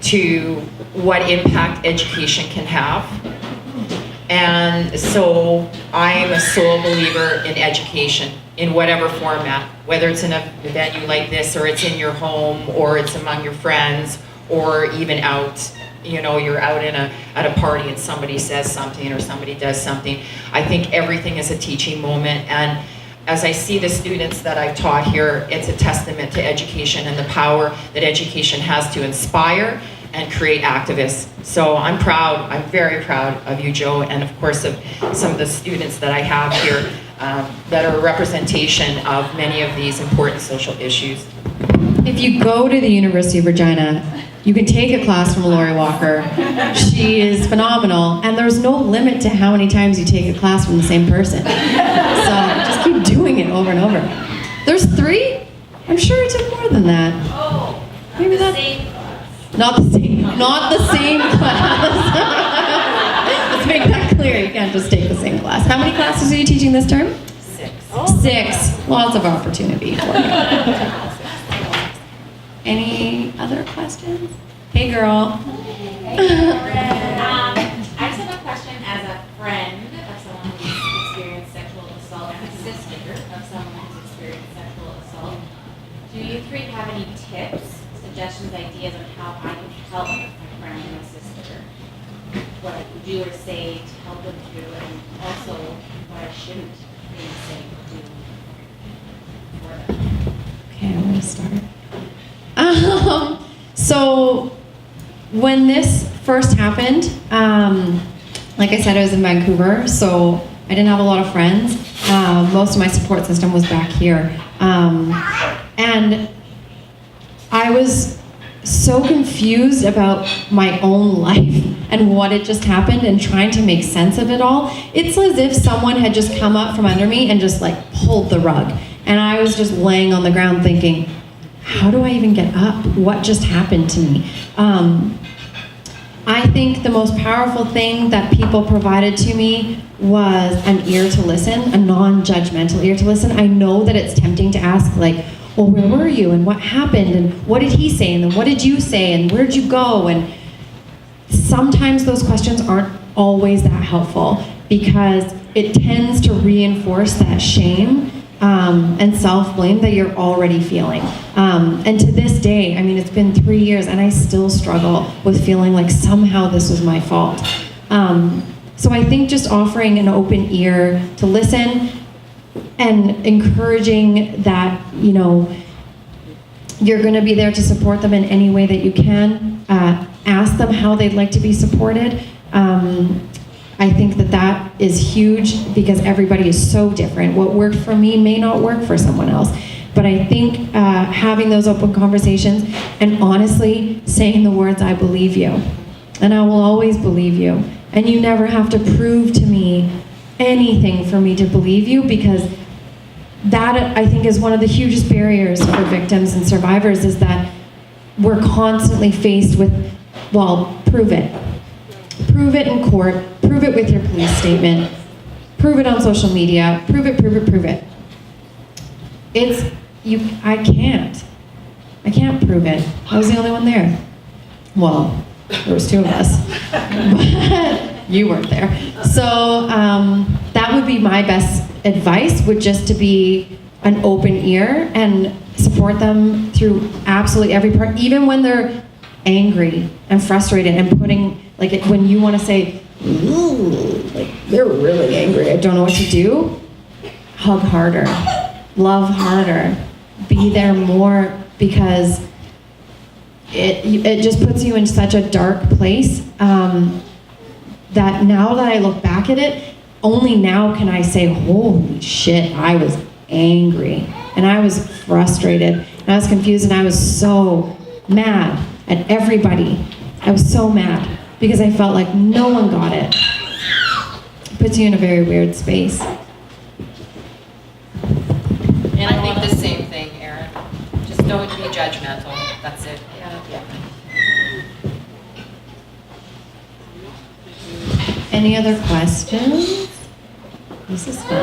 to what impact education can have. And so I'm a sole believer in education in whatever format, whether it's in a venue like this, or it's in your home, or it's among your friends, or even out, you know, you're out at a party and somebody says something or somebody does something. I think everything is a teaching moment, and as I see the students that I've taught here, it's a testament to education and the power that education has to inspire and create activists. So I'm proud, I'm very proud of you, Joe, and of course of some of the students that I have here that are a representation of many of these important social issues. If you go to the University of Regina, you can take a class from Lori Walker. She is phenomenal, and there's no limit to how many times you take a class from the same person. So just keep doing it over and over. There's 3? I'm sure it took more than that. Oh, maybe the that. same class. Not the same class. Let's make that clear. You can't just take the same class. How many classes are you teaching this term? 6. 6. Lots of opportunity for you. Any other questions? Hey, girl. Hey, I just have a question as a friend of someone who's experienced sexual assault and a sister of someone who's experienced sexual assault. Do you 3 have any tips to suggestions, ideas on how I can help my friend and my sister, what I can do or say to help them through, and also what I shouldn't maybe say or do for them. Okay, I'm gonna start. So when this first happened, like I said, I was in Vancouver, so I didn't have a lot of friends. Most of my support system was back here. And I was so confused about my own life and what had just happened and trying to make sense of it all. It's as if someone had just come up from under me and just like pulled the rug. And I was just laying on the ground thinking, how do I even get up? What just happened to me? I think the most powerful thing that people provided to me was an ear to listen, a non-judgmental ear to listen. I know that it's tempting to ask, like, well, where were you and what happened and what did he say and then what did you say and where'd you go? And sometimes those questions aren't always that helpful because it tends to reinforce that shame and self-blame that you're already feeling. And to this day, I mean, it's been 3 years and I still struggle with feeling like somehow this was my fault. So I think just offering an open ear to listen and encouraging that, you know, you're going to be there to support them in any way that you can. Ask them how they'd like to be supported. I think that that is huge because everybody is so different. What worked for me may not work for someone else. But I think having those open conversations and honestly saying the words, I believe you. And I will always believe you. And you never have to prove to me anything for me to believe you, because that, I think, is one of the hugest barriers for victims and survivors, is that we're constantly faced with, well, prove it. Prove it in court, prove it with your police statement, prove it on social media, prove it, prove it, prove it. I can't prove it. I was the only one there. Well, there was two of us, but you weren't there. So that would be my best advice, would just to be an open ear and support them through absolutely every part, even when they're angry and frustrated and putting, like, when you want to say, like, they're really angry, I don't know what to do, hug harder, love harder, be there more, because it just puts you in such a dark place that now that I look back at it, only now can I say, holy shit, I was angry and I was frustrated and I was confused and I was so mad at everybody. I was so mad because I felt like no one got it. It puts you in a very weird space. And I think the same thing, Erin. Just don't be judgmental. That's it. Yeah. Any other questions? This is fun.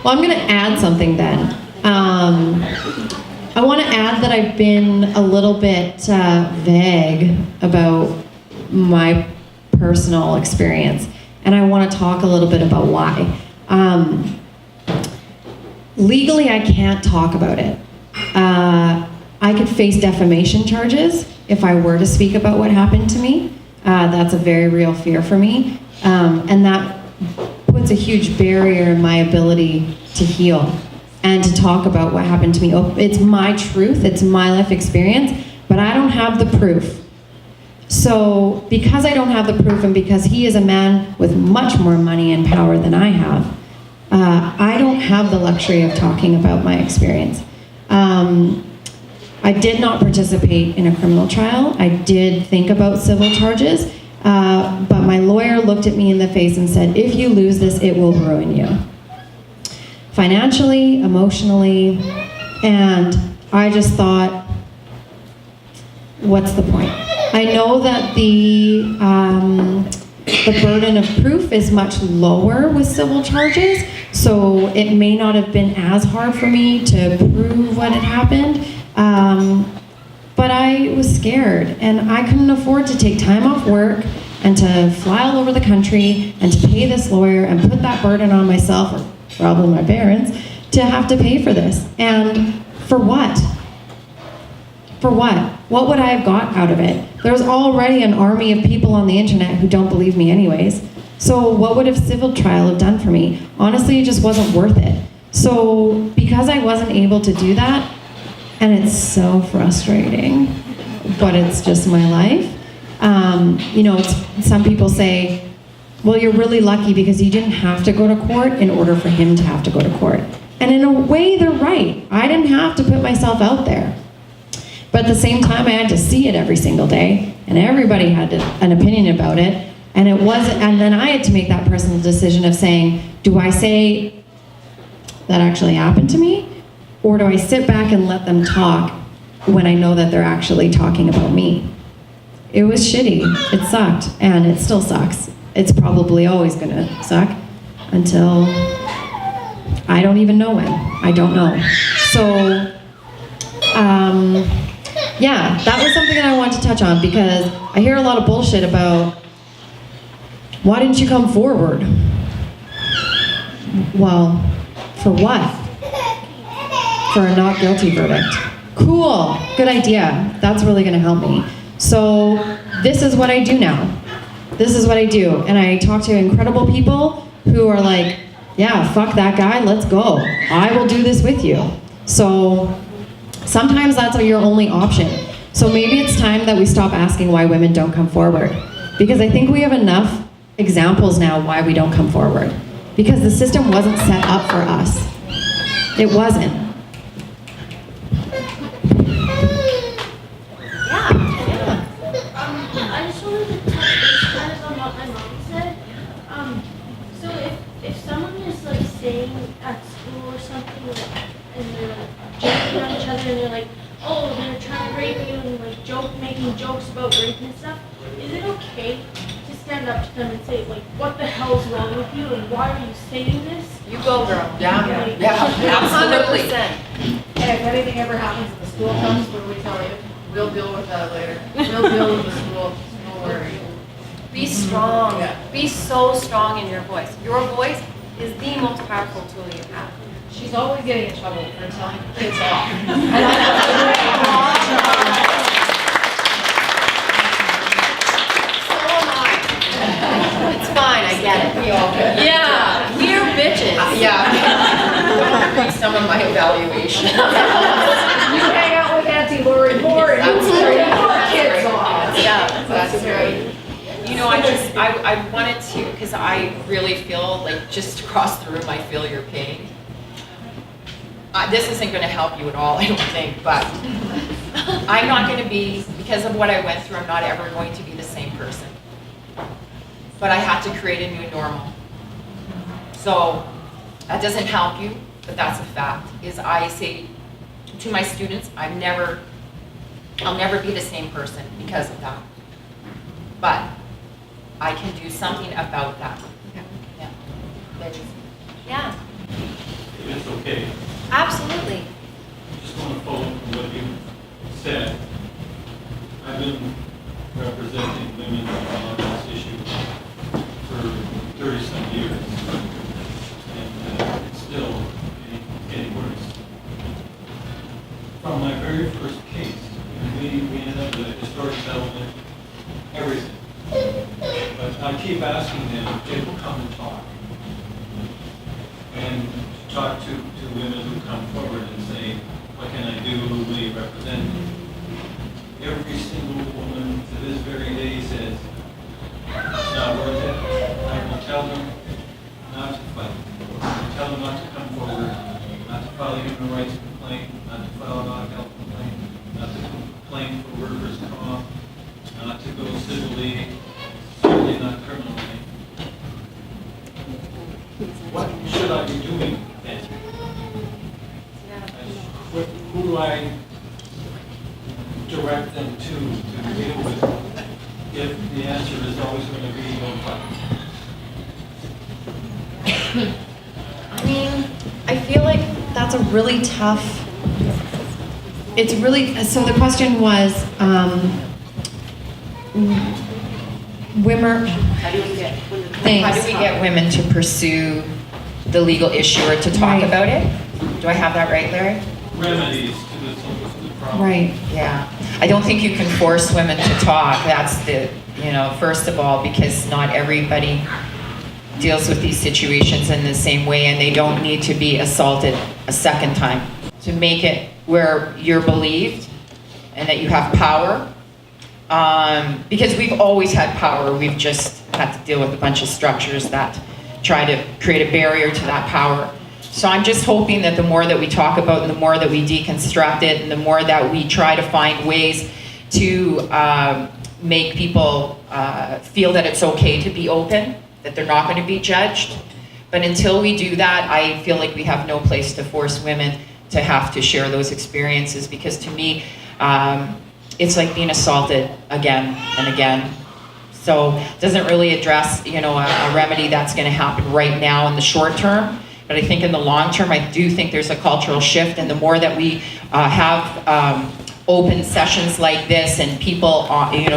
Well, I'm going to add something then. I want to add that I've been a little bit vague about my personal experience, and I want to talk a little bit about why. Legally, I can't talk about it. I could face defamation charges if I were to speak about what happened to me. That's a very real fear for me, and that puts a huge barrier in my ability to heal and to talk about what happened to me. It's my truth, it's my life experience, but I don't have the proof. So because I don't have the proof, and because he is a man with much more money and power than I have, I don't have the luxury of talking about my experience. I did not participate in a criminal trial. I did think about civil charges, but my lawyer looked at me in the face and said, if you lose this, it will ruin you. Financially, emotionally, and I just thought, what's the point? I know that the burden of proof is much lower with civil charges, so it may not have been as hard for me to prove what had happened, but I was scared, and I couldn't afford to take time off work and to fly all over the country and to pay this lawyer and put that burden on myself, or probably my parents, to have to pay for this. And for what? For what? What would I have got out of it? There's already an army of people on the internet who don't believe me anyways. So what would a civil trial have done for me? Honestly, it just wasn't worth it. So because I wasn't able to do that, and it's so frustrating, but it's just my life. You know, some people say, well, you're really lucky because you didn't have to go to court in order for him to have to go to court. And in a way, they're right. I didn't have to put myself out there. But at the same time, I had to see it every single day, and everybody had an opinion about it. And then I had to make that personal decision of saying, do I say that actually happened to me? Or do I sit back and let them talk when I know that they're actually talking about me? It was shitty. It sucked, and it still sucks. It's probably always gonna suck until I don't even know when. I don't know. So, yeah, that was something that I wanted to touch on because I hear a lot of bullshit about, why didn't you come forward? Well, for what? For a not guilty verdict. Cool, good idea. That's really gonna help me. So this is what I do now. This is what I do. And I talk to incredible people who are like, yeah, fuck that guy, let's go. I will do this with you. So sometimes that's your only option. So maybe it's time that we stop asking why women don't come forward. Because I think we have enough examples now why we don't come forward. Because the system wasn't set up for us. It wasn't. I just wanted to touch base kind of on what my mom said. So if someone is like saying at school or something, and they're like joking on each other, and they're like, oh, they're trying to rape you, and like making jokes about rape and stuff, is it okay to stand up to them and say like, what the hell's wrong with you, and why are you saying this? You go, girl. Yeah, Like, absolutely. And if anything ever happens and the school comes, what do we tell you? We'll deal with that later. We'll deal with the school, don't worry. Be strong. Yeah. Be so strong in your voice. Your voice is the most powerful tool you have. She's always getting in trouble for telling kids off. It's fine, I get it. We all get it. Yeah, we're bitches. Yeah. Don't read some of my evaluation. You hang out with Auntie Lori more and you kids off. Yeah, That's great. You know, I wanted to, because I really feel like just across the room, I feel your pain. This isn't going to help you at all, I don't think, but I'm not going to be, because of what I went through, I'm not ever going to be the same person. But I had to create a new normal. So that doesn't help you, but that's a fact, is I say to my students, I'll never be the same person because of that. But I can do something about that. Yeah. Yeah, If it's okay, absolutely. I just want to follow up on what you said. I've been representing women on this issue for 30-some years, and it's still getting worse. From my very first case, we ended up with a historic settlement, everything. But I keep asking them if they will come and talk. And talk to women who come forward and say, what can I do, who will you represent me? Every single woman to this very day says, it's not worth it. I will tell them not to fight. I will tell them not to come forward, not to file a human rights complaint, not to file a non-health complaint, not to complain for workers' comp, not to go civilly, certainly not criminally. What should I be doing then? Who do I direct them to deal with if the answer is always going to be no fight? I mean, I feel like that's a really tough, it's really, so the question was, women, How do we get women to pursue the legal issue or to talk Right. about it? Do I have that right, Larry? remedies to the problem. Right, yeah. I don't think you can force women to talk. That's first of all, because not everybody deals with these situations in the same way, and they don't need to be assaulted a second time. To make it where you're believed and that you have power, because we've always had power, we've just had to deal with a bunch of structures that try to create a barrier to that power. So I'm just hoping that the more that we talk about and the more that we deconstruct it and the more that we try to find ways to make people feel that it's okay to be open, that they're not going to be judged. But until we do that, I feel like we have no place to force women to have to share those experiences, because to me, it's like being assaulted again and again. So it doesn't really address, a remedy that's going to happen right now in the short term. But I think in the long term, I do think there's a cultural shift, and the more that we have open sessions like this and people,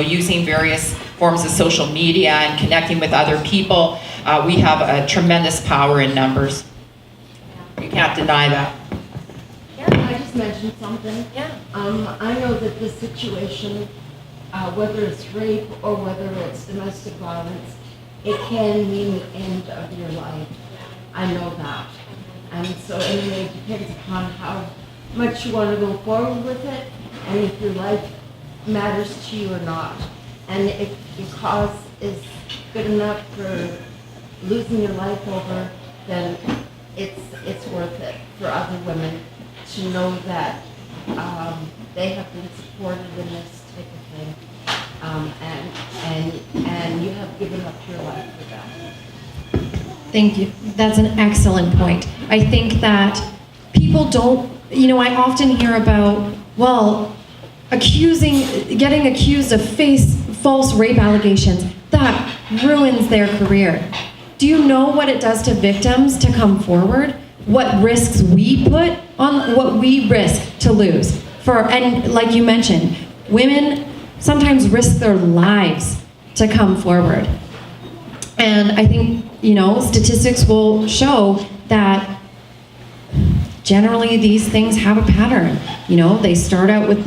using various forms of social media and connecting with other people, we have a tremendous power in numbers. You can't deny that. I just mentioned something. Yeah. I know that the situation, whether it's rape or whether it's domestic violence, it can mean the end of your life. I know that. And so anyway, it depends upon how much you want to go forward with it and if your life matters to you or not. And if your cause is good enough for losing your life over, then it's worth it for other women to know that they have been supported in this type of thing, and you have given up your life for that. Thank you. That's an excellent point. I think that people don't, I often hear about, getting accused of false rape allegations. That ruins their career. Do you know what it does to victims to come forward? What risks we put on, what we risk to lose? And like you mentioned, women sometimes risk their lives to come forward. And I think, statistics will show that generally these things have a pattern. They start out with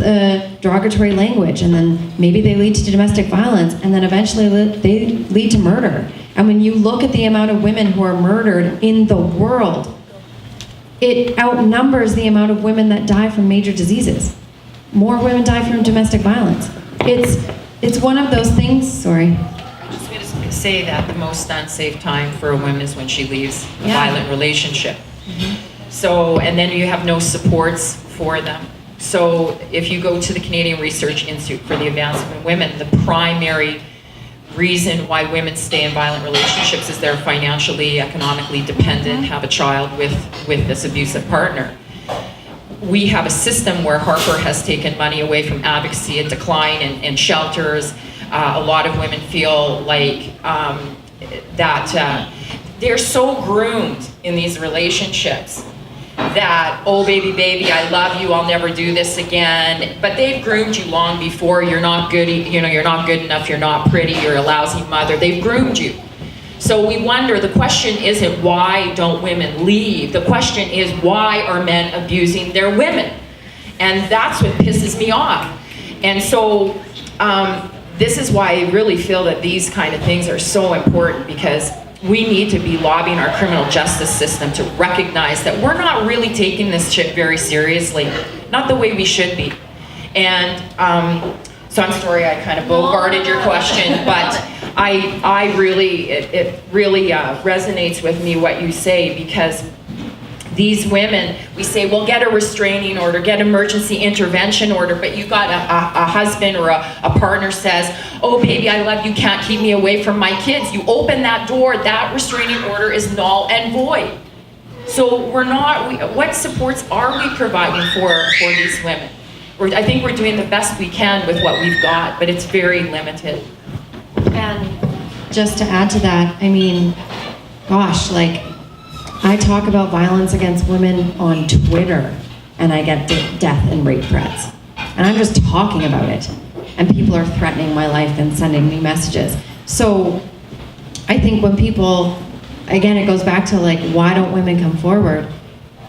derogatory language, and then maybe they lead to domestic violence, and then eventually they lead to murder. And when you look at the amount of women who are murdered in the world, it outnumbers the amount of women that die from major diseases. More women die from domestic violence. It's one of those things, sorry. I'm just going to say that the most unsafe time for a woman is when she leaves a violent relationship. Mm-hmm. So, and then you have no supports for them. So if you go to the Canadian Research Institute for the Advancement of Women, the primary reason why women stay in violent relationships is they're financially, economically dependent, have a child with this abusive partner. We have a system where Harper has taken money away from advocacy, a decline in shelters. A lot of women feel like that they're so groomed in these relationships that, oh baby, I love you, I'll never do this again. But they've groomed you long before. You're not good, you're not good enough, you're not pretty, you're a lousy mother. They've groomed you. So we wonder, the question isn't why don't women leave? The question is why are men abusing their women? And that's what pisses me off. And so this is why I really feel that these kind of things are so important, because we need to be lobbying our criminal justice system to recognize that we're not really taking this shit very seriously, not the way we should be. And so I'm sorry I kind of bogarted your question, but I really, it really resonates with me what you say, because these women, we say, well, get a restraining order, get emergency intervention order, but you got a husband or a partner says, oh baby, I love you, can't keep me away from my kids. You open that door, that restraining order is null and void. So what supports are we providing for these women? I think we're doing the best we can with what we've got, but it's very limited. And just to add to that, I mean, gosh, I talk about violence against women on Twitter, and I get death and rape threats. And I'm just talking about it. And people are threatening my life and sending me messages. So I think when people, again, it goes back to why don't women come forward?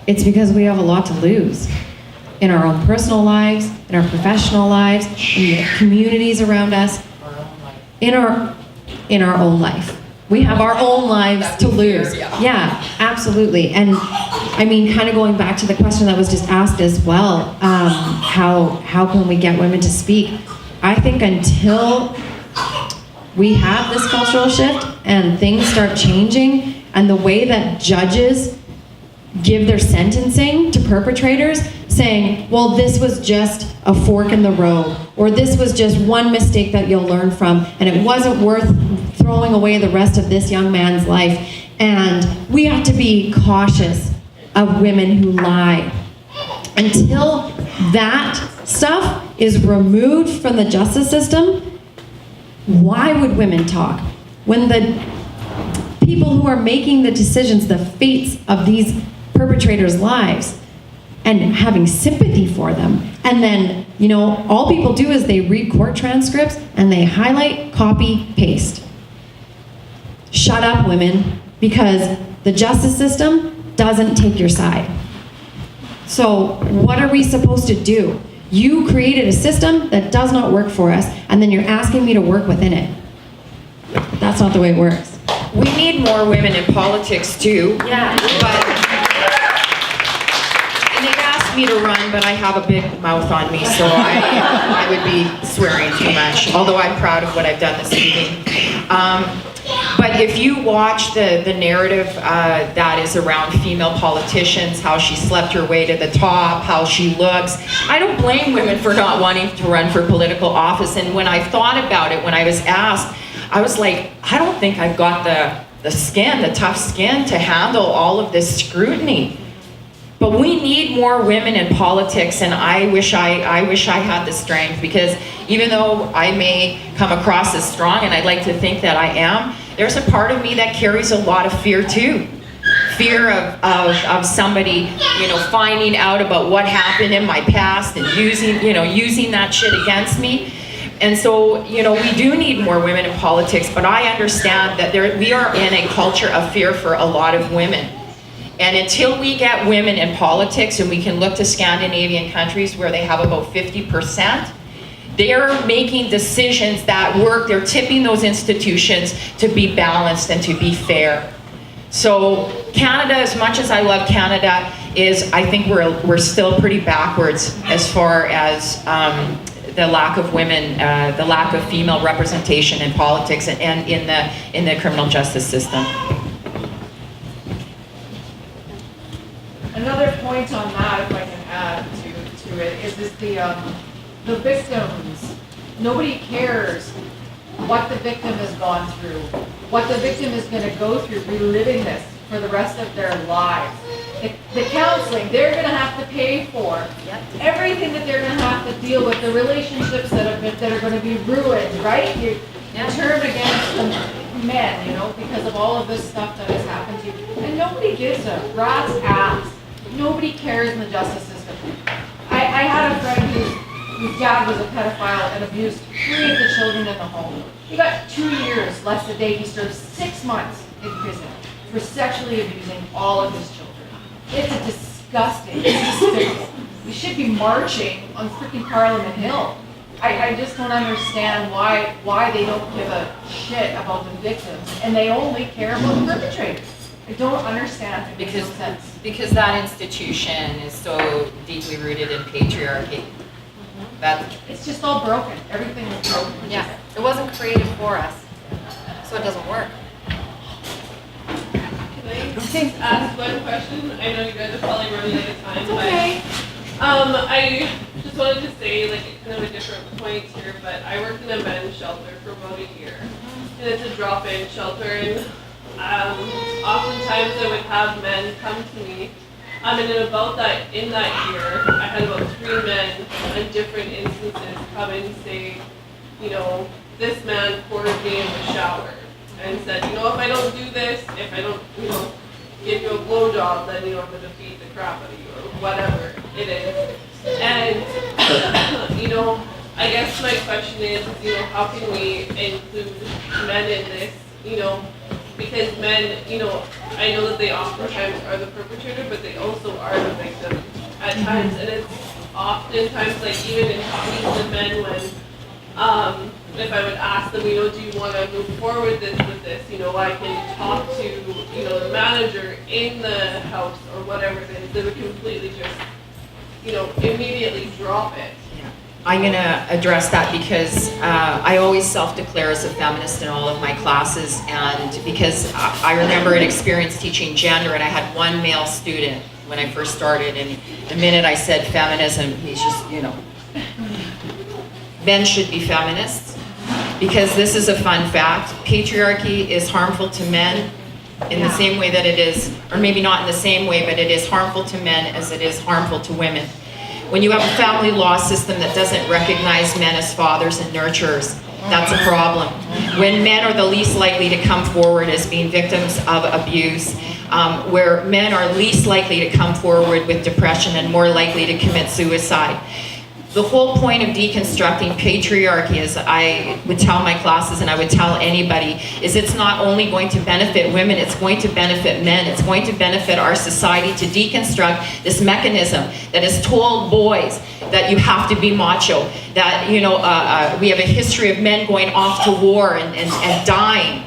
It's because we have a lot to lose. in our own personal lives, in our professional lives, in the communities around us, in our own life. We have our own lives to lose. Yeah, absolutely. And I mean, kind of going back to the question that was just asked as well, how can we get women to speak? I think until we have this cultural shift and things start changing, and the way that judges give their sentencing to perpetrators, saying, well, this was just a fork in the road, or this was just one mistake that you'll learn from, and it wasn't worth throwing away the rest of this young man's life. And we have to be cautious of women who lie. Until that stuff is removed from the justice system, why would women talk? When the people who are making the decisions, the fates of these perpetrators' lives, and having sympathy for them. And then, you know, all people do is they read court transcripts and they highlight, copy, paste. Shut up, women, because the justice system doesn't take your side. So what are we supposed to do? You created a system that does not work for us, and then you're asking me to work within it. That's not the way it works. We need more women in politics too. Yeah. And they've asked me to run, but I have a big mouth on me, so I would be swearing too much, although I'm proud of what I've done this evening. But if you watch the narrative that is around female politicians, how she slept her way to the top, how she looks, I don't blame women for not wanting to run for political office. And when I thought about it, when I was asked, I was like, I don't think I've got the skin, the tough skin to handle all of this scrutiny. But we need more women in politics, and I wish I had the strength, because even though I may come across as strong, and I'd like to think that I am, there's a part of me that carries a lot of fear too. Fear of somebody, you know, finding out about what happened in my past and using that shit against me. And so, you know, we do need more women in politics, but I understand that we are in a culture of fear for a lot of women. And until we get women in politics, and we can look to Scandinavian countries where they have about 50%, they're making decisions that work. They're tipping those institutions to be balanced and to be fair. So Canada, as much as I love Canada, I think we're still pretty backwards as far as the lack of women, the lack of female representation in politics and in the criminal justice system. Another point on that, if I can add to it, is the victims. Nobody cares what the victim has gone through, what the victim is going to go through reliving this for the rest of their lives. The counseling they're going to have to pay for, everything that they're going to have to deal with, the relationships that are going to be ruined, right? You turn against the men, you know, because of all of this stuff that has happened to you. And nobody gives a rat's ass. Nobody cares in the justice system. I had a friend whose dad was a pedophile and abused 3 of the children in the home. He got 2 years less the day he served 6 months in prison for sexually abusing all of his children. It's disgusting. It's despicable. We should be marching on freaking Parliament Hill. I just don't understand why they don't give a shit about the victims and they only care about the perpetrators. I don't understand. It makes no sense. Because that institution is so deeply rooted in patriarchy. It's just all broken. Everything is broken. Yeah, it wasn't created for us, so it doesn't work. Can I just ask one question? I know you guys are probably running out of time. It's okay. But, I just wanted to say, like, kind of a different point here, but I worked in a men's shelter for about a year. And it's a drop-in shelter, and oftentimes I would have men come to me. And in that year, I had about 3 men on different instances come and say, you know, this man poured me in the shower and said, you know, if I don't do this, if I don't, you know, give you a blowjob, then, you know, I'm going to beat the crap out of you, or whatever it is. And, you know, I guess my question is, you know, how can we include men in this, you know, because men, you know, I know that they oftentimes are the perpetrator, but they also are the victim at times, and it's oftentimes, like even in talking to the men, when if I would ask them, do you want to move forward with this? I can talk to, the manager in the house or whatever it is. They would completely just, immediately drop it. I'm going to address that because I always self-declare as a feminist in all of my classes, and because I remember an experience teaching gender, and I had one male student when I first started, and the minute I said feminism, he's just, men should be feminists, because this is a fun fact. Patriarchy is harmful to men in the same way that it is, or maybe not in the same way, but it is harmful to men as it is harmful to women. When you have a family law system that doesn't recognize men as fathers and nurturers, that's a problem. When men are the least likely to come forward as being victims of abuse, where men are least likely to come forward with depression and more likely to commit suicide. The whole point of deconstructing patriarchy, as I would tell my classes and I would tell anybody, is it's not only going to benefit women, it's going to benefit men. It's going to benefit our society to deconstruct this mechanism that has told boys that you have to be macho, that we have a history of men going off to war and dying.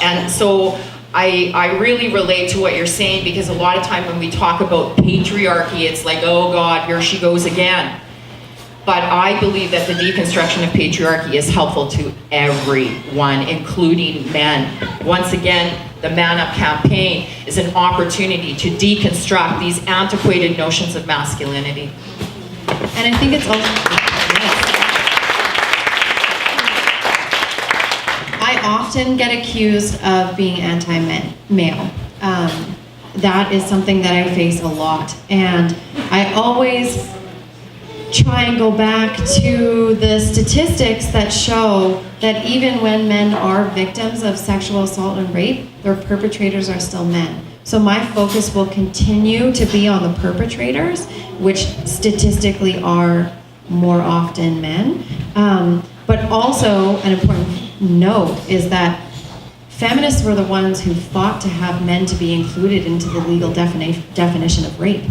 And so I really relate to what you're saying, because a lot of time when we talk about patriarchy, it's like, oh God, here she goes again. But I believe that the deconstruction of patriarchy is helpful to everyone, including men. Once again, the Man Up campaign is an opportunity to deconstruct these antiquated notions of masculinity. And I think it's also, I often get accused of being anti-male. That is something that I face a lot. And I always try and go back to the statistics that show that even when men are victims of sexual assault and rape, their perpetrators are still men. So my focus will continue to be on the perpetrators, which statistically are more often men. But also an important note is that feminists were the ones who fought to have men to be included into the legal definition of rape.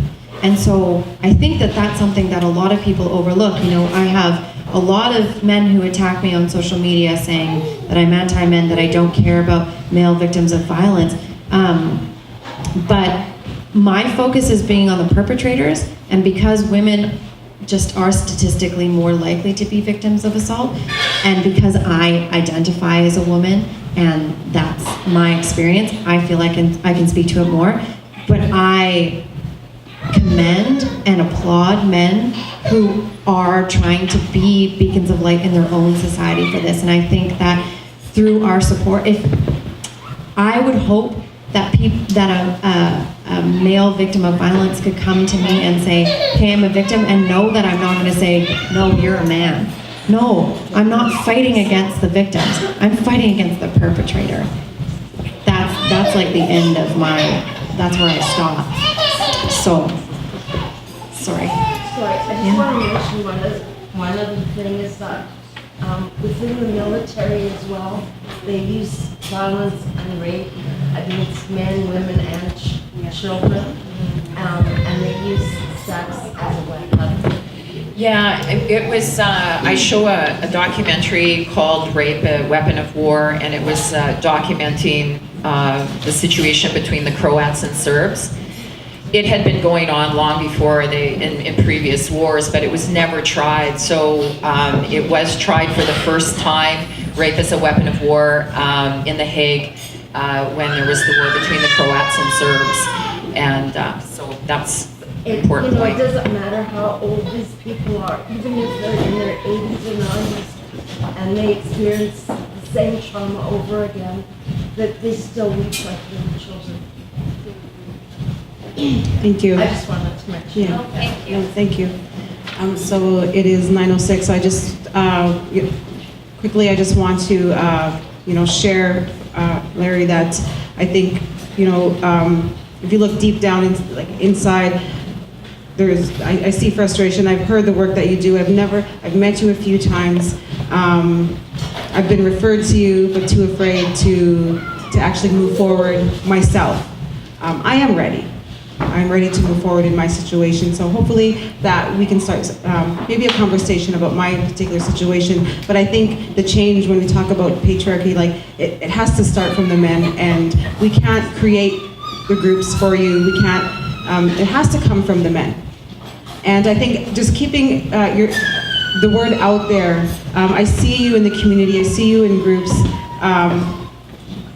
And so I think that that's something that a lot of people overlook. I have a lot of men who attack me on social media saying that I'm anti-men, that I don't care about male victims of violence. But my focus is being on the perpetrators, and because women just are statistically more likely to be victims of assault, and because I identify as a woman, and that's my experience, I feel I can speak to it more. But I commend and applaud men who are trying to be beacons of light in their own society for this. And I think that through our support, if I would hope that a male victim of violence could come to me and say, hey, I'm a victim, and know that I'm not going to say, no, you're a man. No, I'm not fighting against the victims. I'm fighting against the perpetrator. That's like the end of that's where I stop. So, sorry. Sorry, I just want to mention one other thing is that within the military as well, they use violence and rape against men, women, and children, and they use sex as a weapon. Yeah, it was, I show a documentary called Rape, a Weapon of War, and it was documenting the situation between the Croats and Serbs. It had been going on long before in previous wars, but it was never tried. So it was tried for the first time, rape as a weapon of war, in The Hague, when there was the war between the Croats and Serbs. And so that's important point. It doesn't matter how old these people are, even if they're in their 80s or 90s, and they experience the same trauma over again, that they still look like little children. Thank you. I just wanted to mention. Yeah. Oh, thank you. No, thank you. So it is 9:06. So I just quickly, I just want to share, Larry, that I think if you look deep down inside, I see frustration. I've heard the work that you do. I've met you a few times. I've been referred to you, but too afraid to actually move forward myself. I am ready. I'm ready to move forward in my situation. So hopefully that we can start maybe a conversation about my particular situation. But I think the change when we talk about patriarchy, like it has to start from the men, and we can't create the groups for you. We can't. It has to come from the men. And I think just keeping the word out there. I see you in the community. I see you in groups.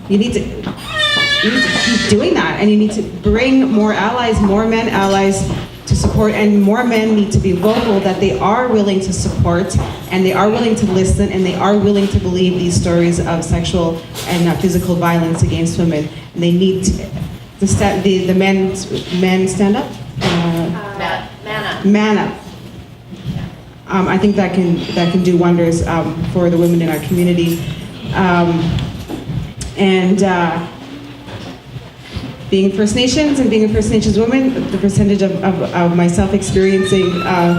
You need to keep doing that, and you need to bring more allies, more men allies to support, and more men need to be vocal that they are willing to support, and they are willing to listen, and they are willing to believe these stories of sexual and physical violence against women. And they need the men stand up. Man up. I think that can do wonders for the women in our community. Being First Nations and being a First Nations woman, the percentage of myself experiencing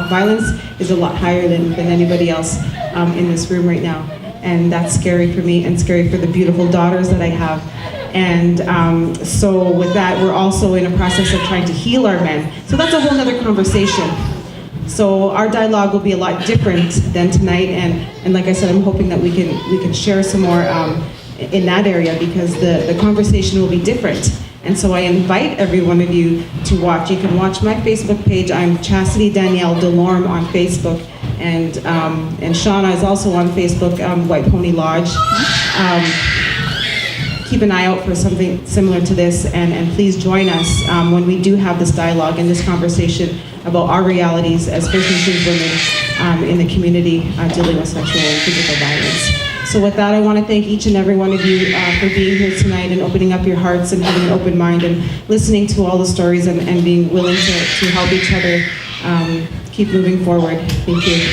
violence is a lot higher than anybody else in this room right now. And that's scary for me and scary for the beautiful daughters that I have. And so with that, we're also in a process of trying to heal our men. So that's a whole other conversation. So our dialogue will be a lot different than tonight. And like I said, I'm hoping that we can share some more in that area, because the conversation will be different. And so I invite every one of you to watch. You can watch my Facebook page. I'm Chasity Delorme on Facebook. And Shauna is also on Facebook, White Pony Lodge. Keep an eye out for something similar to this, and please join us when we do have this dialogue and this conversation about our realities as First Nations women in the community dealing with sexual and physical violence. So with that, I want to thank each and every one of you for being here tonight and opening up your hearts and having an open mind and listening to all the stories and being willing to help each other keep moving forward. Thank you.